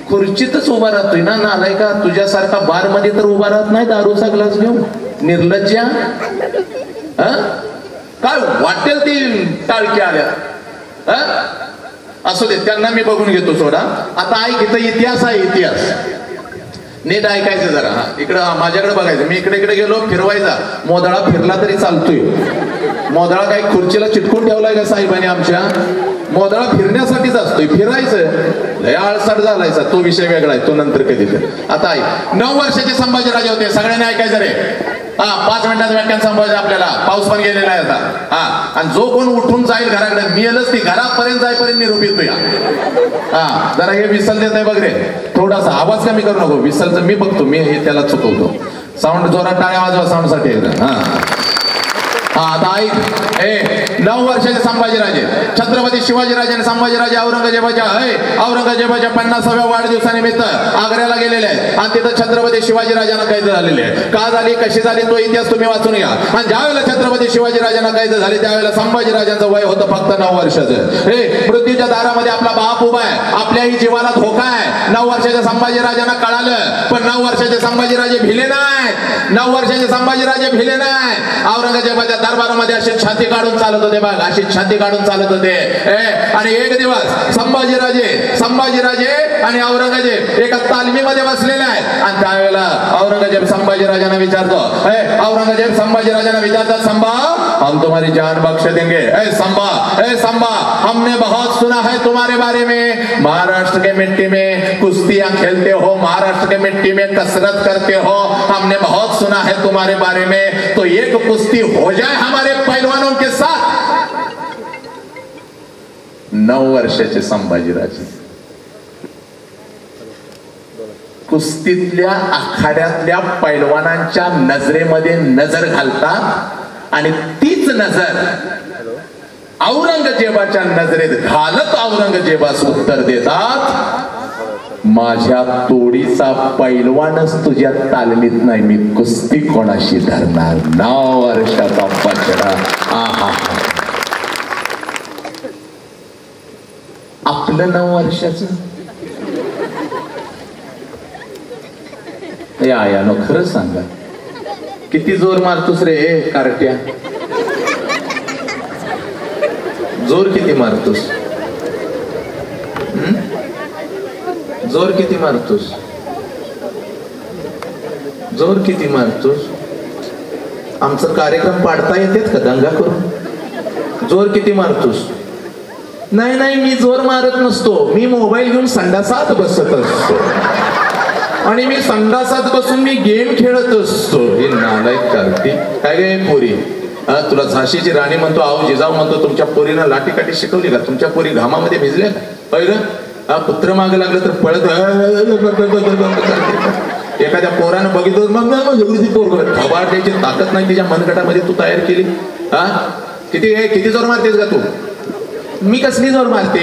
खुर्चीतच उभा राहतोय ना नालाय का? तुझ्यासारखा बार मध्ये तर उभा राहत नाही दारूचा ग्लास घेऊन. निर्लज्जा. काय वाटेल ती टाळकी आल्या. असू दे, त्यांना मी बघून घेतो सोडा. आता ऐक, इथं इतिहास आहे. इतिहास नीट ऐकायचं जरा. इकडं माझ्याकडे बघायचं. मी इकडे इकडे गेलो, फिरवायचा. मोदळा फिरला तरी चालतोय. मोदळा काही खुर्चीला चिटकून ठेवलाय का साहेबांनी आमच्या? मोदळा फिरण्यासाठीच असतोय, फिरायचं. लय आळसाट झालायचा, तो विषय वेगळा आहे, तो नंतर कधी. आता ऐक, 9 वर्षाचे संभाजीराजे होते. सगळ्यांनी ऐकायचं रे. 5 मिनिटाचं व्याख्यान संभाजी. आपल्याला पाऊस पण गेलेला आहे आता. आणि जो कोण उठून जाईल घराकडे, मिळेलच ती घरापर्यंत जाईपर्यंत निरोप येतो या. जरा हे विसल देत आहे बघ रे. थोडासा आवाज कमी करू नको. विसलचं मी बघतो, मी हे त्याला चुकवतो. साऊंड जोरात टाळ्या वाजवा साऊंड साठी एकदा. आता ऐक, 9 वर्षाचे संभाजीराजे, छत्रपती शिवाजीराजे संभाजीराजे औरंगजेबाच्या 50व्या वाढदिवसानिमित्त आग्र्याला गेलेले आहेत. आणि तिथं छत्रपती शिवाजीराजांना कैद झालेले आहे. का झाली, कशी झाली, तो इतिहास तुम्ही वाचून घ्या. आणि ज्यावेळेला छत्रपती शिवाजीराजांना कैद झाले, त्यावेळेला संभाजीराजांचं वय होतं फक्त 9 वर्षाचं. मृत्यूच्या दारामध्ये आपला बाप उभा आहे, आपल्याही जीवाला धोका आहे. 9 वर्षाच्या संभाजीराजांना कळालं, पण 9 वर्षाचे संभाजीराजे भिले नाहीत. 9 वर्षाचे संभाजीराजे भिले नाहीत. औरंगजेबाच्या दरबारामध्ये अशी छाती काढून चालत होते बघ, अशी छाती काढून चालत होते. आणि एक दिवस संभाजीराजे आणि औरंगजेब एका तालमीमध्ये बसलेले आहेत. आणि त्यावेळेला औरंगजेब संभाजीराजांना विचारतो, औरंगजेब संभाजीराजांना विचारतात, संभा हम तुम्हारी जान बख्श देंगे. संभा हमने बहुत सुना है तुम्हारे बारे में. महाराष्ट्र के मिट्टी में कुश्तियां खेलते हो, महाराष्ट्र के मिट्टी में कसरत करते हो, हमने बहुत सुना है तुम्हारे बारे में. तो एक कुश्ती हो जाए हमारे पहलवानों के साथ. 9 वर्षाचे संभाजीराजे कुस्तीतल्या आखाड्यातल्या पैलवानांच्या नजरेमध्ये नजर घालतात आणि तीच नजर औरंगजेबाच्या नजरेत घालत औरंगजेबास उत्तर देतात, माझ्या तोडीचा पैलवानच तुझ्या तालमीत नाही, मी कुस्ती कोणाशी धरणार. 9 वर्षाचा बछडा. आहा, आपलं 9 वर्षाचं या नो खरं सांगा, किती जोर मारतोस रे कारट्या? जोर किती मारतोस? जोर किती मारतोस? जोर किती मारतोस? आमचा कार्यक्रम पाडता येतेत का दंगा करून? जोर किती मारतोस? नाही मी जोर मारत नसतो, मी मोबाईल घेऊन संडासात बसत असतो आणि मी संडासात बसून मी गेम खेळत असतो. हे नालायक करते काय गे पोरी? तुला झाशीची राणी म्हणतो, आऊ जिजाऊ म्हणतो, तुमच्या पोरीनं लाठीकाठी शिकवली का? तुमच्या पोरी घामामध्ये भिजल्या का? पुत्र मागे लागलं तर पळत एखाद्या पोरानं बघितलं मग थोबाड द्यायची ताकद नाही तिच्या मनगटामध्ये तू तयार केली. किती जोर मारतेस का तू? मी कसली जोर मारते?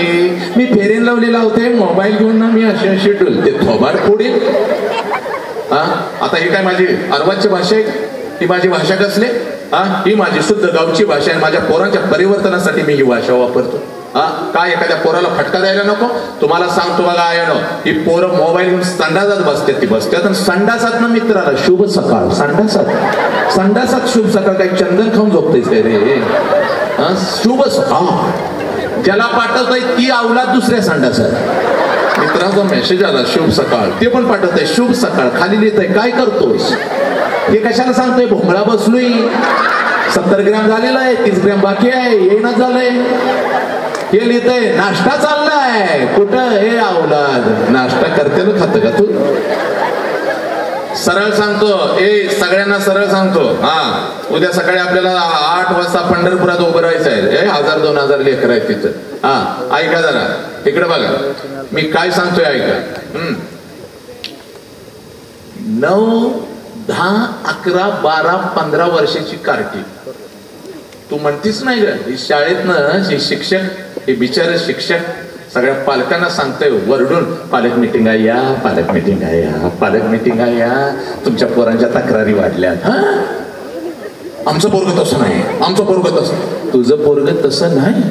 मी फेरेन लावली लावते, मोबाईल घेऊन ना मी अशी डुलते, थोबाड फोडे. आता ही काय माझी अर्वाच्य भाषा आहे? ही माझी भाषा कसली? ही माझी शुद्ध गावची भाषा आहे. माझ्या पोरांच्या परिवर्तनासाठी मी ही भाषा वापरतो. काय एखाद्या पोराला फटका द्यायला नको? तुम्हाला सांगतो बघा आयनो, ही पोरं मोबाईल घेऊन संडासात बसतात, ती बसतात आणि संडासात ना मित्राला शुभ सकाळ. संडासात शुभ सकाळ काय चंदन खाऊन झोपतेस काय रे? शुभ सकाळ ज्याला पाठवताय ती अवलाद दुसऱ्या संडासात. मित्राचा मेसेज आला शुभ सकाळ, ते पण पाठवत आहे शुभ सकाळ, खाली लिहित आहे काय करतोस? हे कशाला सांगतोय? भोंगळा बसलोय, 70 ग्रॅम झालेला आहे, 30 ग्रॅम बाकी आहे, येणं झालंय. हे लिहितंय नाश्ता चाललाय. कुठं? हे अवलाद नाश्ता करते ना, खात का तू? सरळ सांगतो, सगळ्यांना सरळ सांगतो, उद्या सकाळी आपल्याला 8 वाजता पंढरपुरात उभं राहायचं आहे. 1000-2000 लेकर आहेत तिथं. ऐका जरा, इकडे बघा मी काय सांगतोय, ऐका. 9, 10, 11, 12, 15 वर्षाची कार्टी तू म्हणतीस नाही ग? ही शाळेतनं हे शिक्षक, हे बिचारे शिक्षक सगळ्या पालकांना सांगतोय वरडून, पालक मिटिंग आहे या, पालक मिटिंग आहे या, पालक मिटिंग आहे या, तुमच्या पोरांच्या तक्रारी वाढल्यात. आमचं पोरग तसं नाही, आमचं पोरग तसं. तुझं पोरग तसं नाही,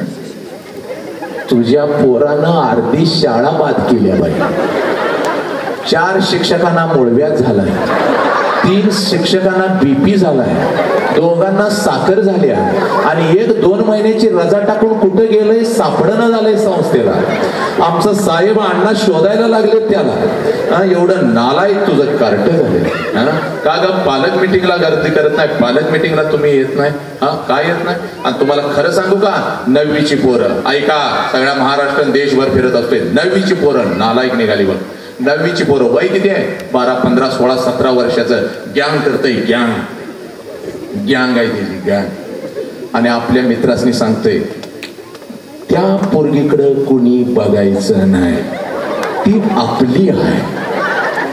तुझ्या पोरानं अर्धी शाळा बाद केल्या बाई. 4 शिक्षकांना मुळव्याध झालाय, 3 शिक्षकांना BP झालाय, 2घांना साखर झाल्या आणि 1-2 महिन्याची रजा टाकून कुठे गेलंय सापडणं झालंय संस्थेला. आमचं साहेब अण्णा शोधायला लागले त्याला. एवढं नालायक तुझं कार्ट झालंय. का ग पालक मिटिंगला गर्दी करत नाही? पालक मिटिंगला तुम्ही येत नाही? काय येत नाही? आणि तुम्हाला खरं सांगू का, 9वीची पोरं ऐका, सगळ्या महाराष्ट्र देशभर फिरत असते, 9वीची पोरं नालायक निघाली बघ. 9वीची पोरं वय किती आहे? 12, 15, 16, 17 वर्षाचं. गँग करतय, गँग आहे त्याची गँग. आणि आपल्या मित्रांनी सांगतोय त्या पोरगीकडं कोणी बघायचं नाही, ती आपली आहे,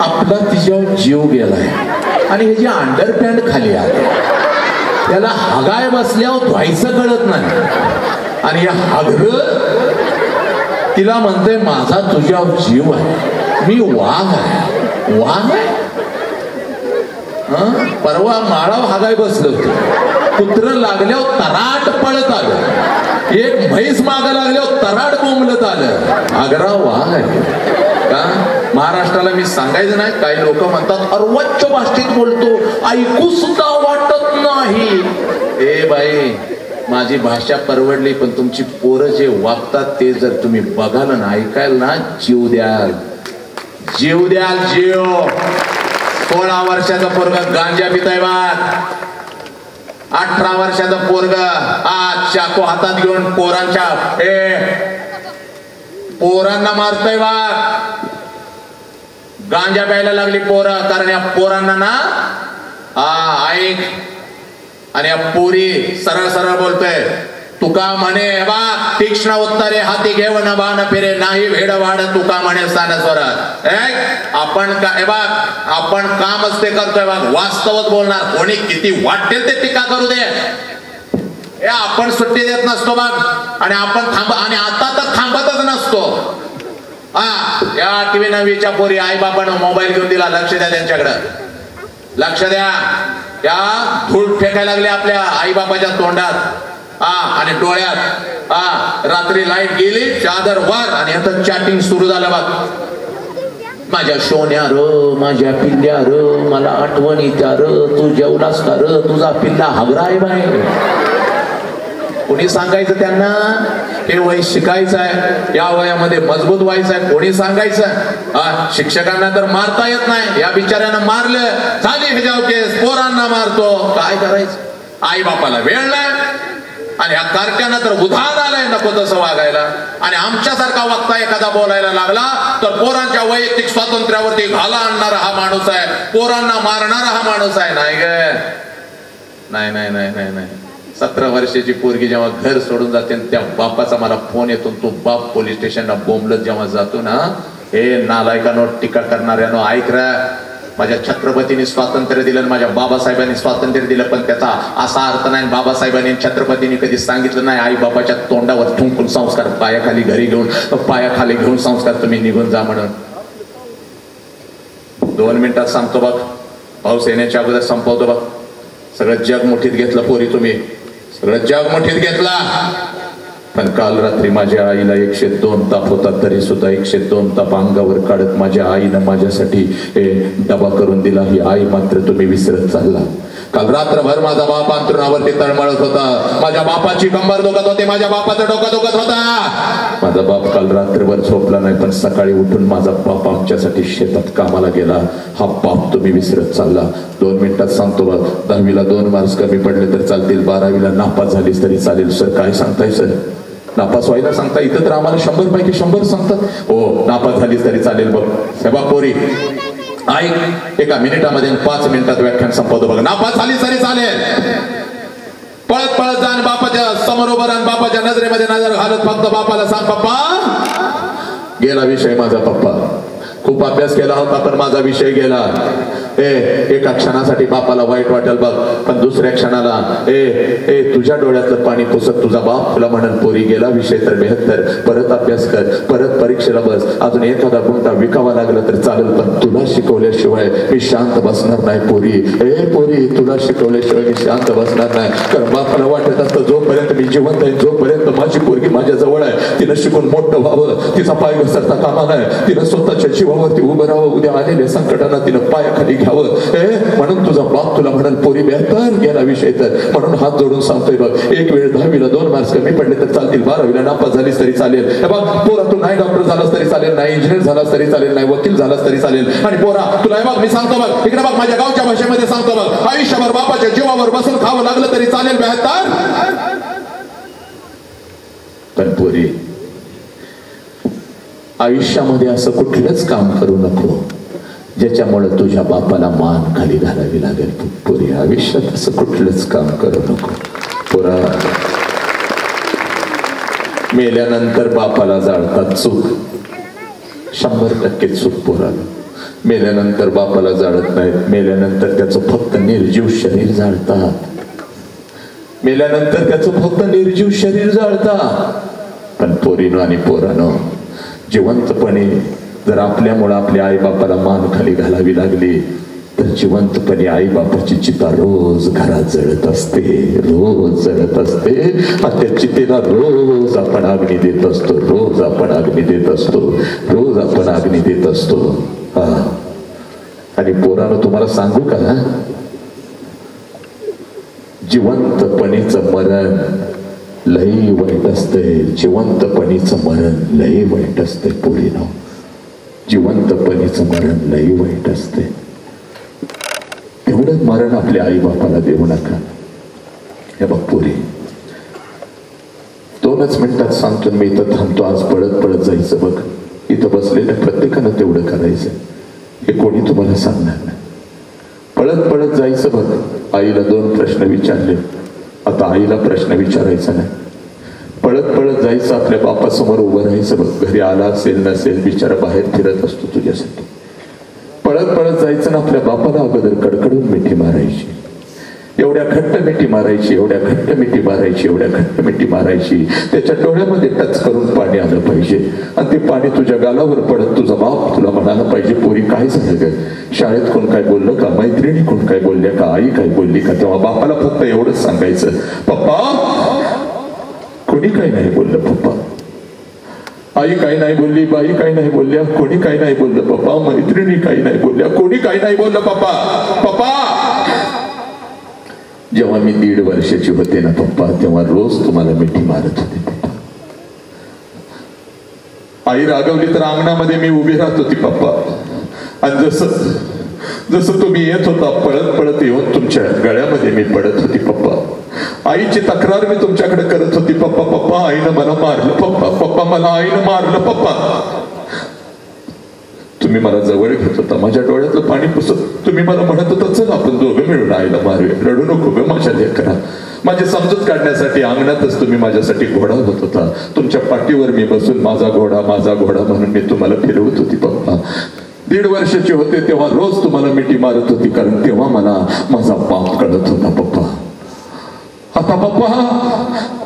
आपला तिच्यावर जीव गेलाय. आणि ह्याची अंडरपॅन्ट खाली आहे, त्याला हागाय बसल्यावर धुवायचं कळत नाही. आणि या हागर तिला म्हणतोय माझा तुझ्यावर जीव आहे, मी वाघ आहे. वाघ आहे? परवा माळाव हागाय बसलं होतं, कुत्र लागल्यावर तराट पळत आलं, एक म्हैस माग लागल्यावर तराट बोंबलत आलं. आग्रा वाघ आहे का? महाराष्ट्राला मी सांगायचं नाही, काही लोक म्हणतात अर्वाच्य भाषेत बोलतो, ऐकू सुद्धा वाटत नाही. ए बाई, माझी भाषा परवडली, पण तुमची पोरं जे वागतात ते जर तुम्ही बघाल ना, ऐकायला ना, जीव द्याल, जीव द्याल, जीव. 16 वर्षाचा पोरगा गांजा पिताय बाग, 18 वर्षाचा पोरगा आज चाकू हातात घेऊन पोरांना मारतोय बाग. गांजा प्यायला लागली पोरं, कारण या पोरांना ना ऐक. आणि या पोरी सरळ सरळ बोलतोय, तुका म्हणे बा तीक्ष्ण उत्तरे हाती घेऊन बाण फिरे नाही भेड वाढ तुका म्हणे स्थान स्वरात. आपण काय बा आपण कामच ते करतोय बा, वास्तवच बोलणार. कोणी किती वाटेल ते टीका करू दे, आपण सुट्टी देत नसतो बघ. आणि आपण आणि आता तर थांबतच नसतो. या टीव्ही 9वीच्या पोरी आई बाबानं मोबाईल घेऊन दिला, लक्ष द्या त्यांच्याकडे, लक्ष द्या. या धूळ फेकायला लागले आपल्या आई बाबाच्या तोंडात आणि डोळ्यात. रात्री लाईट गेली, चादर वर आणि आता चॅटिंग सुरू झालं बघ. माझ्या सोन्या र, माझ्या पिल्ल्या र, मला आठवण येत्या र, तू जेवलास का र, तुझा पिल्ला हागरा आहे बाहेर. कोणी सांगायचं त्यांना हे वय शिकायचं आहे, या वयामध्ये मजबूत व्हायचं आहे. कोणी सांगायचं? शिक्षकांना तर मारता येत नाही, या बिचाऱ्यांना मारलं झाली ह्याच्यावर केस, पोरांना मारतो. काय करायचं? आई बापाला वेळ नाही आणि ह्या कारट्यांना तर उधाण आलंय नको तसं वागायला. आणि आमच्यासारखा वक्ता एखादा बोलायला लागला तर पोरांच्या वैयक्तिक स्वातंत्र्यावरती घाला आणणारा हा माणूस आहे, पोरांना मारणारा हा माणूस आहे. नाही ग, नाही नाही नाही नाही नाही. 17 वर्षाची पोरगी जेव्हा घर सोडून जाते त्या बापाचा मला फोन येतो, तो बाप पोलीस स्टेशनला बोंबलत जेव्हा जातो ना, हे नालायकांवर टीका करणाऱ्यानो ऐक रे, माझ्या छत्रपतींनी स्वातंत्र्य दिलं, माझ्या बाबासाहेबांनी स्वातंत्र्य दिलं, पण त्याचा असा अर्थ नाही बाबासाहेबांनी छत्रपतींनी कधी सांगितलं नाही आई बाबाच्या तोंडावर ठुंकून संस्कार पायाखाली घरी घेऊन पायाखाली घेऊन संस्कार तुम्ही निघून जा म्हणून. 2 मिनिटात सांगतो बघ, पाऊस येण्याच्या अगोदर संपवतो बघ. सगळं जग मुठीत घेतलं पोरी, तुम्ही सगळं जग मुठीत घेतला. पण काल रात्री माझ्या आईला 102 ताप होता, तरी सुद्धा 102 ताप अंगावर काढत माझ्या आईनं माझ्यासाठी डबा करून दिला. ही आई मात्र तुम्ही विसरत चालला. काल रात्रभर माझा बाप अंतरुणावरती तळमळत होता, माझ्या बापाची कंबर दुखत होती, माझ्या बापाचं डोकं दुखत होता. माझा बाप काल रात्रभर झोपला नाही, पण सकाळी उठून माझा बाप आमच्यासाठी शेतात कामाला गेला. हा बाप तुम्ही विसरत चालला. 2 मिनिटात सांगतो बघ, 10वीला 2 मार्क्स कमी पडले तर चालतील, 12वीला नापास झालीस तरी चालेल. सर काय सांगताय सर? नापास व्हायला सांगता? इथं तर आम्हाला 100 पैकी 100 सांगतात. हो, नापास झालीस तरी चालेल बघ. हे बघ पोरी, ऐक, 1 मिनिटामध्ये 5 मिनिटात व्याख्यान संपवतो बघ. नापास झाली तरी चालेल, पळत पळत जा आणि बापाच्या समोर उभं राहा, बापाच्या नजरेमध्ये नजर घालत फक्त बापाला सांग, पप्पा गेला विषय माझा, पप्पा खूप अभ्यास केला होता पण माझा विषय गेला. एका क्षणासाठी बापाला वाईट वाटेल बघ, पण दुसऱ्या क्षणाला तुझ्या डोळ्यातलं पाणी पुसत तुझा बाप तुला म्हणेल, पोरी गेला विषय तर 72, परत अभ्यास कर, परत परीक्षेला बस, अजून एखादा गुंठा विकावा लागला तर चालेल, पण तुला शिकवल्याशिवाय मी शांत बसणार नाही पोरी. पोरी तुला शिकवल्याशिवाय मी शांत बसणार नाही. कारण बापाला वाटत असतं जोपर्यंत मी जिवंत आहे, जोपर्यंत माझी पोरगी माझ्या जवळ आहे, तिनं शिकून मोठं व्हावं, तिचा पाय घसरता कामा नये, तिनं स्वतःच्या जीवावरती उभं राहावं, उद्या आलेल्या संकटांना तिनं पायाखाली घ्यावं. म्हणून तुझा बाप तुला म्हणाल, पोरी बेहतर गेला विषय तर. म्हणून हात जोडून सांगतोय बघ, एक वेळ 10वीला 2 मार्क्स कमी पडले तर चालतील, 12वीला नापास झालीस तरी चालेल. बघ पोरा, तू नाही डॉक्टर झालास तरी चालेल, नाही इंजिनियर झालास तरी चालेल, नाही वकील झालास तरी चालेल. आणि पोरा तुला बघ मी सांगतो बघ, इकडे बघ माझ्या गावच्या भाषेमध्ये सांगतो बघ, आयुष्यभर बापाच्या जीवावर बसून खावं लागलं तरी चालेल 72. पण पोरी, आयुष्यामध्ये असं कुठलंच काम करू नको ज्याच्यामुळे तुझ्या बापाला मान खाली घालावी लागेल. पोरी, आयुष्यात असं कुठलंच काम करू नको. पोरा, मेल्यानंतर बापाला जाळतात, चूक 100% चूक. पोरा, मेल्यानंतर बापाला जाळत नाहीत, मेल्यानंतर त्याचं फक्त निर्जीव शरीर जाळतात. मेल्यानंतर त्याचं फक्त निर्जीव शरीर जाळतात. पण पोरीनो आणि पोरानो, जिवंतपणे जर आपल्यामुळे आपल्या आई बापाला मान खाली घालावी लागली तर जिवंतपणे आई बापाची चिता रोज घरात जळत असते, रोज जळत असते. आणि त्या चितेला रोज आपण अग्नी देत असतो, रोज आपण अग्नी देत असतो, रोज आपण अग्नी देत असतो. आणि पोरानं तुम्हाला सांगू का, जिवंतपणीचं मरण लई वाईट असते. जिवंतपणीचं मरण लई वाईट असते पोरीनो, जिवंतपणीचं मरण लई वाईट असते. एवढं मरण आपल्या आई बापाला देऊ नका. हे बघ पोरी, 2च मिनिटात सांगतो मी, इथं थांबतो. आज पळत पळत जायचं बघ, इथं बसलेल्या प्रत्येकानं तेवढं करायचं. हे कोणी तुम्हाला सांगणार नाही. पळत पळत जायचं बघ. आईला 2 प्रश्न विचारले, आता आईला प्रश्न विचारायचा नाही, पळत पळत जायचं, आपल्या बापासमोर उभं राहायचं बघ. घरी आला असेल नसेल बिचारा बाहेर फिरत असतो तुझ्यासाठी. पळत पळत जायचं ना आपल्या बापाला अगोदर कडकडून मिठी मारायची. एवढ्या घट्ट मिठी मारायची, एवढ्या घट्ट मिठी मारायची, एवढ्या घट्ट मिठी मारायची. त्याच्या डोळ्यामध्ये टच करून पाणी आलं पाहिजे आणि ते पाणी तुझ्या गालावर पडत तुझा बाप तुला म्हणाला पाहिजे, पोरी काय झालं ग? शाळेत कोण काय बोललं का? मैत्रिणी कोण काय बोलल्या का? आई काय बोलली का? तेव्हा बापाला फक्त एवढंच सांगायचं, पप्पा कोणी काही नाही बोललं पप्पा. आई काही नाही बोलली, बाई काही नाही बोलल्या, कोणी काही नाही बोललं पप्पा. मैत्रिणी काही नाही बोलल्या, कोणी काही नाही बोललं पप्पा. पप्पा जेव्हा मी 1.5 वर्षाची होते ना पप्पा, तेव्हा रोज तुम्हाला मिठी मारत होते पप्पा. आई रागवली तर अंगणामध्ये मी उभी राहत होती पप्पा. आणि जसं तुम्ही येत होता पळत पळत येऊन तुमच्या गळ्यामध्ये मी पडत होती पप्पा. आईची तक्रार मी तुमच्याकडे करत होती पप्पा. पप्पा आईनं मला मारलं पप्पा. पप्पा मला आईनं मारलं पप्पा. तुम्ही मला जवळ घेत होता, माझ्या डोळ्यातलं पाणी पुसत तुम्ही मला म्हणत होता, चल आपण दोघं मिळून आईला मारूया, रडू नको ग माझ्या लेकरा. माझी समजूत काढण्यासाठी अंगणातच तुम्ही माझ्यासाठी घोडा होत होता. तुमच्या पाठीवर मी बसून माझा घोडा म्हणून मी तुम्हाला फिरवत होती पप्पा. 1.5 वर्षाचे होते तेव्हा रोज तुम्हाला मिठी मारत होती, कारण तेव्हा मला माझा बाप कळत होता पप्पा. आता पप्पा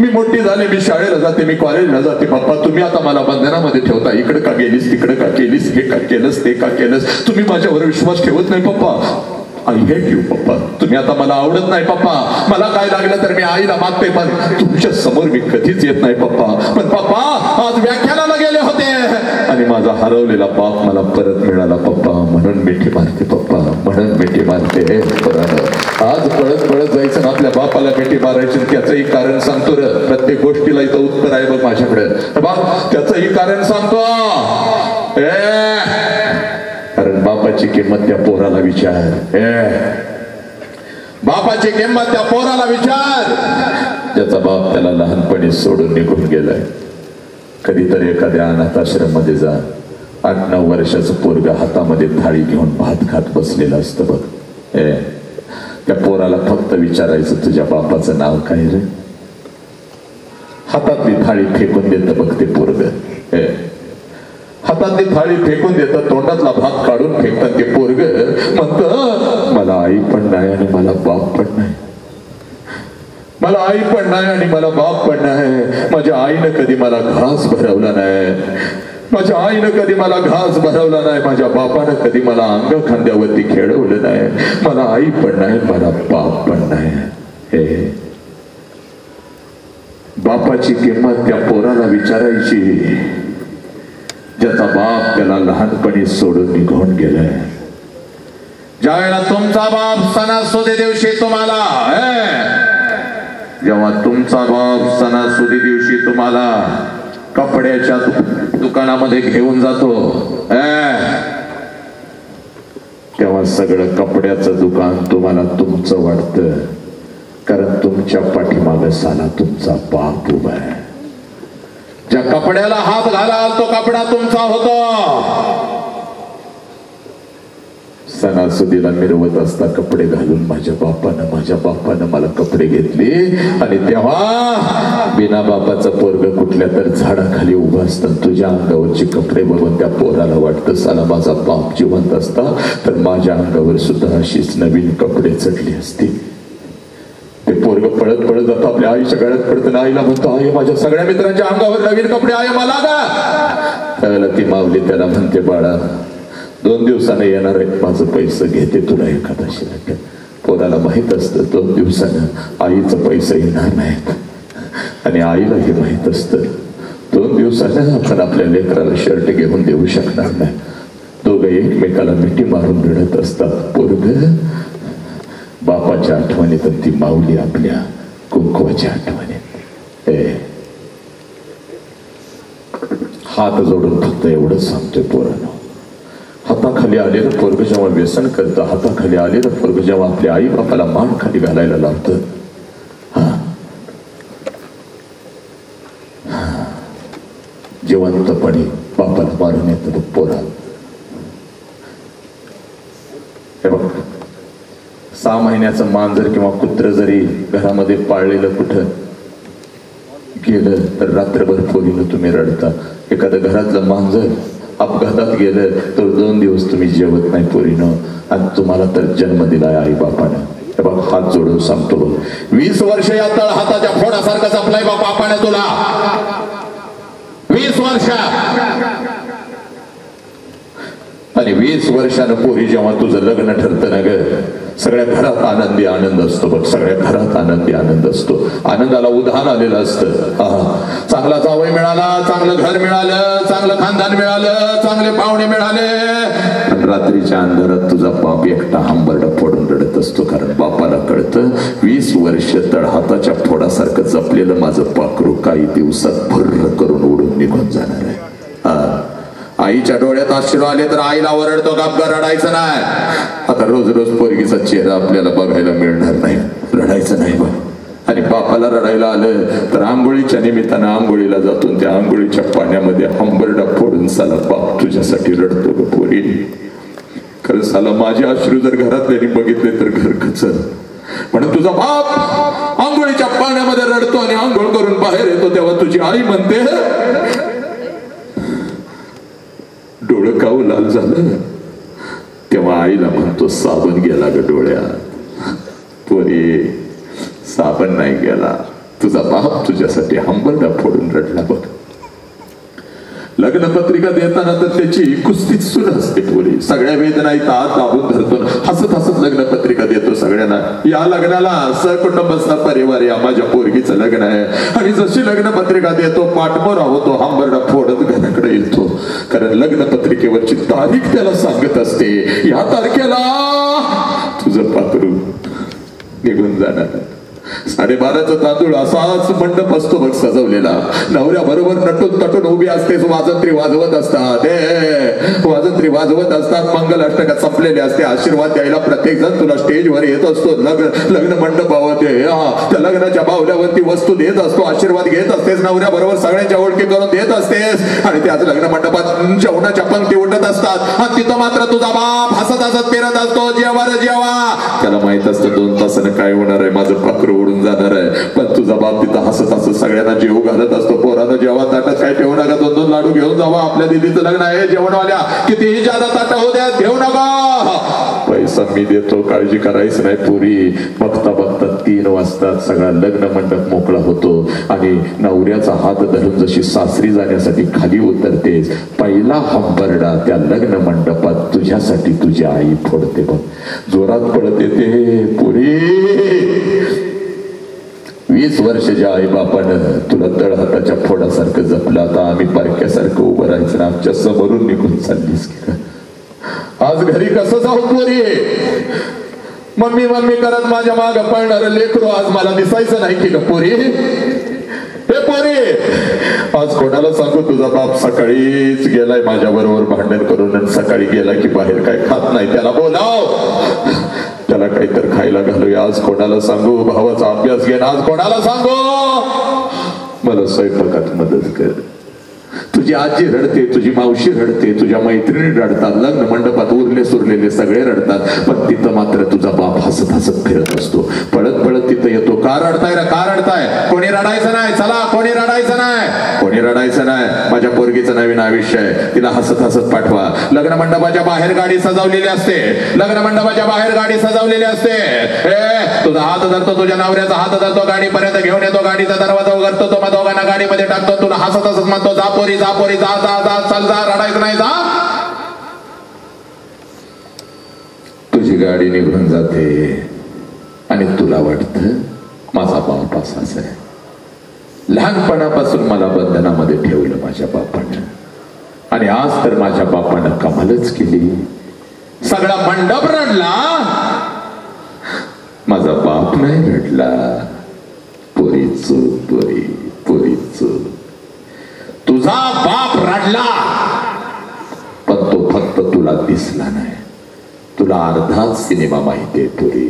मी मोठी झाले, मी शाळेला जाते, मी कॉलेजला जाते पप्पा. तुम्ही आता मला बंधनामध्ये ठेवता. इकडे का गेलीस, तिकडे का केलीस, हे का केलंस, ते का केलंस. तुम्ही माझ्यावर विश्वास ठेवत नाही पप्पा. आई हेट यू पप्पा. तुम्ही आता मला आवडत नाही पप्पा. मला काय लागलं तर मी आईला मागते, पण तुमच्या समोर मी कधीच येत नाही पप्पा. पण पप्पा आज व्याख्यानाला गेले होते आणि माझा हरवलेला बाप मला परत मिळाला पप्पा. म्हणून मिठी मारते पप्पा, म्हणून मिठी मारते. आज पळत पळत जायचं ना आपल्या बापाला मिठी मारायची. त्याचंही कारण सांगतो रे. प्रत्येक गोष्टीला इथं उत्तर आहे बघ माझ्याकडे. त्याचंही कारण सांगतो. कारण बापाची किंमत त्या पोराला विचार. बापाची किंमत त्या पोराला विचार, ज्याचा बाप त्याला लहानपणी सोडून निघून गेलाय. कधीतरी एखाद्या अनाथ आश्रम मध्ये जा, 8-9 वर्षाचं पोरग हातामध्ये थाळी घेऊन भात खात बसलेलं असतं बघ. त्या पोराला फक्त विचारायचं, तुझ्या बापाचं नाव काय रे? हातातली थाळी फेकून देतं बघ ते पोरग. हातातली थाळी फेकून देतं, तोंडातला भात काढून फेकतात. ते पोरग म्हणतं, मला आई पण नाही आणि मला बाप पण नाही. मला आई पण नाही आणि मला बाप पण नाही. माझ्या आईनं कधी मला घास भरवला नाही. माझ्या आईनं कधी मला घास भरवला नाही. माझ्या बापानं कधी मला अंग खांद्यावरती खेळवलं नाही. मला आई पण नाही, मला बाप पण नाही. हे बापाची किंमत त्या पोराला विचारायची, ज्याचा बाप त्याला लहानपणी सोडून निघून गेलाय. ज्यावेळेला तुमचा बाप सणासुदी दिवशी तुम्हाला, जेव्हा तुमचा बाप सणासुदी दिवशी तुम्हाला कपड्याच्या दुकानामध्ये घेऊन जातो, तेव्हा सगळं कपड्याचं दुकान तुम्हाला तुमचं वाटतं. कारण तुमच्या पाठीमागे साला तुमचा बाप उभा आहे. ज्या कपड्याला हात घालाल तो कपडा तुमचा होतो. सणासुदीला मिरवत असता कपडे घालून माझ्या बापानं मला कपडे घेतले. आणि तेव्हा बिना बापाचं पोरग कुठल्या तर झाडाखाली उभं असतं. तुझ्या अंगावरचे कपडे बघून त्या पोराला वाटतं, साला माझा बाप जिवंत असता तर माझ्या अंगावर सुद्धा अशीच नवीन कपडे चढली असती. ते पोरग पळत पळत जातं, आपल्या आईच्या गळ्यात पडतं. आईला म्हणतो, आई माझ्या सगळ्या मित्रांच्या अंगावर नवीन कपडे आहे, मला का? त्यावेळेला ती माऊली त्याला म्हणते, बाळा 2 दिवसाने येणार आहे, माझं पैसे घेते तुला एखादा शर्ट. पोराला माहित असतं 2 दिवसानं आईचं पैसे येणार नाहीत. आणि आईला हे माहित असतं 2 दिवसानं आपण आपल्या लेकराला शर्ट घेऊन देऊ शकणार नाही. दोघं एकमेकाला मिठी मारून रडत असतात. पोरग बापाच्या आठवणीत, ती माऊली आपल्या कुंकवाच्या आठवणीत. हात जोडून फक्त एवढंच सांगतोय पोरानं, हाताखाली आलेलं पोरग जेव्हा व्यसन करतं, हाताखाली आलेलं पोरग जेव्हा आपल्या आई बापाला मान खाली घालायला लावतं, जिवंतपणे बापाला मारून येतं बघ पोरा. हे बघ, 6 महिन्याचं मांजर किंवा कुत्र जरी घरामध्ये पाळलेलं कुठं गेलं तर रात्रभर पोरीनं तुम्ही रडता. एखादं घरातलं मांजर अपघातात गेलं तर 2 दिवस तुम्ही जेवत नाही पोरीनं. आणि तुम्हाला तर जन्म दिलाय आई बापानं. हात जोडून सांगतो, 20 वर्ष या तळ हाताच्या फोडासारखं जपलाय बापाने तुला. 20 वर्ष. आणि 20 वर्षानं पोरी जेव्हा तुझं लग्न ठरतं ना ग, सगळ्या घरात आनंदी आनंद असतो बघ. सगळ्या घरात आनंदी आनंद असतो. आनंदाला उधाण आलेलं असतं. चांगला जावई मिळाला, चांगलं घर मिळालं, चांगलं खानदान मिळालं, चांगले पाहुणे मिळाले. रात्रीच्या अंधारात तुझा बाप एकटा हंबरडा फोडून रडत असतो. कारण बापाला कळतं 20 वर्ष तळहाताच्या फोडासारखं जपलेलं माझं पाखरू काही दिवसात भर्र करून उडून निघून जाणार आहे. आईच्या डोळ्यात अश्रू आले तर आईला ओरडतो, गपगा रडायचं नाही. आता रोज रोज पोरगीचा चेहरा आपल्याला बघायला मिळणार नाही, रडायचं नाही बघ. आणि बापाला रडायला आलं तर आंघोळीच्या निमित्तानं आंघोळीला जातो. त्या आंघोळीच्या पाण्यामध्ये हंबरडा फोडून साला बाप तुझ्यासाठी रडतो ग पोरी. खरं साला माझे अश्रू जर घरातल्यानी बघितले तर घर खचल. म्हणून तुझा बाप आंघोळीच्या पाण्यामध्ये रडतो आणि आंघोळ करून बाहेर येतो तेव्हा तुझी आई म्हणते, डोळं काऊ लाल झालं. तेव्हा आईला म्हणतो, साबण गेला ग डोळ्यात. पोरी, साबण नाही गेला. तुझा बाप तुझ्यासाठी हंबरडा फोडून रडला बघ. लग्न पत्रिका देताना तर त्याची कुस्तीच सुरू असते पोरी. सगळ्या वेदनाईत आत दाबून धरतो, हसत हसत लग्न पत्रिका देतो सगळ्यांना. या लग्नाला सकुटुंब परिवार या माझ्या पोरगीचं लग्न आहे. आणि जशी लग्न पत्रिका देतो पाठमोरा होतो, हंबरडा फोडत घराकडे येतो. कारण लग्न पत्रिकेवरची तारीख त्याला सांगत असते, या तारखेला तुझं पाखरू निघून जाणार. 12:30चा तांदूळ असाच मंडप असतो बघ सजवलेला. नवऱ्या बरोबर नटून तटून उभी असते, वाजंत्री वाजवत असतात. वाजंत्री वाजवत असतात. मंगल अष्टका संपलेले असते. आशीर्वाद द्यायला प्रत्येक जण तुला स्टेजवर येत असतो. लग्न मंडपावरती त्या लग्नाच्या बावल्यावरती वस्तू देत असतो. आशीर्वाद घेत असतेस. नवऱ्या बरोबर सगळ्यांच्या ओळखी करून देत असतेस. आणि त्याच लग्न मंडपात जेवणाच्या पंक्ती उठत असतात. आणि तिथं मात्र तुझा बाप हसत हसत फिरत असतो, जेवा रे जेवा. त्याला माहित असतं 2 तासानं काय होणार आहे, माझं पाखरू उडून जाणार आहे. पण तुझा बाप तिथं हसत हसत सगळ्यांना जेवू घालत असतो. पोरानं जेव्हा ताटात काय ठेवू नका, 2-2 लाडू घेऊन जावा. आपल्या दिदीचं लग्न आहे, जेवणवाल्या कितीही जादा ताट होऊ द्या, घेऊ नका. पैसा मी देतो, काळजी करायचं नाही पुरी. बघता बघता 3 वाजता सगळा लग्न मंडप मोकळा होतो. आणि नवऱ्याचा हात धरून जशी सासरी जाण्यासाठी खाली उतरतेस, पहिला हंबरडा त्या लग्न मंडपात तुझ्यासाठी तुझी आई फोडते बघ. जोरात पडत येते पुरी. 20 वर्षाच्या आई बापानं तुला तळहाताच्या फोडासारखं जपलं. आता आम्ही पारख्यासारखं उभं राहायचं, आमच्या समोरून निघून चाललीस की आज घरी कसं जाऊ पोरी? मम्मी मम्मी करत माझ्या माग पळणार लेकरू आज मला दिसायचं नाही की ग पोरी? हे पोरी, आज कोणाला सांगू तुझा बाप सकाळीच गेलाय माझ्या बरोबर भांडण करून. आणि सकाळी गेला की बाहेर काय खात नाही, त्याला बोलाव, त्याला काहीतरी खायला घालूया. आज कोणाला सांगू? भावाचा अभ्यास घेणं आज कोणाला सांगू? मला स्वयंपाकात मदत कर. तुझी आजी रडते, तुझी मावशी रडते, तुझ्या मैत्रिणी रडतात, लग्न मंडपात उरले सुरलेले सगळे रडतात. पण तिथं मात्र तुझा बाप हसत हसत फिरत असतो. पळत पळत तिथं येतो. का रडताय रे? का रडताय? कोणी रडायचं नाही. चला, कोणी रडायचं नाही, कोणी रडायचं नाही. माझ्या पोरगीचं नवीन आयुष्य आहे, तिला हसत हसत पाठवा. लग्न मंडपाच्या बाहेर गाडी सजवलेली असते. लग्न मंडपाच्या बाहेर गाडी सजवलेली असते. तुझा हात धरतो, तुझ्या नवऱ्याचा हात धरतो, गाडीपर्यंत घेऊन येतो, गाडीचा दरवाजा उघडतो, तो मग दोघांना गाडीमध्ये टाकतो. तुला हसत हसत म्हणतो, जा पोरी, जा पोरी, जा जा जा, चल जा, रडायचं नाही, जा. तुझी गाडी निघून जाते आणि तुला वाटतं माझा बाप असाच आहे. लहानपणापासून मला बंधनामध्ये ठेवलं माझ्या बापानं. आणि आज तर माझ्या बापानं कमालच केली. सगळा मंडप रडला, माझा बाप नाही रडला. पोरी चूक, पोरी, पोरी चूक. तुझा बाप रडला, पण तो फक्त तुला दिसला नाही. तुला अर्धाच सिनेमा माहिती आहे पुरी.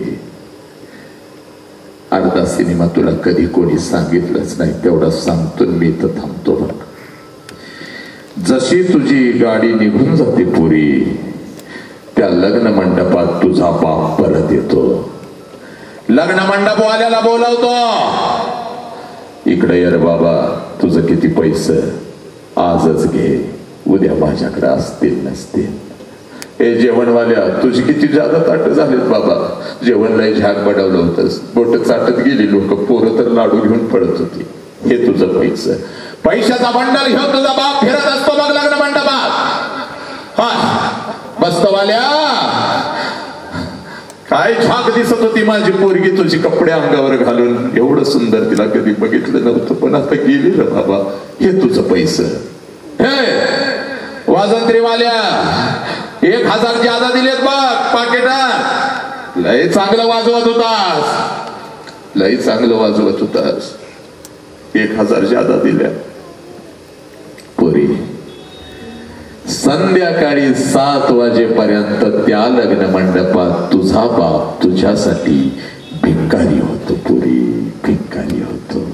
अर्धा सिनेमा तुला कधी कोणी सांगितलंच नाही, तेवढं सांगतो मी तर थांबतो बघ. जशी तुझी गाडी निघून जाते पुरी, त्या लग्न मंडपात तुझा बाप परत येतो. लग्न मंडपवाल्याला बोलवतो, इकडे ये रे बाबा, तुझं किती पैसे आजच घे, उद्या माझ्याकडे असतील नसतील. हे जेवणवाल्या, तुझी किती जादा ताट झालेत बाबा. जेवण लय झाक बनवलं होतंस, बोट चाटत गेली लोक, पोरं तर लाडू घेऊन पडत होती. हे तुझं पैसे, पैशाचा बंडल घेऊन तुझा बाप फिरत असतो बघ लग्न मंडपात. हा बस्तवाल्या, काय झाक दिसत होती माझी पोरगी तुझी कपडे अंगावर घालून. एवढं सुंदर तिला कधी बघितलं नव्हतं, पण आता गेली रे बाबा. हे तुझं पैसे. हे वाजंत्रीवाल्या, 1000 ज्यादा दिलेत बघ पाकिटात. लय चांगलं वाजवत होतास, लय चांगलं वाजवत होतास. 1000 ज्यादा दिल्या. पुरी संध्याकाळी 7 वाजेपर्यंत त्या लग्न मंडपात तुझा बाप तुझ्यासाठी भिकारी होतो. पुरी भिकारी होतो.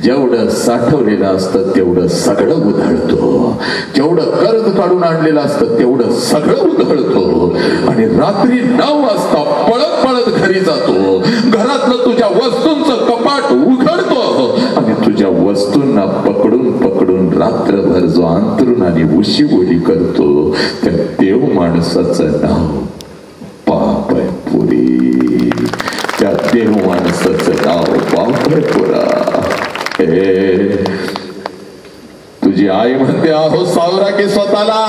जेवढं साठवलेलं असतं तेवढं सगळं उधळतो, जेवढं कर्ज काढून आणलेलं असतं तेवढं सगळं उधळतो. आणि रात्री 9 वाजता पळत पळत घरी जातो. घरातलं तुझ्या वस्तूंचं कपाट उघडतो आणि तुझ्या वस्तूंना पकडून पकडून रात्रभर जो अंतरून आणि उशीबोली करतो, त्या देव माणसाचं नाव पाप आहे. पुरी त्या देव माणसाचं नाव पाप आहे. पुरा तुझी आई म्हणते, आहो सावरा की स्वतःला.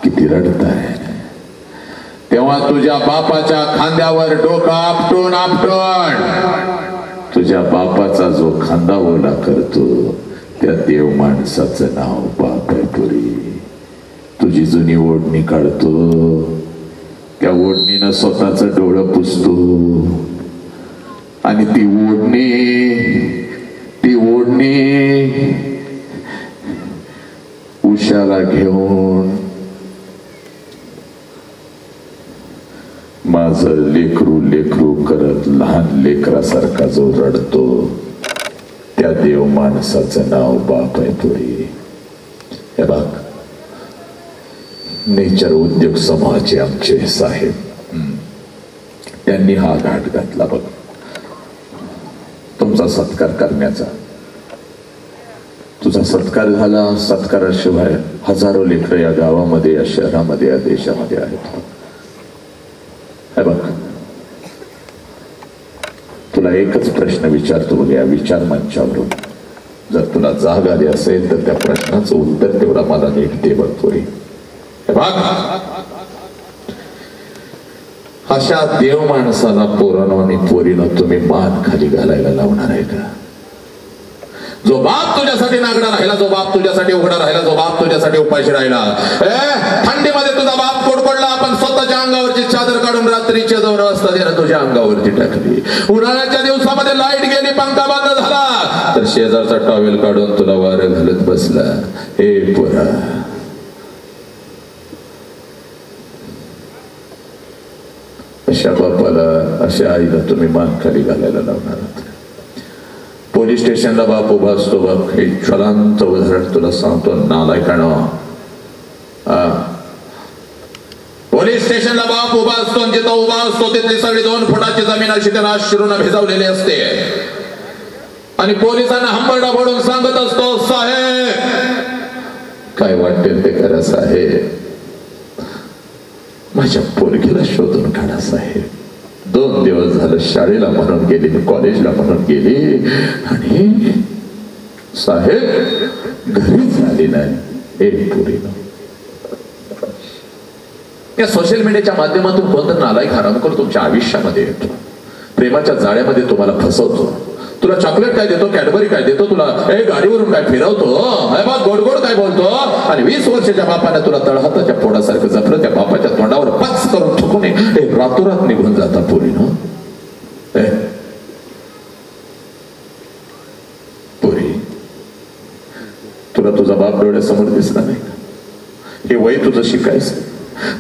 किती रडताय. तेव्हा तुझ्या बापाच्या खांद्यावर डोकं आपटून आपटून तुझ्या बापाचा जो खांदा ओला करतो, त्या देव माणसाचं नाव पाप आहे. पुरी तुझी जुनी ओढणी काढतो, त्या ओढणीनं स्वतःचं डोळं पुसतो आणि ती ओढणी उशाला घेऊन माझं लेकरू लेकरू करत लहान लेकरासारखा जो रडतो, त्या देव माणसाचं नाव बाप आहे. पुरी हे बघ, नेचर उद्योग समूहाचे आमचे साहेब, त्यांनी हा घाट घातला बघ तुमचा सत्कार करण्याचा. तुझा सत्कार झाला. सत्काराशिवाय हजारो लेकरं या गावामध्ये, या शहरामध्ये, या देशामध्ये आहेत. हे बघ, तुला एकच प्रश्न विचारतो बघ या विचार मंचावरून. जर तुला जाग आली असेल तर त्या प्रश्नाचं उत्तर तेवढा मला नीट दे बघ पुरी. हे बघ, अशा देव माणसाला पोरानं आणि पोरीनं तुम्ही मान खाली घालायला लावणार आहे का? जो बाप तुझ्यासाठी नागडा राहिला, जो बाप तुझ्यासाठी उघडा राहिला, जो बाप तुझ्यासाठी उपाशी राहिला. थंडीमध्ये तुझा बाप कोडकोडला, आपण स्वतःच्या अंगावरची चादर काढून रात्रीच्या 2 वाजता त्यानं तुझ्या अंगावरती टाकली. उन्हाळ्याच्या दिवसामध्ये लाईट गेली, पंखा बंद झाला, तर शेजारचा टॉवेल काढून तुला वारं घालत बसला. हे पोरा, अशा बापाला, अशा आईला तुम्ही मान खाली घालायला लावणार आहात. पोलीस स्टेशनला बाप उभा असतो बघ, हे ज्वलांत उदाहरण तुला सांगतो नालायकानं. पोलीस स्टेशनला बाप उभा असतो, जिथं उभा असतो तिथली सगळी 2 फुटाची जमीन अशी त्याला अश्रूनं भिजवलेली असते. आणि पोलिसांना हंबरडा फोडून सांगत असतो, साहेब काय वाटेल ते करा साहेब, माझ्या पोरगीला शोधून काढा साहेब. 2 दिवस झालं शाळेला म्हणून गेली, कॉलेजला म्हणून गेली आणि साहेब घरीच आली नाही. एक पुरीनं या सोशल मीडियाच्या माध्यमातून कोणतं नालायक हरामखोर तुमच्या आयुष्यामध्ये येतो, प्रेमाच्या जाळ्यामध्ये तुम्हाला फसवतो. तुला चॉकलेट काय देतो, कॅडबरी काय देतो, तुला गाडीवरून काय फिरवतो, गोड गोड काय बोलतो. आणि 20 वर्षाच्या बापाने तुला तळहाताच्या पोडासारखं जपलं, त्या बापाच्या तोंडावर पच करून ठोकून रातोरात निघून जाता पोरीनं. पोरी, तुला तुझा बाप डोळ्यासमोर दिसला नाही का? हे वय तुझं शिकायचं.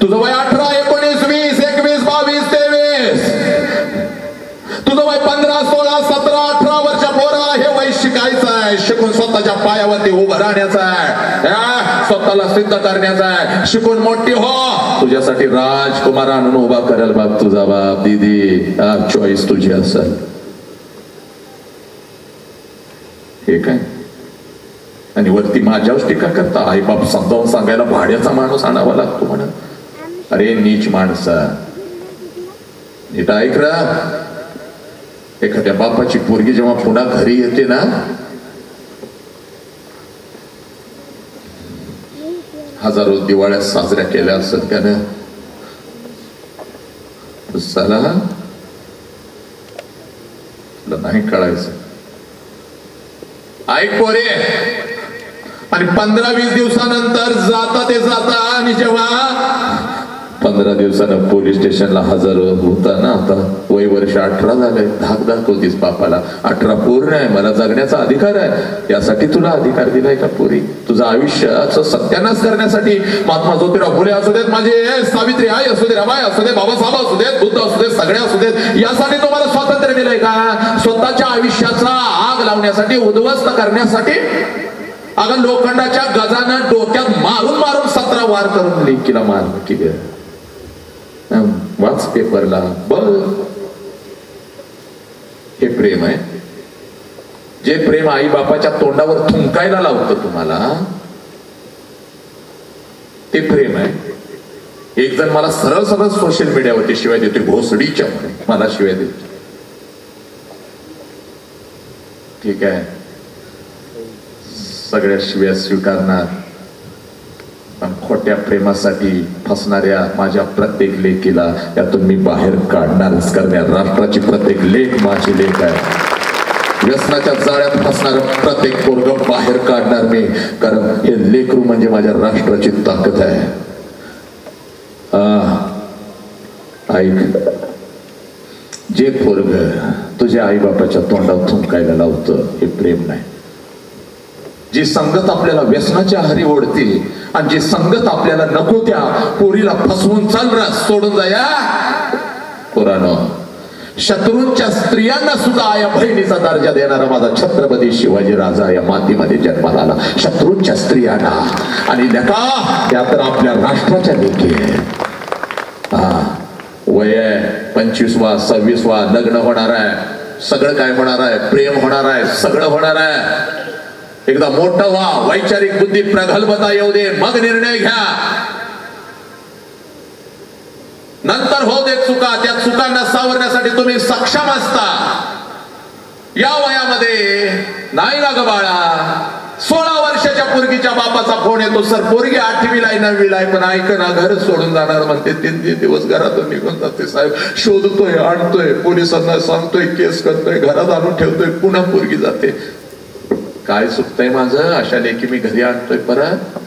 तुझं वय 18, 19, 20, 21, 22, 23. तुझं वय 15, 16, 17, 18 वर्ष पोरा. हे वय शिकायचं आहे. शिकून स्वतःच्या पायावरती उभं राहण्याचं आहे, स्वतःला सिद्ध करण्याचं आहे. शिकून मोठी हो, तुझ्यासाठी राजकुमार आणून उभा करेल बाप तुझा बाप. दीदी चॉईस तुझी असेल. हे काय? आणि वरती माझ्यावर टीका करता. आई बाप समजावून सांगायला भाड्याचा माणूस आणावा लागतो म्हणा. अरे नीच माणसा, नीट ऐक रा. एखाद्या बापाची पोरगी जेव्हा पुन्हा घरी येते ना, हजारो दिवाळ्या साजऱ्या केल्या असत का ना, साला तुला नाही कळायचं. ऐक पोरे, आणि 15-20 दिवसानंतर जाता ते जाता, आणि जेव्हा 15 दिवसानं पोलीस स्टेशनला हजर होता ना, आता वय वर्ष 18 झालंय, धाक दाखवतीस बापाला. 18 पूर्ण आहे, मला जगण्याचा अधिकार आहे. यासाठी तुला अधिकार दिलाय का पोरी? तुझं आयुष्याचं सत्यानाश करण्यासाठी महात्मा ज्योतिराव फुले असू देत, माझे सावित्री आई असू दे, रमाई असू दे, बाबासाहेब असू देत, बुद्ध असू देत, सगळे असू देत, यासाठी तुम्हाला स्वातंत्र्य दिलंय का? स्वतःच्या आयुष्याचा आग लावण्यासाठी, उद्ध्वस्त करण्यासाठी? अगं लोखंडाच्या गजानं डोक्यात मारून मारून 17 वार करून लेकीला मारलं की ग. वाच पेपरला बघ. हे प्रेम आहे? जे प्रेम आई बापाच्या तोंडावर थुंकायला लावतं तुम्हाला, ते प्रेम आहे? एक जण मला सरळ सरळ सोशल मीडियावरती शिवाय देते, घोसडीच्या म्हणे मला शिवाय देते. ठीक आहे, सगळ्या शिव्या स्वीकारणार, पण खोट्या प्रेमासाठी फसणाऱ्या माझ्या प्रत्येक लेकीला यातून मी बाहेर काढणारच. करण्या राष्ट्राची प्रत्येक लेक माझी लेक आहे. व्यसनाच्या जाळ्यात फसणार प्रत्येक पोरग बाहेर काढणार मी, कारण हे लेकरू म्हणजे माझ्या राष्ट्राची ताकद आहे. ऐक, जे पोरग तुझ्या आई बापाच्या तोंडात थुंकायला लावतं, हे प्रेम नाही. जी संगत आपल्याला व्यसनाच्या आहारी ओढते, आणि जी संगत आपल्याला नको त्या पोरीला फसवून चाल रा, सोडून जाया. पुरानो, शत्रूंच्या स्त्रियांना सुद्धा या बहिणीचा दर्जा देणारा माझा छत्रपती शिवाजी राजा या मातीमध्ये जन्माला आला. शत्रूंच्या स्त्रियांना. आणि लेका, त्या तर आपल्या राष्ट्राच्या लेकी आहेत. वय 25वा 26वा, लग्न होणार आहे, सगळं काय होणार आहे, प्रेम होणार आहे, सगळं होणार आहे. एकदा मोठं व्हा, वैचारिक बुद्धी प्रगल्भता येऊ दे, मग निर्णय घ्या. नंतर हो दे चुका, त्या चुकांना सावरण्यासाठी तुम्ही सक्षम असता. या वयामध्ये नाही ना ग बाळा. 16 वर्षाच्या पोरगीच्या बापाचा फोन येतो, सर पोरगी 8वीला आहे 9वीला आहे, पण ऐक ना घर सोडून जाणार म्हणते. 3 दिवस घरातून निघून जाते साहेब. शोधतोय, आणतोय, पोलिसांना सांगतोय, केस करतोय, घरात आणून ठेवतोय, पुन्हा पोरगी जाते. काय चुकतंय माझं? अशा लेकी मी घरी आणतोय परत.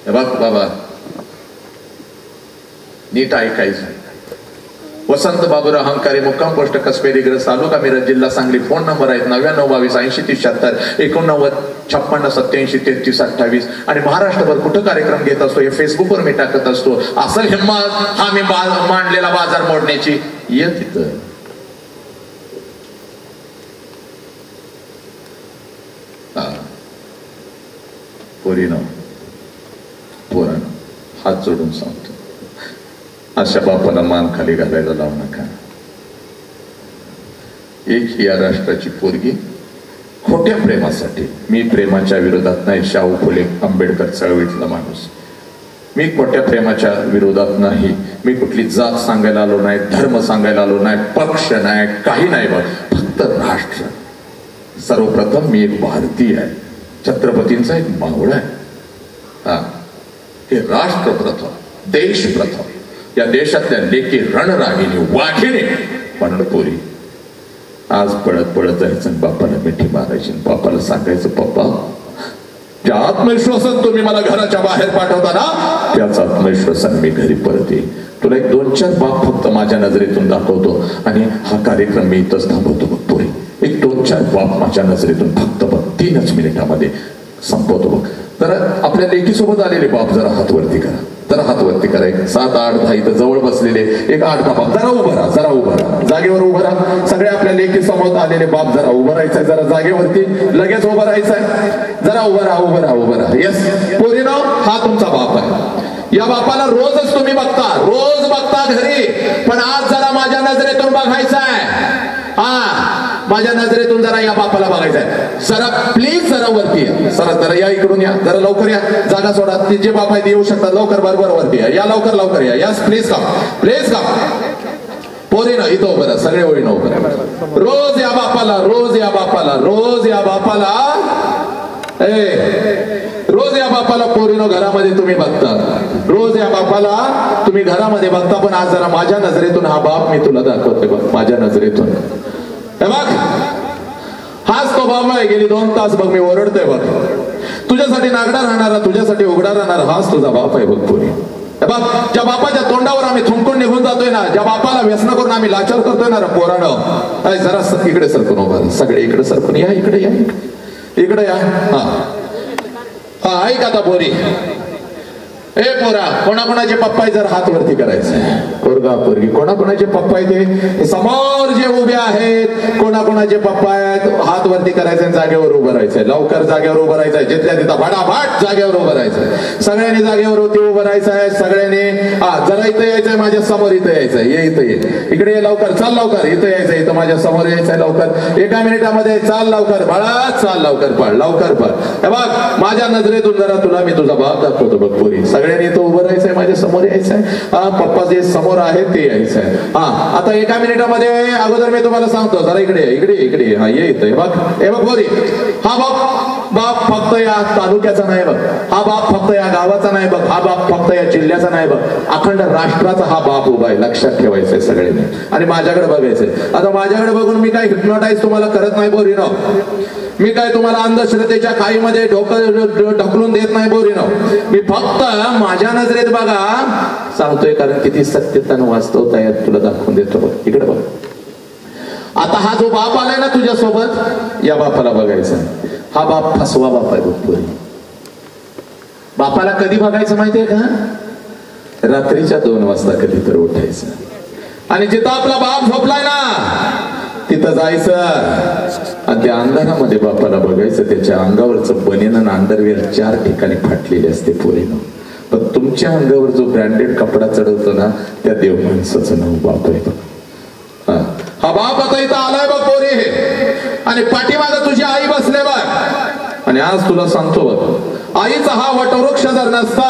बघ बाबा, नीट ऐकायचं. वसंत बाबूराव हंकारी, मुक्काम पोस्ट कसबे, दिग्रस, तालुका मिरज, जिल्हा सांगली. फोन नंबर आहेत 99 22 80 73, 89 56 87 33 28. आणि महाराष्ट्रभर कुठं कार्यक्रम घेत असतो, हे फेसबुकवर मी टाकत असतो. असं हिंमत हा मी मांडलेला बाजार मोडण्याची. ये तिथं. पोरानं हात जोडून सांगतो, अशा बापाला मान खाली घालायला लावू नका. एक या राष्ट्राची पोरगी खोट्या प्रेमासाठी. मी प्रेमाच्या विरोधात नाही, शाहू फुले आंबेडकर चळवळीतला माणूस. मी खोट्या प्रेमाच्या विरोधात नाही. मी कुठली जात सांगायला आलो नाही, धर्म सांगायला आलो नाही, पक्ष नाही, काही नाही. बघ, फक्त राष्ट्र. सर्वप्रथम मी एक भारतीय आहे, छत्रपतींचा एक मावळा आहे. हे राष्ट्र प्रथम, देश प्रथम. या देशातल्या लेकी रणरागिणी, वाघिणी. म्हणून पोरी आज पळत पळत जायचं, बापाला मिठी मारायची, बापाला सांगायचं, पप्पा ज्या आत्मविश्वासात तुम्ही मला घराच्या बाहेर पाठवता ना, त्याच आत्मविश्वासाने मी घरी परत येईन. तुला एक 2-4 बाप फक्त माझ्या नजरेतून दाखवतो, आणि हा कार्यक्रम मी इथंच थांबवतो. बघ पोरी, एक 2-4 बाप माझ्या नजरेतून फक्त बघ, 3 मिनिटामध्ये संपवतो. बघ जरा आपल्या लेकीसोबत आलेले बाप जरा हात वरती करा, जरा हात वरती करा. एक 7, 8, 10 इथं जवळ बसलेले एक 8 बाप, जरा उभं राहा, जरा उभं राहा, जागेवर उभं राहा. सगळे आपल्या लेकी समोर आलेले बाप जरा उभं राहायचंय, जरा जागेवरती लगेच उभं राहायचंय. जरा उभं राहा, उभं राहा, उभं राहा. येस पोरीनो, हा तुमचा बाप आहे. या बापाला रोजच तुम्ही बघता, रोज बघता घरी, पण आज जरा माझ्या नजरेतून बघायचं आहे. माझ्या नजरेतून जरा या बापाला बघायचंय. जरा प्लीज जरा वरती या. जरा या इकडून या, जरा लवकर या. जागा सोडा. ते जे बाप आहे ते येऊ शकतात. लवकर बरोबर वरती या. लवकर लवकर या. यास प्लीज कम, प्लीज कम. पोरी ना इथं उभं राहा, सगळे ओळीनं उभं राहा. रोज या बापाला, रोज या बापाला, रोज या बापाला, रोज या बापाला पोरीनो घरामध्ये तुम्ही बघता. रोज या बापाला तुम्ही घरामध्ये बघता. पण आज जरा माझ्या नजरेतून हा बाप मी तुला दाखवते बघ, माझ्या नजरेतून. हे बघ, हाच तो बाप आहे. गेली 2 तास बघ मी ओरडतोय बघ. तुझ्यासाठी नागडा राहणारा, तुझ्यासाठी उघडा राहणारा हाच तुझा बाप आहे बघ पोरी. बघ, ज्या बापाच्या तोंडावर आम्ही थुंकून निघून जातोय ना, ज्या बापाला व्यसन करून आम्ही लाचार करतोय ना पोरानं, जरा इकडे सरकून उभा. सगळे इकडे सरकून या. इकडे या, इकडे या. हा हा, ऐक आता पोरी. ए पोरा, कोणाकोणाचे पप्पा जर हात वरती करायचे. पोरगा पोरगी कोणाकोणाचे पप्पा आहे ते समोर जे उभे आहेत, कोणाकोणाचे पप्पा आहेत हात वरती करायचे. जागेवर उभं राहायचंय. लवकर जागेवर उभं राहायचंय. जिथल्या तिथं भडाभाट जागेवर उभं राहायचंय. सगळ्यांनी जागेवरती उभं राहायचंय. सगळ्यांनी जरा इथं यायचंय, माझ्या समोर इथं यायचंय. ये इथं ये, इकडे ये लवकर, चाल लवकर. इथं यायचंय, इथं माझ्या समोर यायचंय लवकर. 1 मिनिटामध्ये चाल लवकर बाळा, चाल लवकर पळ, लवकर पळ. हे बघ, माझ्या नजरेतून जरा तुला मी तुझा बाप दाखवतो बघ पोरी. सगळ्यांनी इथं उभं राहायचंय, माझ्या समोर यायचंय. पप्पा जे समोर आहेत ते यायचंय. आता 1 मिनिटामध्ये अगोदर मी तुम्हाला सांगतो. जरा इकडे इकडे इकडे हा ये इथं. बघ, हे बघ पोरी, हा बाप फक्त या तालुक्याचा नाही बघ. हा बाप फक्त या गावाचा नाही बघ. हा बाप फक्त या जिल्ह्याचा नाही बघ. अखंड राष्ट्राचा हा बाप उभा आहे. लक्षात ठेवायचंय सगळ्यांनी. आणि माझ्याकडे बघायचंय. आता माझ्याकडे बघून मी काय हिप्नोटाईज तुम्हाला करत नाही पोरीनो. मी काय तुम्हाला अंधश्रद्धेच्या खाईमध्ये ढकलून देत नाही पोरीनो. मी फक्त माझ्या नजरेत बघा सांगतोय, कारण किती सत्यतानं वास्तवता यात तुला दाखवून देतो बघ. इकडे बघ. आता हा जो बाप आलाय ना तुझ्या सोबत, या बापाला बघायचा. हा बाप फसवा बाप आहे बघ पोरी. बापाला कधी बघायचं माहितीये का? रात्रीच्या 2 वाजता कधी तर उठायचं. आणि जिथं आपला बाप झोपलाय ना तिथं जायचं आणि त्या अंधारामध्ये बापाला बघायचं. त्याच्या अंगावरचं बनेन आणि अंडरवेअर 4 ठिकाणी फाटलेले असते पोरीनं. पण तुमच्या अंगावर जो ब्रँडेड कपडा चढवतो ना, त्या देव माणसाचं नाव बाप आहे बघ. हा बाप आता इथं आलाय बघ पोरी. आणि पाठीमागं तुझी आई बसले बघ. आणि आज तुला सांगतो बघ, आईचा हा वटवृक्ष जर नसता,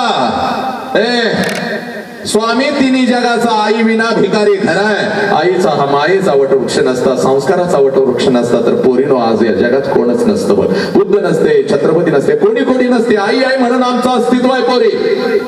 स्वामी तिन्ही जगाचा आई विना भिकारी घराय, आईचा हा मायेचा वटवृक्ष नसता, संस्काराचा वटवृक्ष नसता, तर पोरीनो आज या जगात कोणच नसतं बघ. बुद्ध नसते, छत्रपती नसते, कोणी नसते. आई आई म्हणून आमचं अस्तित्व आहे पोरी.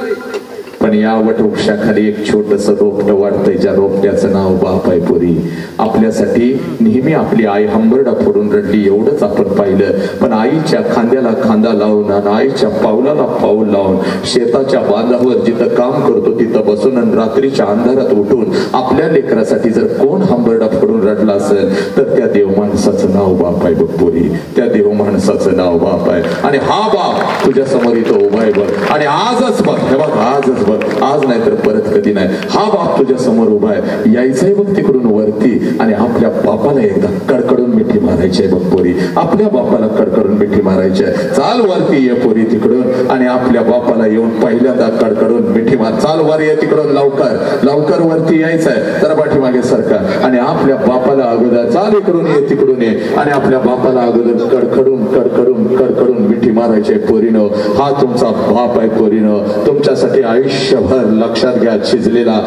पण या वटवृक्षाखाली एक छोटस रोपटं वाढतंय, ज्या रोपट्याचं नाव बाप आहे पोरी. आपल्यासाठी नेहमी आपली आई हंबरडा फोडून रडली एवढंच आपण पाहिलं. पण आईच्या खांद्याला खांदा लावून आणि आईच्या पावलाला पाऊल लावून शेताच्या बांधावर जिथं काम करतो तिथं बसून आणि रात्रीच्या अंधारात उठून आपल्या लेकरासाठी जर कोण हंबरडा फोडून रडला असेल तर त्या देव माणसाचं नाव बाप आहे बघ पोरी. त्या देव माणसाचं नाव बाप आहे. आणि हा बाप तुझ्या समोर इथं उभा आहे बघ. आणि आजच बघ, हे बघ आजच बघ, आज नाही तर परत कधी नाही. हा बाप तुझ्या समोर उभा आहे. यायचंय बघ तिकडून वरती आणि आपल्या बापाला एकदा कडकडून मिठी मारायची आहे बघ पोरी. आपल्या बापाला कडकडून मिठी मारायची आहे. चाल वरती ये पोरी तिकडून आणि आपल्या बापाला येऊन पहिल्यांदा कडकडून मिठी मार. चाल वर ये तिकडून, लवकर लवकर वरती यायचंय. तर पाठीमागे सरका आणि आपल्या बापाला अगोदर चाल इकडून ये तिकडून ये आणि आपल्या बापाला अगोदर कडकडून कडकडून कडकडून मिठी मारायची आहे पोरीनो. हा तुमचा बाप आहे पोरीनो. तुमच्यासाठी आयुष्यभर लक्षात घ्या शिजलेला.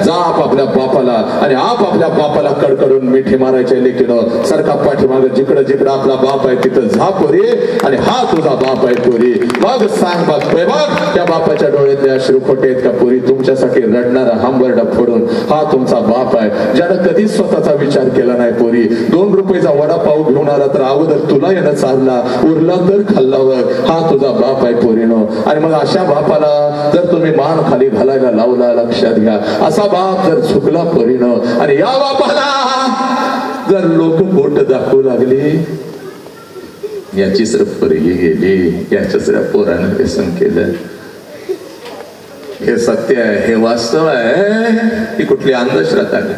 जा आपल्या बापाला आणि आपल्या बापाला कडकडून मिठी मारायचे लेकीनो. सरका पाठीमागे जिकडं जिकडं आपला बाप आहे तिथं जा पोरी. आणि हा तुझा बाप आहे पोरी. मग सांग बघ त्या बापाच्या डोळ्यातले अश्रू खोटे आहेत का पोरी? तुमच्यासाठी रडणारा हंबरडा फोडून हा तुमचा बाप आहे, ज्यानं कधीच स्वतःचा विचार केला नाही पोरी. 2 रुपयाचा वडापाव घेऊन आला तर अगोदर तुला येणं चालला, उरला तर खाल्लावर. हा तुझा बाप आहे पोरीनो. आणि मग अशा बापाला जर तुम्ही मान खाली घालायला लावला, लक्षात घ्या असा बाप जर चुकला पोरीनो आणि या बापाला जर लोक बोट दाखवू लागली, याची सर पोरगी गेली, याच्या सर पोरानं व्यसन केलं, हे सत्य आहे, हे वास्तव आहे. ही कुठली अंधश्रद्धा नाही.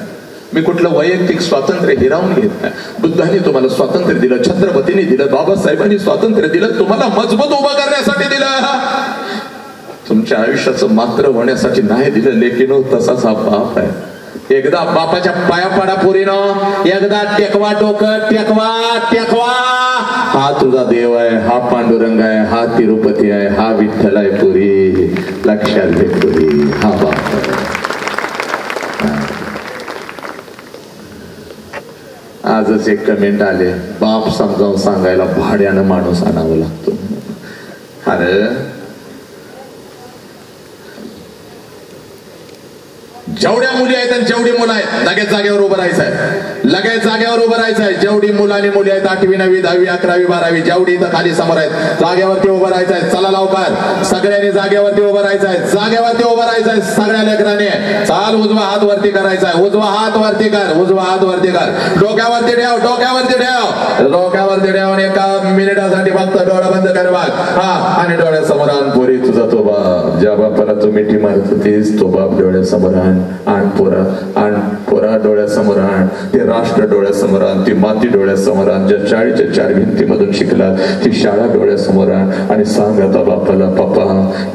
मी कुठलं वैयक्तिक स्वातंत्र्य हिरावून घेत नाही. बुद्धांनी तुम्हाला स्वातंत्र्य दिलं, छत्रपतींनी दिलं, बाबासाहेबांनी स्वातंत्र्य दिलं, तुम्हाला मजबूत उभं करण्यासाठी दिलं, तुमच्या आयुष्याचं मात्र होण्यासाठी नाही दिलं. लेकिनो तसाच हा बाप आहे. एकदा बापाच्या पाया पडा पोरीनं, एकदा टेकवा डोकं, टेकवा टेकवा. हा तुझा देव आहे, हा पांडुरंग आहे, हा तिरुपती आहे, हा विठ्ठल आहे पुरी. लक्षात घे पुरी, हा बाप. आजच एक कमेंट आले, बाप समजावून सांगायला भाड्यानं माणूस आणावं लागतो. अरे जेवढ्या मुली आहेत आणि जेवढी मुलं आहेत लगेच जागेवर उभं राहायचं आहे, लगेच जागेवर उभं राहायचं आहे. जेवढी मुलं आणि मुली आहेत 8वी 9वी 10वी 11वी 12वी जेवढी इथं खाली समोर आहेत जागेवरती उभं राहायचं आहे. चला लवकर सगळ्यांनी जागेवरती उभं राहायचं आहे, जागेवरती उभं राहायचं आहे सगळ्या लेकरांनी. चाल उजवा हात वरती करायचा आहे, उजवा हात वरती कर, उजवा हात वरती कर, डोक्यावरती ठेव, डोक्यावरती ठेव, डोक्यावरती ठेव आणि एका मिनिटासाठी फक्त डोळा बंद कर बघ. हा आणि डोळ्यासमोर आण पोरी तुझा तो बाप, ज्या बापाला तू मिठी मारत होतीस तो बाप डोळ्यासमोर आण. आण पोरा डोळ्यासमोर आण, ते राष्ट्र डोळ्यासमोर आण, ती माती डोळ्यासमोर आण, ज्या शाळेच्या 4 भिंतीमधून शिकला ती शाळा डोळ्यासमोर आण आणि सांग आता बापाला, पप्पा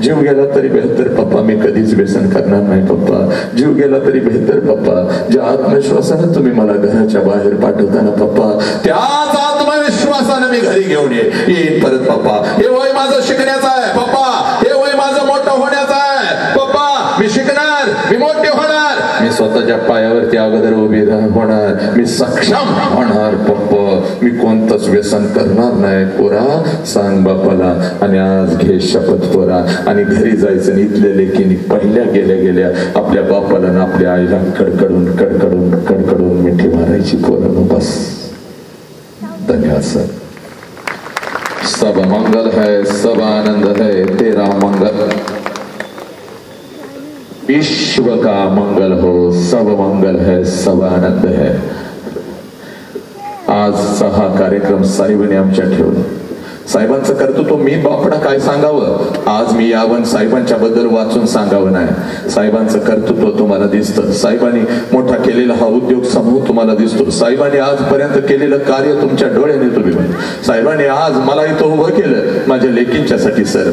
जीव गेला तरी बेहतर पप्पा, मी कधीच व्यसन करणार नाही पप्पा, जीव गेला तरी बेहतर पप्पा, ज्या आत्मविश्वासानं तुम्ही मला घराच्या बाहेर पाठवताना पप्पा त्याच आत्मविश्वासानं मी घरी घेऊन येईन परत पप्पा. हे वय माझं शिकण्याचं आहे पप्पा, हे वय माझं मोठं होण्याचं आहे पप्पा, मी शिकणार, मी मोठे होणार, मी स्वतःच्या पायावरती अगोदर उभी होणार, मी सक्षम होणार पप्पा, मी कोणतंच व्यसन करणार नाही पोरा, सांग बापाला. आणि आज घे शपथ पोरा. आणि घरी जायचं आणि इथल्या लेकीने पहिल्या गेल्या आपल्या बापाला ना आपल्या आईला कडकडून कडकडून कडकडून मिठी मारायची पोरा. बस धन्यवाद सर. सब मंगल है, सब आनंद है, तेरा मंगल विश्व का मंगल हो, सब मंगल है, सब आनंद है. आजचा हा कार्यक्रम साहेबांनी आमच्या ठेवला. साहेबांचं कर्तृत्व मी बापडा काय सांगावं, आज मी यावं साहेबांच्या बद्दल वाचून सांगावं नाही. साहेबांचं कर्तृत्व तुम्हाला दिसतं, साहेबांनी मोठा केलेला हा उद्योग समूह तुम्हाला दिसतो, साहेबांनी आजपर्यंत केलेलं कार्य तुमच्या डोळ्याने तुम्ही साहेबांनी आज मला इथं उभं केलं माझ्या लेकींच्यासाठी सर,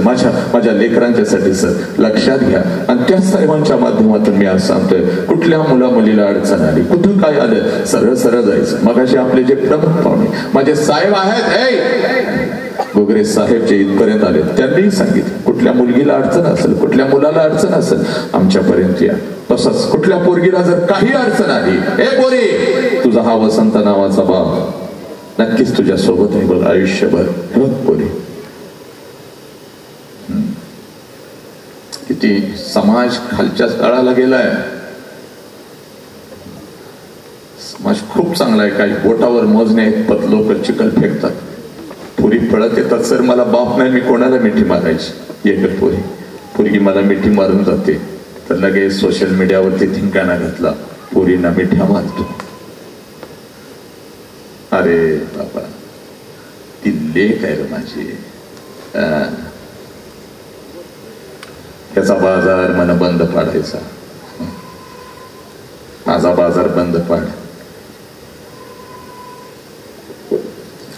माझ्या लेकरांच्यासाठी सर. लक्षात घ्या. आणि त्या साहेबांच्या माध्यमातून मी आज सांगतोय, कुठल्या मुला मुलीला अडचण आली, कुठं काय आलं, सरळ सरळ जायचं. मगाशी आपले जे प्रमुख पाहुणे माझे साहेब आहेत, गोगरे साहेब जे इथपर्यंत आले त्यांनी सांगितलं, कुठल्या मुलगीला अडचण असेल, कुठल्या मुलाला अडचण असेल आमच्यापर्यंत या. तसंच कुठल्या पोरगीला जर काही अडचण आली, ए पोरी तुझा हा वसंत नावाचा बाप नक्कीच तुझ्या सोबत आहे बघ आयुष्यभर. हे बघ पोरी, किती समाज खालच्या तळाला गेलाय. समाज खूप चांगला आहे. काही बोटावर मोजणे पत लोक चिखल फेकतात, पुरी पळत येतात, सर मला बाप नाही, मी कोणाला मिठी मारायची. एक पोरगी मला मिठी मारून जाते तर लगेच सोशल मीडियावरती धिंगाणा घातला, पोरींना मिठ्या मारतो. अरे बाबा ती लेक आहे रे माझी, त्याचा बाजार मला बंद पाडायचा, माझा बाजार बंद पाड.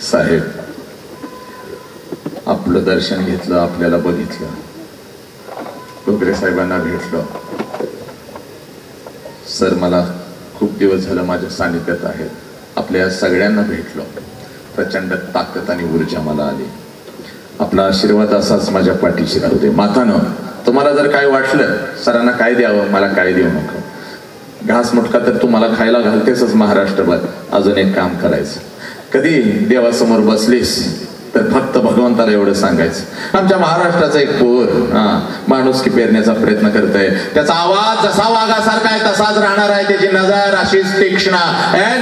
साहेब आपलं दर्शन घेतलं, आपल्याला बघितलं, डोगरे साहेबांना भेटलो. सर मला खूप दिवस झालं माझ्या सानिध्यात आहेत, आपल्या सगळ्यांना भेटलो. प्रचंड ताकद आणि ऊर्जा मला आली. आपला आशीर्वाद असाच माझ्या पाठीशी राहू दे. मातानो, तुम्हाला जर काय वाटलं सरांना काय द्यावं, मला काय देऊ नका. घास मुटका तर तुम्हाला खायला घालतेसच महाराष्ट्रभर. अजून एक काम करायचं, कधी देवासमोर बसलीस तर फक्त भगवंताला एवढं सांगायचं, आमच्या महाराष्ट्राचा एक पोर माणुसकी पेरण्याचा प्रयत्न करत आहे, त्याचा आवाज जसा वाघासारखा आहे तसाच राहणार आहे, त्याची नजर अशीच तीक्ष्ण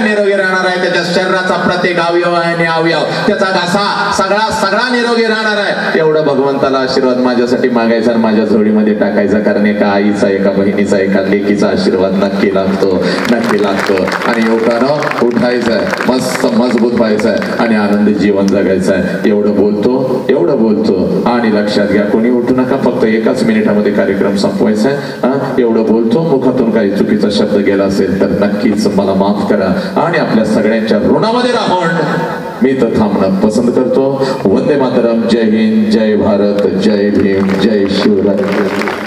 निरोगी राहणार आहे, त्याच्या शरीराचा प्रत्येक अवयव आणि अवयव, त्याचा घासा सगळा निरोगी राहणार आहे. एवढं भगवंताला आशीर्वाद माझ्यासाठी मागायचा आणि माझ्या झोळीमध्ये टाकायचा. कारण एका आईचा, एका बहिणीचा, एका लेकीचा आशीर्वाद नक्की लागतो, नक्की लागतो. आणि एवढं उठायचंय, मस्त मजबूत व्हायचंय आणि आनंदी जीवन जगायचंय. एवढं बोलतो आणि लक्षात घ्या, कोणी उठू नका, फक्त एकाच मिनिटामध्ये कार्यक्रम संपवायचा आहे. एवढं बोलतो, मुखातून काही चुकीचा शब्द गेला असेल तर नक्कीच मला माफ करा आणि आपल्या सगळ्यांच्या ऋणामध्ये राहून मी तर थांबणं पसंत करतो. वंदे मातरम. जय हिंद, जय भारत, जय भीम, जय शिवराय.